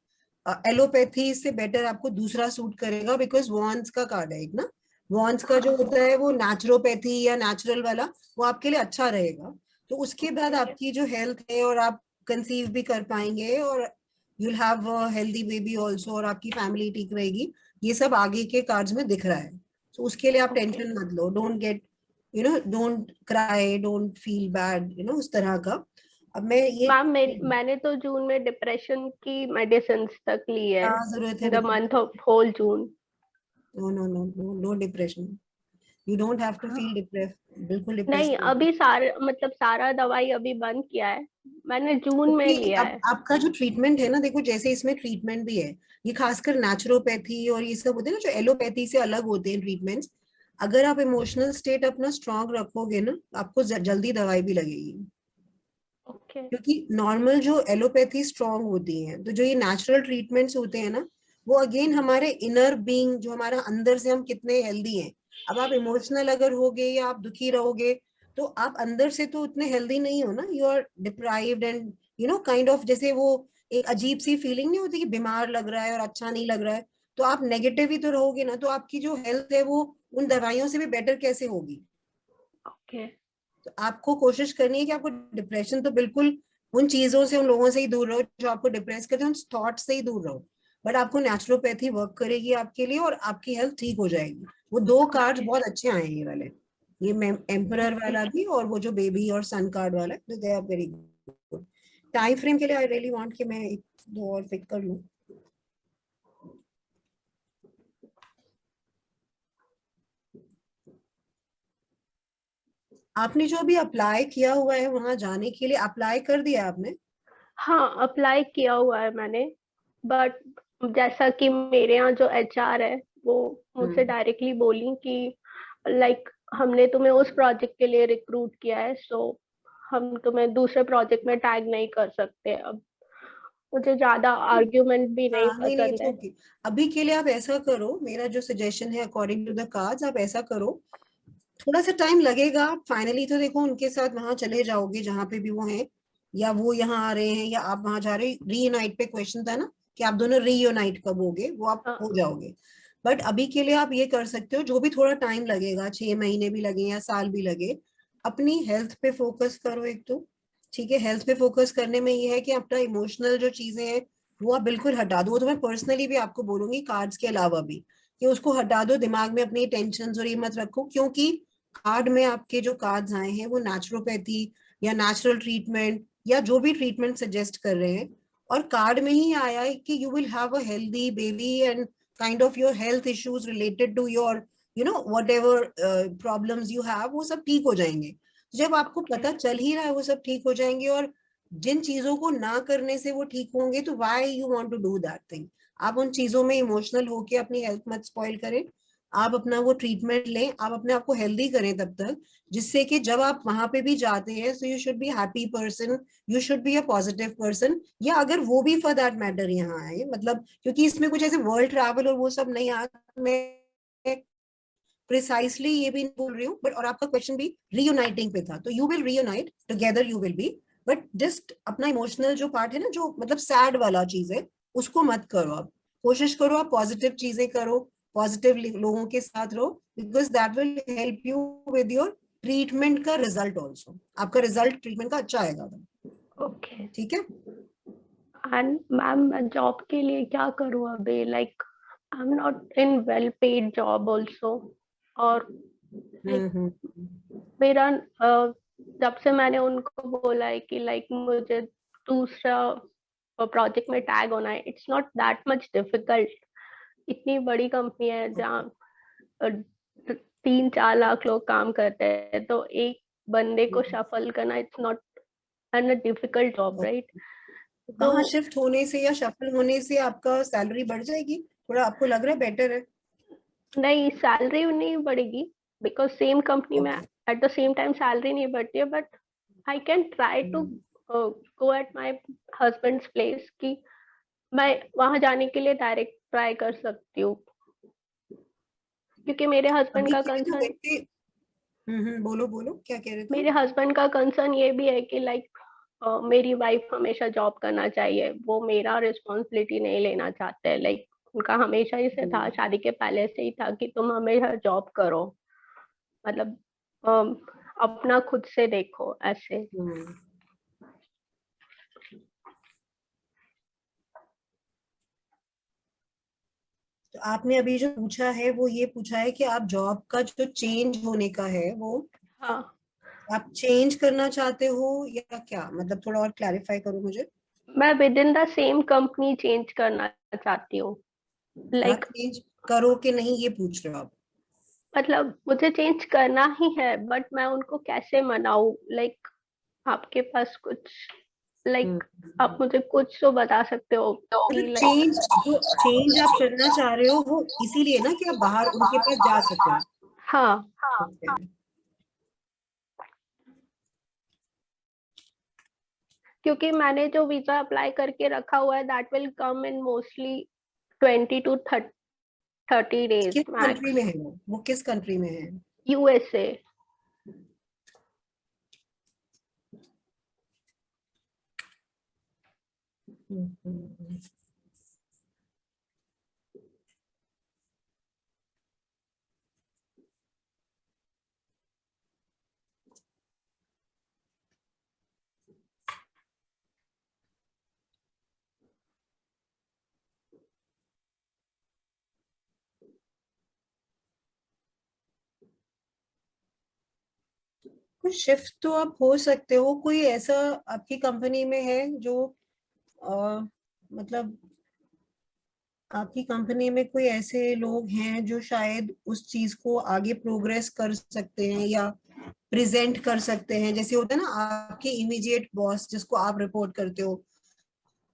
एलोपैथी से बेटर आपको दूसरा सूट करेगा, बिकॉज वॉन्स का कार्ड है एक ना, वॉन्स का जो होता है वो नेचुरोपैथी या नेचुरल वाला, वो आपके लिए अच्छा रहेगा। तो उसके बाद आपकी जो हेल्थ है, और आप कंसीव भी कर पाएंगे, और you'll have a healthy baby also, और आपकी फैमिली ठीक रहेगी। ये सब आगे के कार्ड्स में दिख रहा है, तो उसके लिए आप टेंशन मत लो। Don't get don't cry, don't feel bad, उस तरह का। अब मैं ये मैम मैंने तो जून में डिप्रेशन की मेडिसिन तक ली है, जरूरत इन है the month of whole June. No depression, you don't have to feel depress, बिल्कुल डिप्रेस नहीं अभी सारा दवाई अभी बंद किया है मैंने, जून में लिया है। आपका जो ट्रीटमेंट है ना, देखो जैसे इसमें ट्रीटमेंट भी है, ये खासकर नेचुरोपैथी और ये सब होते हैं ना जो एलोपैथी से अलग होते हैं ट्रीटमेंट्स। अगर आप इमोशनल स्टेट अपना स्ट्रांग रखोगे ना, आपको जल्दी दवाई भी लगेगी। क्योंकि नॉर्मल जो एलोपैथी स्ट्रांग होती है, तो जो ये नेचुरल ट्रीटमेंट्स होते हैं ना, वो अगेन हमारे इनर बीइंग, जो हमारा अंदर से हम कितने हेल्दी हैं। अब आप इमोशनल अगर होगे या आप दुखी रहोगे, तो आप अंदर से तो उतने हेल्दी नहीं हो ना, you are deprived and kind of, जैसे वो एक अजीब सी फीलिंग नहीं होती कि बीमार लग रहा है और अच्छा नहीं लग रहा है, तो आप नेगेटिव ही तो रहोगे ना, तो आपकी जो हेल्थ है वो उन दवाइयों से भी बेटर कैसे होगी। तो आपको कोशिश करनी है कि आपको डिप्रेशन, तो बिल्कुल उन चीजों से, उन लोगों से ही दूर रहो जो आपको डिप्रेस करते हैं, उन थॉट से ही दूर रहो। बट आपको नेचुरोपैथी वर्क करेगी आपके लिए, और आपकी हेल्थ ठीक हो जाएगी। वो दो कार्ड्स बहुत अच्छे आए हैं ये वाले, ये एम्परर वाला भी, और वो जो बेबी और सन कार्ड वाला, they are very good. Time frame के लिए आई रियली वांट कि मैं एक दो और पिक कर लूं। आपने जो भी अप्लाई किया हुआ है वहां जाने के लिए, अप्लाई कर दिया आपने? हाँ अप्लाई किया हुआ है मैंने, बट जैसा कि मेरे यहाँ जो HR है वो मुझसे डायरेक्टली बोली कि लाइक हमने तुम्हें उस प्रोजेक्ट के लिए रिक्रूट किया है, सो हम तुम्हें दूसरे प्रोजेक्ट में टैग नहीं कर सकते। अब मुझे ज्यादा आर्ग्यूमेंट भी नहीं पसंद है। okay. अभी के लिए आप ऐसा करो, मेरा जो सजेशन है अकॉर्डिंग टू द कार्ड्स, आप ऐसा करो, थोड़ा सा टाइम लगेगा। आप फाइनली तो देखो उनके साथ वहां चले जाओगे जहां पे भी वो हैं, या वो यहाँ आ रहे हैं या आप वहां जा रहे। रीयूनाइट पे क्वेश्चन था ना कि आप दोनों रीयूनाइट कब होगे, वो आप हो जाओगे। बट अभी के लिए आप ये कर सकते हो, जो भी थोड़ा टाइम लगेगा, 6 महीने भी लगे या साल भी लगे, अपनी हेल्थ पे फोकस करो एक तो। ठीक है, हेल्थ पे फोकस करने में ये है कि अपना इमोशनल जो चीजें हैं वो आप बिल्कुल हटा दो। वो तो मैं पर्सनली भी आपको बोलूंगी कार्ड्स के अलावा भी, कि उसको हटा दो दिमाग में, अपनी टेंशन और ये मत रखो। क्योंकि कार्ड में आपके जो कार्ड्स आए हैं वो नेचुरोपैथी या नेचुरल ट्रीटमेंट या जो भी ट्रीटमेंट सजेस्ट कर रहे हैं, और कार्ड में ही आया है कि you will have a healthy baby and kind of your health issues related to your whatever problems you have, वो सब ठीक हो जाएंगे। जब आपको पता चल ही रहा है वो सब ठीक हो जाएंगे, और जिन चीजों को ना करने से वो ठीक होंगे, तो why you want to do that thing. आप उन चीजों में इमोशनल होके अपनी हेल्थ मत स्पॉइल करें। आप अपना वो ट्रीटमेंट लें, आप अपने आप को हेल्दी करें तब तक, जिससे कि जब आप वहां पे भी जाते हैं, so you should be happy person, you should be a positive person. या अगर वो भी फॉर दैट मैटर यहाँ आए, मतलब क्योंकि इसमें कुछ ऐसे वर्ल्ड ट्रैवल और वो सब नहीं आ, मैं प्रिसाइसली ये भी नहीं बोल रही हूँ, बट और आपका क्वेश्चन भी रीयूनाइटिंग पे था, तो you will reunite together, you will be, but just अपना इमोशनल जो पार्ट है ना, जो मतलब सैड वाला चीज है, उसको मत करो। आप कोशिश करो, आप पॉजिटिव चीजें करो, पॉजिटिव लोगों के साथ रहो, because that will help you with your treatment का रिजल्ट ऑल्सो। आपका रिजल्ट ट्रीटमेंट का अच्छा आएगा। ओके ठीक है। एंड मैम मैं जॉब के लिए क्या करूँ अभी? Like I am not in well paid job also, और मेरा जब से मैंने उनको बोला है कि लाइक मुझे दूसरा प्रोजेक्ट में टैग होना है, it's not that much difficult. इतनी बड़ी कंपनी है जहाँ 3-4 लाख लोग काम करते हैं, तो एक बंदे को शफल करना it's not an difficult job, right? तो हाँ, शिफ्ट होने से या शफल होने से आपका सैलरी बढ़ जाएगी थोड़ा, आपको लग रहा है बेटर है? नहीं, सैलरी नहीं बढ़ेगी, बिकॉज सेम कंपनी में at the same time salary नहीं बढ़ती है, but I can try to go at my husband's place, कि मैं वहां जाने के लिए डायरेक्ट ट्राई कर सकती हूँ, क्योंकि मेरे हस्बैंड का कंसर्न, बोलो बोलो क्या कह रहे थे? मेरे हस्बैंड का कंसर्न ये भी है कि लाइक मेरी वाइफ हमेशा जॉब करना चाहिए, वो मेरा रिस्पॉन्सिबिलिटी नहीं लेना चाहते। लाइक उनका हमेशा ही से था, शादी के पहले से ही था कि तुम हमेशा जॉब करो, मतलब अपना खुद से देखो ऐसे। तो आपने अभी जो पूछा है वो ये पूछा है कि आप जॉब का जो चेंज होने का है वो आप चेंज करना चाहते हो या क्या? मतलब थोड़ा और क्लैरिफाई करो मुझे। मैं with in the same company change करना चाहती हूँ। लाइक चेंज करो कि नहीं ये पूछ रहे हो आप? मतलब मुझे चेंज करना ही है, बट मैं उनको कैसे मनाऊं? लाइक आपके पास कुछ आप मुझे कुछ तो बता सकते हो? चेंज जो चेंज आप करना चाह रहे हो वो इसीलिए ना कि आप बाहर उनके पास जा सको। हाँ। क्योंकि मैंने जो वीजा अप्लाई करके रखा हुआ है that will come in mostly 20 to 30 days। किस कंट्री में है वो किस कंट्री में है? USA। कुछ शिफ्ट तो आप हो सकते हो। कोई ऐसा आपकी कंपनी में है जो मतलब आपकी कंपनी में कोई ऐसे लोग हैं जो शायद उस चीज को आगे प्रोग्रेस कर सकते हैं या प्रेजेंट कर सकते हैं? जैसे होता है ना आपके इमीडिएट बॉस जिसको आप रिपोर्ट करते हो,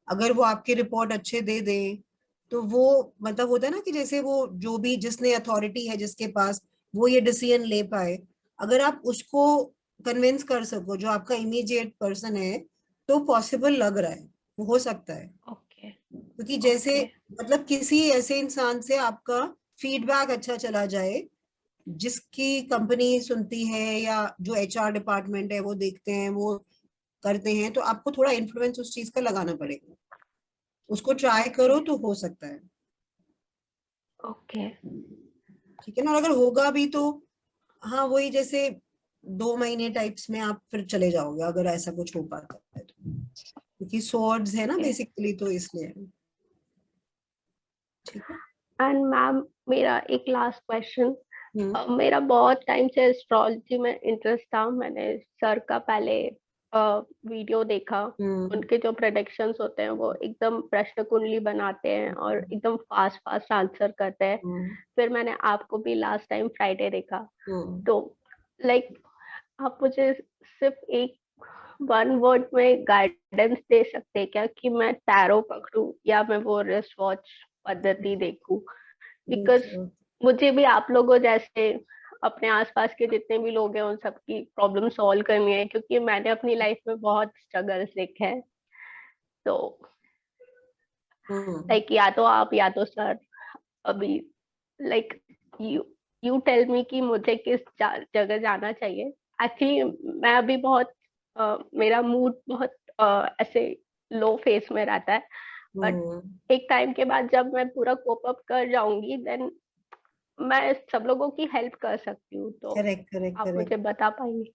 अगर वो आपकी रिपोर्ट अच्छे दे दे तो वो मतलब होता है ना कि जैसे वो जो भी जिसने अथॉरिटी है जिसके पास, वो ये डिसीजन ले पाए। अगर आप उसको कन्विंस कर सको जो आपका इमीडिएट पर्सन है, तो पॉसिबल लग रहा है, वो हो सकता है। क्योंकि जैसे मतलब किसी ऐसे इंसान से आपका फीडबैक अच्छा चला जाए जिसकी कंपनी सुनती है या जो HR डिपार्टमेंट है वो देखते हैं, वो करते हैं, तो आपको थोड़ा इन्फ्लुएंस उस चीज का लगाना पड़ेगा। उसको ट्राई करो तो हो सकता है। ओके ठीक है ना? अगर होगा भी तो हाँ वही जैसे 2 महीने टाइप्स में आप फिर चले जाओगे अगर ऐसा कुछ हो पाता है तो, क्योंकि स्वॉर्ड्स है ना बेसिकली, तो इसलिए। ठीक है। एंड मैम मेरा एक लास्ट क्वेश्चन, मेरा बहुत टाइम से एस्ट्रोलॉजी में इंटरेस्ट था। मैंने सर का पहले वीडियो देखा, उनके जो प्रेडिक्शंस होते हैं वो एकदम प्रश्न कुंडली बनाते हैं और एकदम फास्ट फास्ट आंसर करते हैं। फिर मैंने आपको भी लास्ट टाइम फ्राइडे देखा, तो लाइक आप मुझे सिर्फ एक 1 वर्ड में गाइडेंस दे सकते हैं क्या कि मैं टैरो पकड़ूं या मैं वो रिस्ट वॉच पद्धति देखूं? बिकॉज मुझे भी आप लोगों जैसे अपने आसपास के जितने भी लोग हैं उन सबकी प्रॉब्लम सॉल्व करनी है, क्योंकि मैंने अपनी लाइफ में बहुत स्ट्रगल्स देखे हैं। तो लाइक या तो आप या तो सर अभी लाइक यू टेल मी कि मुझे किस जगह जाना चाहिए। एक्चुअली मैं अभी बहुत मेरा मूड बहुत ऐसे लो फेस में रहता है, बट एक टाइम के बाद जब मैं पूरा कोप अप कर जाऊंगी देन मैं सब लोगों की हेल्प कर सकती हूँ, तो करेक्ट आप मुझे बता पाएंगे?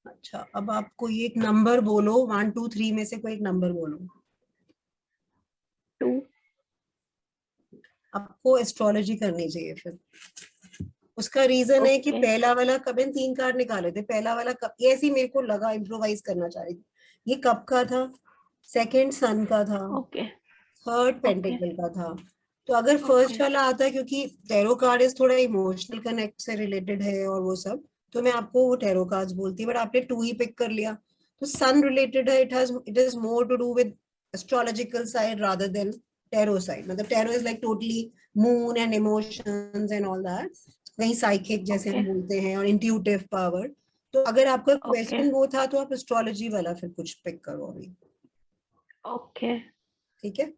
अच्छा, अब आप कोई एक नंबर बोलो, 1 2 3 में से कोई एक नंबर बोलो। 2। आपको एस्ट्रोलॉजी करनी चाहिए फिर। उसका रीजन है कि पहला वाला कब, इन 3 कार्ड निकाले थे, पहला वाला कब, ये ऐसी मेरे को लगा, इम्प्रोवाइज करना चाह रही थी। ये कब का था? सेकंड सन का था, थर्ड पेंटिकल का था। तो अगर फर्स्ट वाला आता है, क्योंकि टैरो कार्ड इज थोड़ा इमोशनल कनेक्ट से रिलेटेड है और वो सब, तो मैं आपको वो टैरो कार्ड्स बोलती है, बट आपने 2 ही पिक कर लिया। तो सन रिलेटेड है, it is more to do with astrological side rather than tarot side. मतलब tarot is like totally moon and emotions and all that, कहीं साइकिक जैसे हम बोलते हैं, और इंट्यूटिव पावर। तो अगर आपका क्वेश्चन वो था, तो आप एस्ट्रोलॉजी वाला फिर कुछ पिक करो अभी। ओके, ठीक है।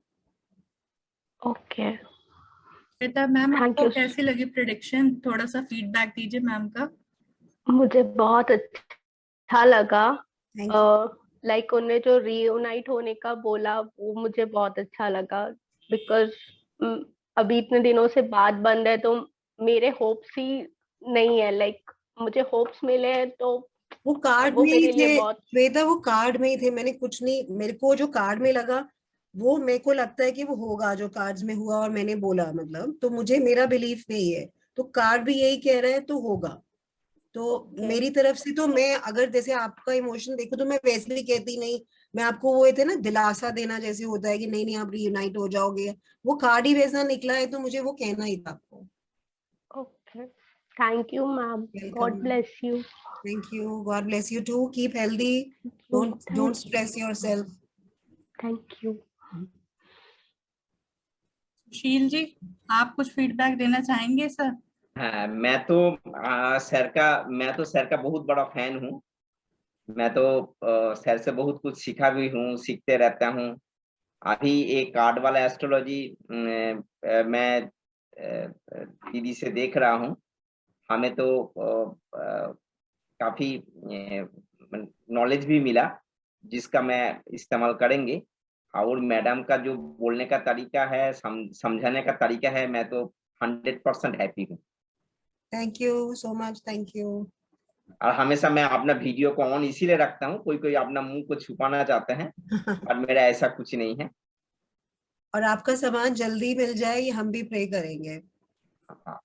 ओके श्वेता मैम, आपको कैसी लगी प्रेडिक्शन? थोड़ा सा फीडबैक दीजिए मैम का। मुझे बहुत अच्छा लगा। लाइक उन्हें जो रीयूनाइट होने का बोला, वो मुझे बहुत अच्छा लगा, बिकॉज अभी इतने दिनों से बात बंद है, तो मेरे होप्स ही नहीं है। लाइक मुझे होप्स मिले हैं, तो वो कार्ड में ही थे श्वेता, वो कार्ड में ही थे। मैंने कुछ नहीं, मेरे को जो कार्ड में लगा वो मेरे को लगता है कि वो होगा, जो कार्ड्स में हुआ और मैंने बोला, मतलब तो मुझे मेरा बिलीफ यही है। तो कार्ड भी यही कह रहा है, तो होगा। तो मेरी तरफ से तो मैं, अगर जैसे आपका इमोशन देखो, तो मैं वैसे भी कहती नहीं, मैं आपको वो थे ना दिलासा देना जैसे होता है कि नहीं नहीं आप रीयूनाइट हो जाओगे, वो कार्ड ही वैसा निकला है, तो मुझे वो कहना ही था आपको। Okay, thank you ma'am, God bless you. Thank you. God bless you too. Keep healthy. Don't stress yourself. Thank you. Sushil ji, आप कुछ फीडबैक देना चाहेंगे सर? हाँ, मैं तो सर का बहुत बड़ा फैन हूँ। मैं तो सर से बहुत कुछ सीखा भी हूँ, सीखते रहता हूँ। अभी एक कार्ड वाला एस्ट्रोलॉजी मैं दीदी से देख रहा हूँ। हमें तो काफी नॉलेज भी मिला, जिसका मैं इस्तेमाल करेंगे। और मैडम का जो बोलने का तरीका है, समझाने का तरीका है, मैं तो 100% हैप्पी हूँ। Thank you so much, thank you. और हमेशा मैं अपना वीडियो को ऑन इसीलिए रखता हूँ, कोई अपना मुंह को छुपाना चाहते हैं, और मेरा ऐसा कुछ नहीं है। और आपका सामान जल्दी मिल जाए, ये हम भी प्रे करेंगे।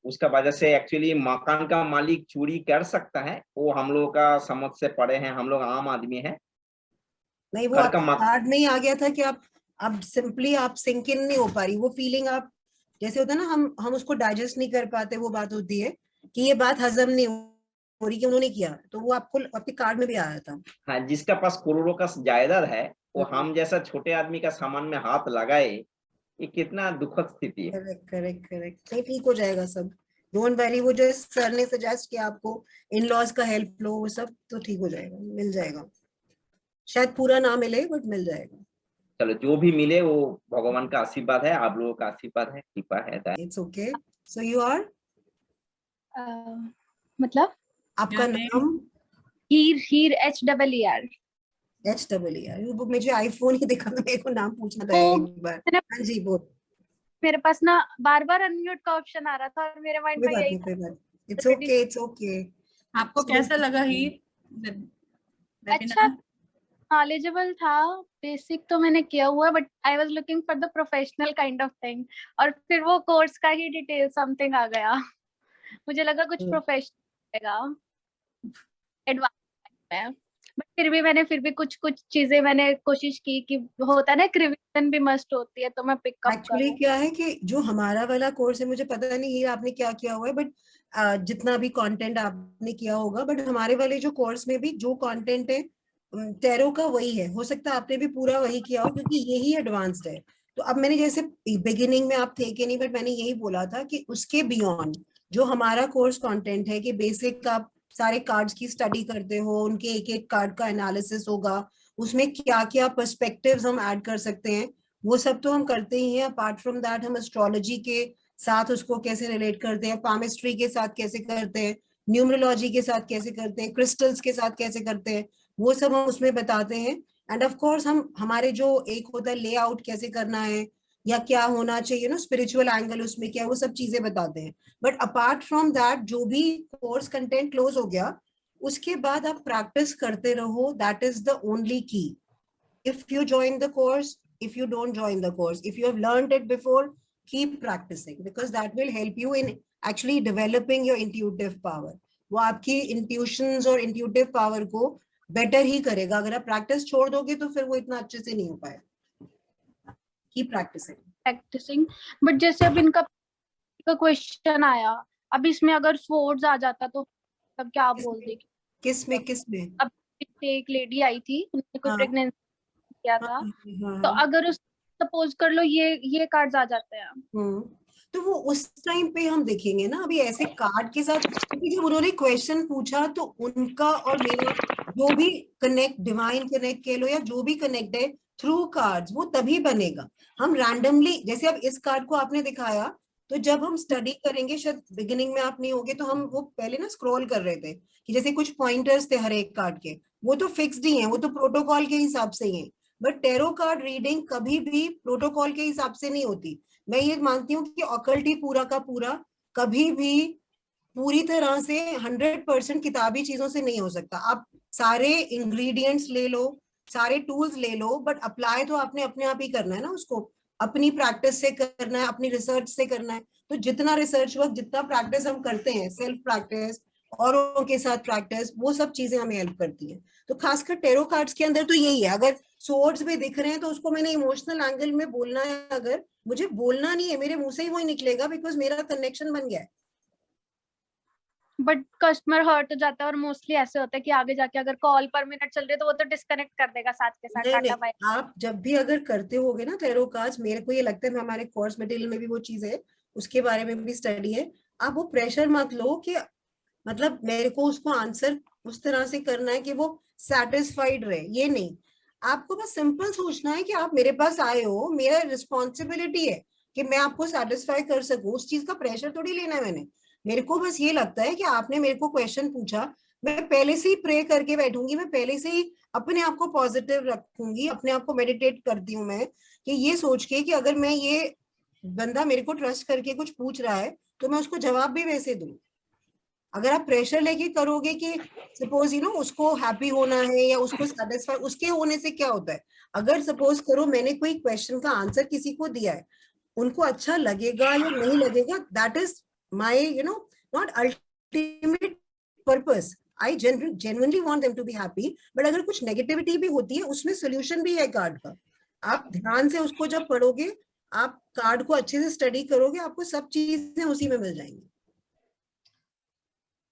उसका वजह से एक्चुअली मकान का मालिक चोरी कर सकता है, वो हम लोग का समझ से पड़े हैं, हम लोग आम आदमी हैं। नहीं, वो कार्ड नहीं आ गया था कि आप सिंपली आप सिंक इन नहीं हो पा रही वो फीलिंग। आप जैसे होता है ना, हम उसको डाइजेस्ट नहीं कर पाते, वो बात होती है कि ये बात हजम नहीं हो रही कि उन्होंने किया, तो वो आपको आपके कार्ड में भी आया था। हाँ, जिसका पास करोड़ों का जायदाद है, वो हम जैसा छोटे आदमी का सामान में हाथ लगाए, ये कितना दुखद स्थिति है। Correct correct correct. नहीं, ठीक हो जाएगा सब, डोंट वरी। वो जो सर ने सजेस्ट किया आपको, इन लॉज का हेल्प लो, वो सब तो ठीक हो जाएगा, मिल जाएगा। शायद पूरा ना मिले, बट मिल जाएगा। चलो, जो भी मिले वो भगवान का आशीर्वाद है, आप लोगों का आशीर्वाद है, कृपा है। It's okay. So you are मतलब आपका नाम? हीर HEER। वो मुझे आईफोन ही दिखा, मेरे को नाम पूछना था एक बार। हाँ जी बोल। मेरे पास ना बार बार अनम्यूट का ऑप्शन आ रहा था, और मेरे माइंड में यही था। It's okay, it's okay. आपको कैसा लगा हीर? अच्छा, नॉलेजेबल था। बेसिक तो मैंने किया हुआ, but I was looking for the professional kind of thing, और फिर वो कोर्स का ही डिटेल समथिंग आ गया। मुझे लगा कुछ प्रोफेशनल रहेगा, एडवांस में। बट फिर भी कुछ चीजें मैंने कोशिश की कि होता है ना, एक रिवीजन भी मस्ट होती है, तो मैं पिकअप एक्चुअली क्या है कि जो हमारा वाला कोर्स है, मुझे पता नहीं ये आपने क्या किया हुआ है, बट जितना भी कंटेंट आपने किया होगा, बट हमारे वाले जो कोर्स में भी जो कंटेंट है टैरो का वही है। हो सकता है आपने भी पूरा वही किया हो, क्योंकि यही एडवांस्ड है। तो अब मैंने जैसे बिगिनिंग में आप थे कि नहीं, बट मैंने यही बोला था कि उसके बियॉन्ड जो हमारा कोर्स कंटेंट है, कि बेसिक आप सारे कार्ड्स की स्टडी करते हो, उनके एक एक कार्ड का एनालिसिस होगा, उसमें क्या क्या पर्सपेक्टिव्स हम ऐड कर सकते हैं, वो सब तो हम करते ही हैं। अपार्ट फ्रॉम दैट हम एस्ट्रोलॉजी के साथ उसको कैसे रिलेट करते हैं, पामिस्ट्री के साथ कैसे करते हैं, न्यूमरोलॉजी के साथ कैसे करते हैं, क्रिस्टल्स के साथ कैसे करते हैं, वो सब हम उसमें बताते हैं। एंड ऑफ कोर्स हम हमारे जो एक होता है लेआउट कैसे करना है, या क्या होना चाहिए ना, स्पिरिचुअल एंगल उसमें क्या, वो सब चीजें बताते हैं। बट अपार्ट फ्रॉम दैट जो भी कोर्स कंटेंट क्लोज हो गया, उसके बाद आप प्रैक्टिस करते रहो, दैट इज द ओनली की। If you join the course, if you don't join the course, if you have learned it before, keep practicing, because that will help you in actually developing your intuitive power. वो आपकी intuitions और intuitive power को better ही करेगा। अगर आप practice छोड़ दोगे तो फिर वो इतना अच्छे से नहीं हो पाएगा। keep practicing. but जैसे अब इनका क्वेश्चन आया, अब इसमें अगर swords आ जाता तो तब क्या आप बोल देगी? किसमें? अब एक लेडी आई थी, उन्होंने कोई प्रेगनेंसी किया था, तो अगर उस सपोज कर लो ये कार्ड्स आ जाते हैं, तो वो उस टाइम पे हम देखेंगे ना। अभी ऐसे कार्ड के साथ, क्योंकि जब उन्होंने क्वेश्चन पूछा तो उनका और मेरा जो भी कनेक्ट, डिवाइन कनेक्ट कह लो या जो भी कनेक्ट है थ्रू कार्ड्स, वो तभी बनेगा। हम रैंडमली, जैसे अब इस कार्ड को आपने दिखाया, तो जब हम स्टडी करेंगे, शायद बिगिनिंग में आप नहीं होगे, तो हम वो पहले ना स्क्रॉल कर रहे थे कि जैसे कुछ पॉइंटर्स थे हर एक कार्ड के, वो तो फिक्स्ड ही हैं, वो तो प्रोटोकॉल के हिसाब से ही हैं। बट टेरो कार्ड रीडिंग कभी भी प्रोटोकॉल के हिसाब से नहीं होती। मैं ये मानती हूँ कि ऑकल्ट ही पूरा का पूरा कभी भी पूरी तरह से 100% किताबी चीजों से नहीं हो सकता। आप सारे इंग्रेडिएंट्स ले लो, सारे टूल्स ले लो, बट अप्लाई तो आपने अपने आप ही करना है ना उसको, अपनी प्रैक्टिस से करना है, अपनी रिसर्च से करना है। तो जितना रिसर्च वर्क, जितना प्रैक्टिस हम करते हैं, सेल्फ प्रैक्टिस, औरों के साथ प्रैक्टिस, वो सब चीजें हमें हेल्प करती हैं। तो खासकर टेरो कार्ड्स के अंदर तो यही है। अगर सोर्ड्स भी दिख रहे हैं तो उसको मैंने इमोशनल एंगल में बोलना है, अगर मुझे बोलना नहीं है, मेरे मुंह से ही वही निकलेगा, बिकॉज मेरा कनेक्शन बन गया है। बट कस्टमर हर्ट हो जाता है, और मोस्टली ऐसे होता है कि आगे जाके अगर कॉल पर मिनट चल रही है तो वो तो डिस्कनेक्ट कर देगा साथ के साथ। नहीं, आप जब भी अगर करते होगे ना टेरो कार्ड्स, मेरे को ये लगता है हमारे कोर्स मटेरियल में भी वो चीज है, उसके बारे में भी स्टडी है। आप वो प्रेशर मत लो कि मतलब मेरे को उसको आंसर उस तरह से करना है कि वो सेटिस्फाइड रहे, ये नहीं। आपको बस सिंपल सोचना है कि आप मेरे पास आए हो, मेरा रिस्पॉन्सिबिलिटी है कि मैं आपको सेटिस्फाई कर सकूं। उस चीज का प्रेशर थोड़ी लेना है मैंने। मेरे को बस ये लगता है कि आपने मेरे को क्वेश्चन पूछा, मैं पहले से ही प्रे करके बैठूंगी, मैं पहले से ही अपने आप को पॉजिटिव रखूंगी, अपने आप को मेडिटेट करती हूँ मैं, कि ये सोच के कि अगर मैं ये बंदा मेरे को ट्रस्ट करके कुछ पूछ रहा है तो मैं उसको जवाब भी वैसे दूं। अगर आप प्रेशर लेके करोगे कि सपोज उसको हैप्पी होना है या उसको सेटिस्फाई, उसके होने से क्या होता है, अगर सपोज करो मैंने कोई क्वेश्चन का आंसर किसी को दिया है, उनको अच्छा लगेगा या नहीं लगेगा, that is my not ultimate purpose. I genuinely want them to be happy. But अगर कुछ नेगेटिविटी भी होती है, उसमें सोल्यूशन भी है कार्ड का। आप ध्यान से उसको जब पढ़ोगे, आप कार्ड को अच्छे से स्टडी करोगे, आपको सब चीजें उसी में मिल जाएंगी।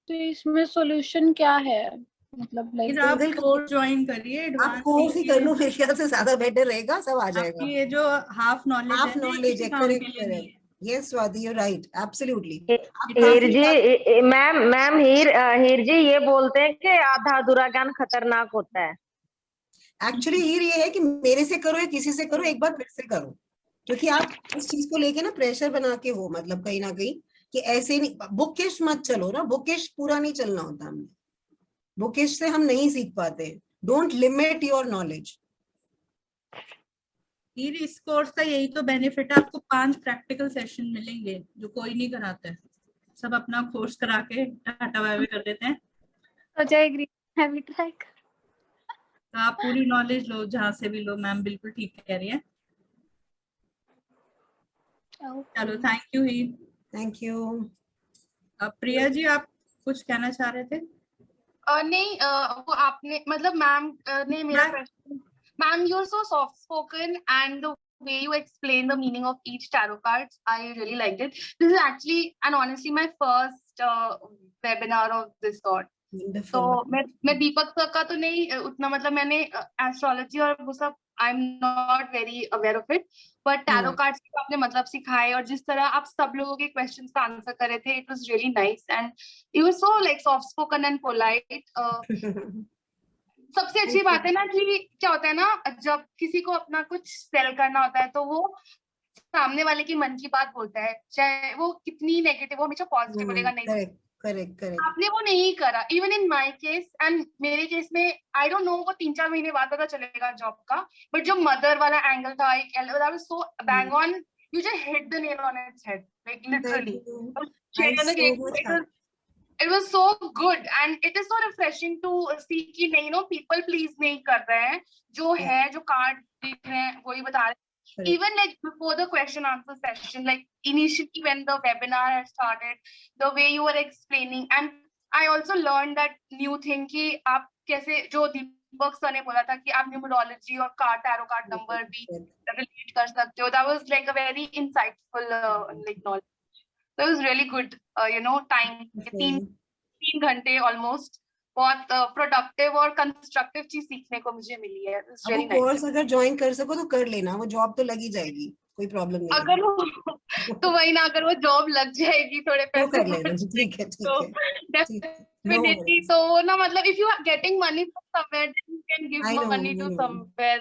तो इसमें सॉल्यूशन क्या है? मतलब आप कोर्स ज्वाइन करिए, आप कोर्स ही कर लो, मेरे ख्याल से ज्यादा बेटर रहेगा, सब आ जाएगा। ये जो हाफ नॉलेज है, yes Swati, you right, absolutely. Heer ji, ma'am Heer ji ये बोलते हैं कि आधा अधूरा ज्ञान खतरनाक होता है। एक्चुअली हीर ये है कि मेरे से करो या किसी से करो, एक बार फिर से करो, क्योंकि आप इस चीज को लेके ना प्रेशर बना के हो, मतलब कहीं ना कहीं कि ऐसे नहीं, बुकिश मत चलो ना, बुकिश पूरा नहीं चलना होता हमें, बुकिश से हम नहीं सीख पाते। Don't limit your knowledge. इस कोर्स का यही तो बेनिफिट है, आपको 5 प्रैक्टिकल सेशन मिलेंगे जो कोई नहीं कराता है। सब अपना कोर्स करा के टाटा बाय बाय कर देते हैं। तो आप पूरी नॉलेज लो जहाँ से भी लो, मैम बिल्कुल ठीक कह रही है। चलो, थैंक यू ही। Thank you. प्रिया जी, आप कुछ कहना चाह रहे थे? नहीं, वो आपने मतलब मैम ने मेरा question, ma'am you are so soft spoken and the way you explain the meaning of each tarot cards, I really liked it. This is actually and honestly my first webinar of this sort. तो मैं दीपक sir का तो नहीं उतना, मतलब मैंने astrology और वो सब आई am not very aware of it, but tarot cards को आपने मतलब सिखाए और जिस तरह आप सब लोगों के क्वेश्चंस का आंसर कर रहे थे, it was really nice and you were so like soft spoken and polite. सबसे अच्छी बात है ना कि क्या होता है ना, जब किसी को अपना कुछ सेल करना होता है तो वो सामने वाले की मन की बात बोलता है, चाहे वो कितनी नेगेटिव हो, हमेशा पॉजिटिव बोलेगा। नहीं, करेक्ट आपने वो नहीं करा। Even in my case and मेरे केस में आई डोंट नो, वो 3-4 महीने बाद पता चलेगा जॉब का, बट जो मदर वाला एंगल था, that was so bang on. You just hit the nail on its head, like literally. It was so good and it is so refreshing to see कि नहीं, नो people please नहीं कर रहे हैं, जो है जो कार्ड दिख रहे हैं वही बता रहे हैं. Even like before the question answer session, like initially when the webinar had started, the way you were explaining, and I also learned that new thing कि आप कैसे, जो दीपक सर ने बोला था कि आप न्यूमरोलॉजी और टैरो कार्ड नंबर भी रिलेट कर सकते हो. That was like a very insightful like knowledge. So it was really good, time. 3 घंटे almost बहुत प्रोडक्टिव और कंस्ट्रक्टिव चीज सीखने को मुझे मिली है. वो कोर्स अगर ज्वाइन कर सको तो कर लेना, वो जॉब तो लगी जाएगी, कोई प्रॉब्लम नहीं. अगर वो तो वही ना, अगर वो जॉब लग जाएगी थोड़े पैसे कर लेना. ठीक है डेफिनेटली. तो वो ना, मतलब if you are getting money from somewhere, then you can give money to somewhere.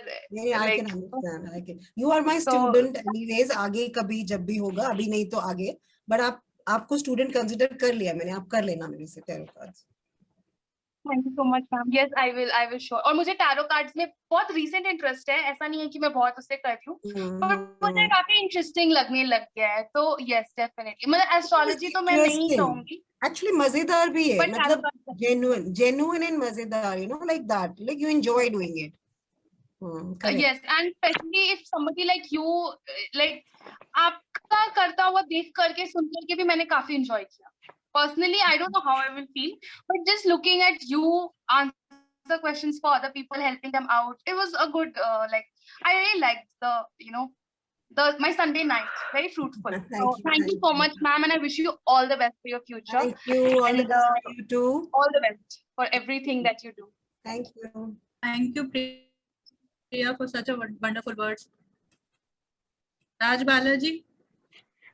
I can understand. You are my student anyways. आगे कभी जब भी होगा, अभी नहीं तो आगे, बट आपको स्टूडेंट कंसीडर कर लिया मैंने, आप कर लेना मेरे से tarot cards. Thank you so much ma'am. Yes I will sure. और मुझे टैरो कार्ड्स में बहुत रीसेंट इंटरेस्ट है, ऐसा नहीं है कि मैं बहुत उससे कर रही हूँ, पर मुझे काफी इंटरेस्टिंग लगने लग गया है. तो यस डेफिनेटली. मतलब एस्ट्रोलॉजी तो मैं नहीं कहूंगी, एक्चुअली मजेदार भी है, मतलब जेन्युइन एंड मजेदार, like that, like you enjoy doing it. Yes, and especially if somebody like you, like आपका करता हुआ देख करके सुन करके भी मैंने काफी enjoy किया. Personally, I don't know how I will feel, but just looking at you answer questions for other people, helping them out, it was a good I really liked my Sunday night, very fruitful. Thank you so much, ma'am, and I wish you all the best for your future. Thank you. All the best for you too. All the best for everything that you do. Thank you. Thank you, Priya, for such a wonderful words. Raj Balaji.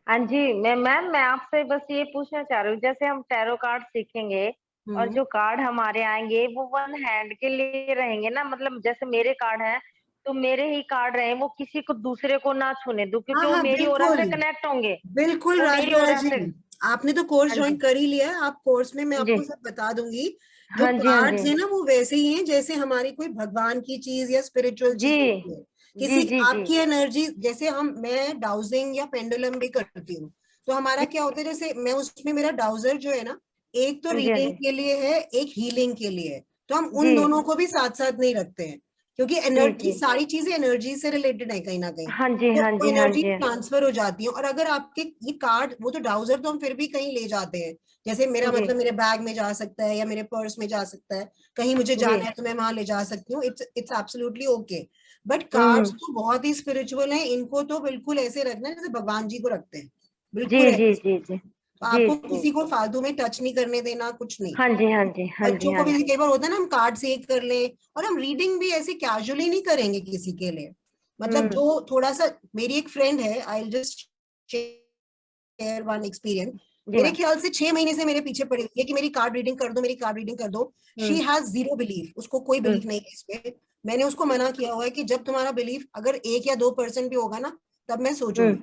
हाँ जी, ma'am मैं आपसे बस ये पूछना चाह रही हूँ, जैसे हम टैरो कार्ड सीखेंगे और जो कार्ड हमारे आएंगे वो 1 हैंड के लिए रहेंगे ना, मतलब जैसे मेरे कार्ड हैं तो मेरे ही कार्ड रहे, वो किसी को दूसरे को ना छूने दूं, क्योंकि वो मेरी ऑरा से कनेक्ट होंगे. बिल्कुल राजबालाजी, आपने तो कोर्स ज्वाइन कर ही लिया है. आप कोर्स में मैं आपको सब बता दूंगी. जो कार्ड्स है ना वो वैसे ही हैं जैसे हमारी कोई भगवान की चीज या स्पिरिचुअल चीज है. किसी आपकी एनर्जी, जैसे मैं डाउजिंग या पेंडुलम भी करती हूँ, तो हमारा क्या होता है, जैसे मैं उसमें मेरा डाउजर जो है ना, एक तो रीडिंग के लिए है, एक हीलिंग के लिए है, तो हम उन दोनों को भी साथ साथ नहीं रखते हैं, क्योंकि एनर्जी, सारी चीजें एनर्जी से रिलेटेड है कहीं ना कहीं. हाँ जी, हाँ जी, एनर्जी ट्रांसफर हो जाती है. और अगर आपके ये कार्ड, वो तो डाउजर तो हम फिर भी कहीं ले जाते हैं, जैसे मेरा मतलब मेरे बैग में जा सकता है या मेरे पर्स में जा सकता है, कहीं मुझे जाना है तो मैं वहां ले जा सकती हूँ. It's absolutely okay. But cards तो बहुत ही स्पिरिचुअल हैं, इनको तो बिल्कुल ऐसे रखना है जैसे भगवान जी को रखते हैं, बिल्कुल. तो आपको किसी को फालतू में टच नहीं करने देना, कुछ नहीं. हाँ जी, हाँ जी, हाँ जी. बच्चों को भी कई बार होता है ना, हम कार्ड सेव कर ले, और हम रीडिंग भी ऐसे कैजुअली नहीं करेंगे किसी के लिए. मतलब जो थोड़ा सा, मेरी एक फ्रेंड है, I will just share one experience. मेरे ख्याल से 6 महीने से मेरे पीछे पड़ी हुई है कि मेरी कार्ड रीडिंग कर दो, मेरी कार्ड रीडिंग कर दो. शी हैज 0 बिलीफ, उसको कोई बिलीफ नहीं है इस पे. मैंने उसको मना किया हुआ है कि जब तुम्हारा बिलीफ अगर 1 या 2% भी होगा ना, तब मैं सोचूंगी.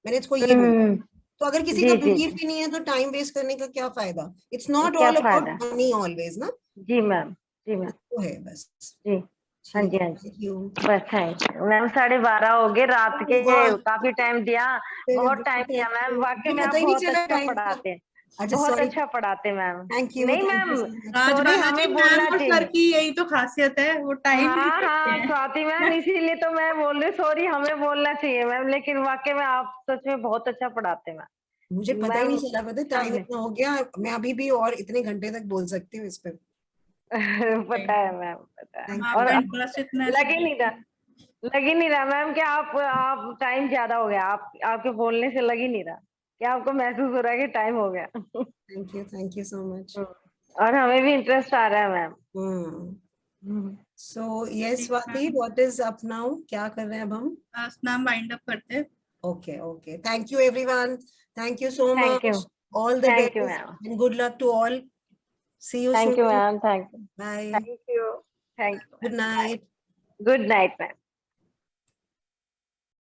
मैंने इसको ये बोला. तो अगर किसी का बिलीफ ही नहीं है तो टाइम वेस्ट करने का क्या फायदा. It's not all about money always ना. जी मैम, जी मैम, वो है बस. जी हाँ जी, हाँ जी, बस थैंक यू मैम. 12:30 हो गए रात के, काफी टाइम दिया, बहुत टाइम दिया मैम. वाकई में आप बहुत अच्छा पढ़ाते हैं, बहुत अच्छा पढ़ाते मैम. Thank you. नहीं मैम, हमें बोलना चाहिए की यही तो खासियत है, वो टाइम. हाँ स्वाति मैम, इसीलिए तो मैं बोल रही, सॉरी, हमें बोलना चाहिए मैम, लेकिन वाकई में आप सच में बहुत अच्छा पढ़ाते हैं मैम. मुझे पता ही नहीं चला, पता टाइम इतना हो गया. मैं अभी भी और इतने घंटे तक बोल सकती हूँ इस पे. पता है मैम, पता है. और लग ही नहीं रहा मैम कि आप टाइम ज्यादा हो गया, आपके बोलने से लग ही नहीं रहा कि आपको महसूस हो रहा है कि टाइम हो गया. Thank you so much. और हमें भी इंटरेस्ट आ रहा है ma'am. So yes Swati, what is up now? क्या कर रहे हैं अब हम? मैम वाइंड अप करते हैं. Okay. Thank you everyone. Thank you so much. All the best and good luck to all. See you soon. Thank you, ma'am. Thank you. Bye. Thank you. Good night. Good night, ma'am.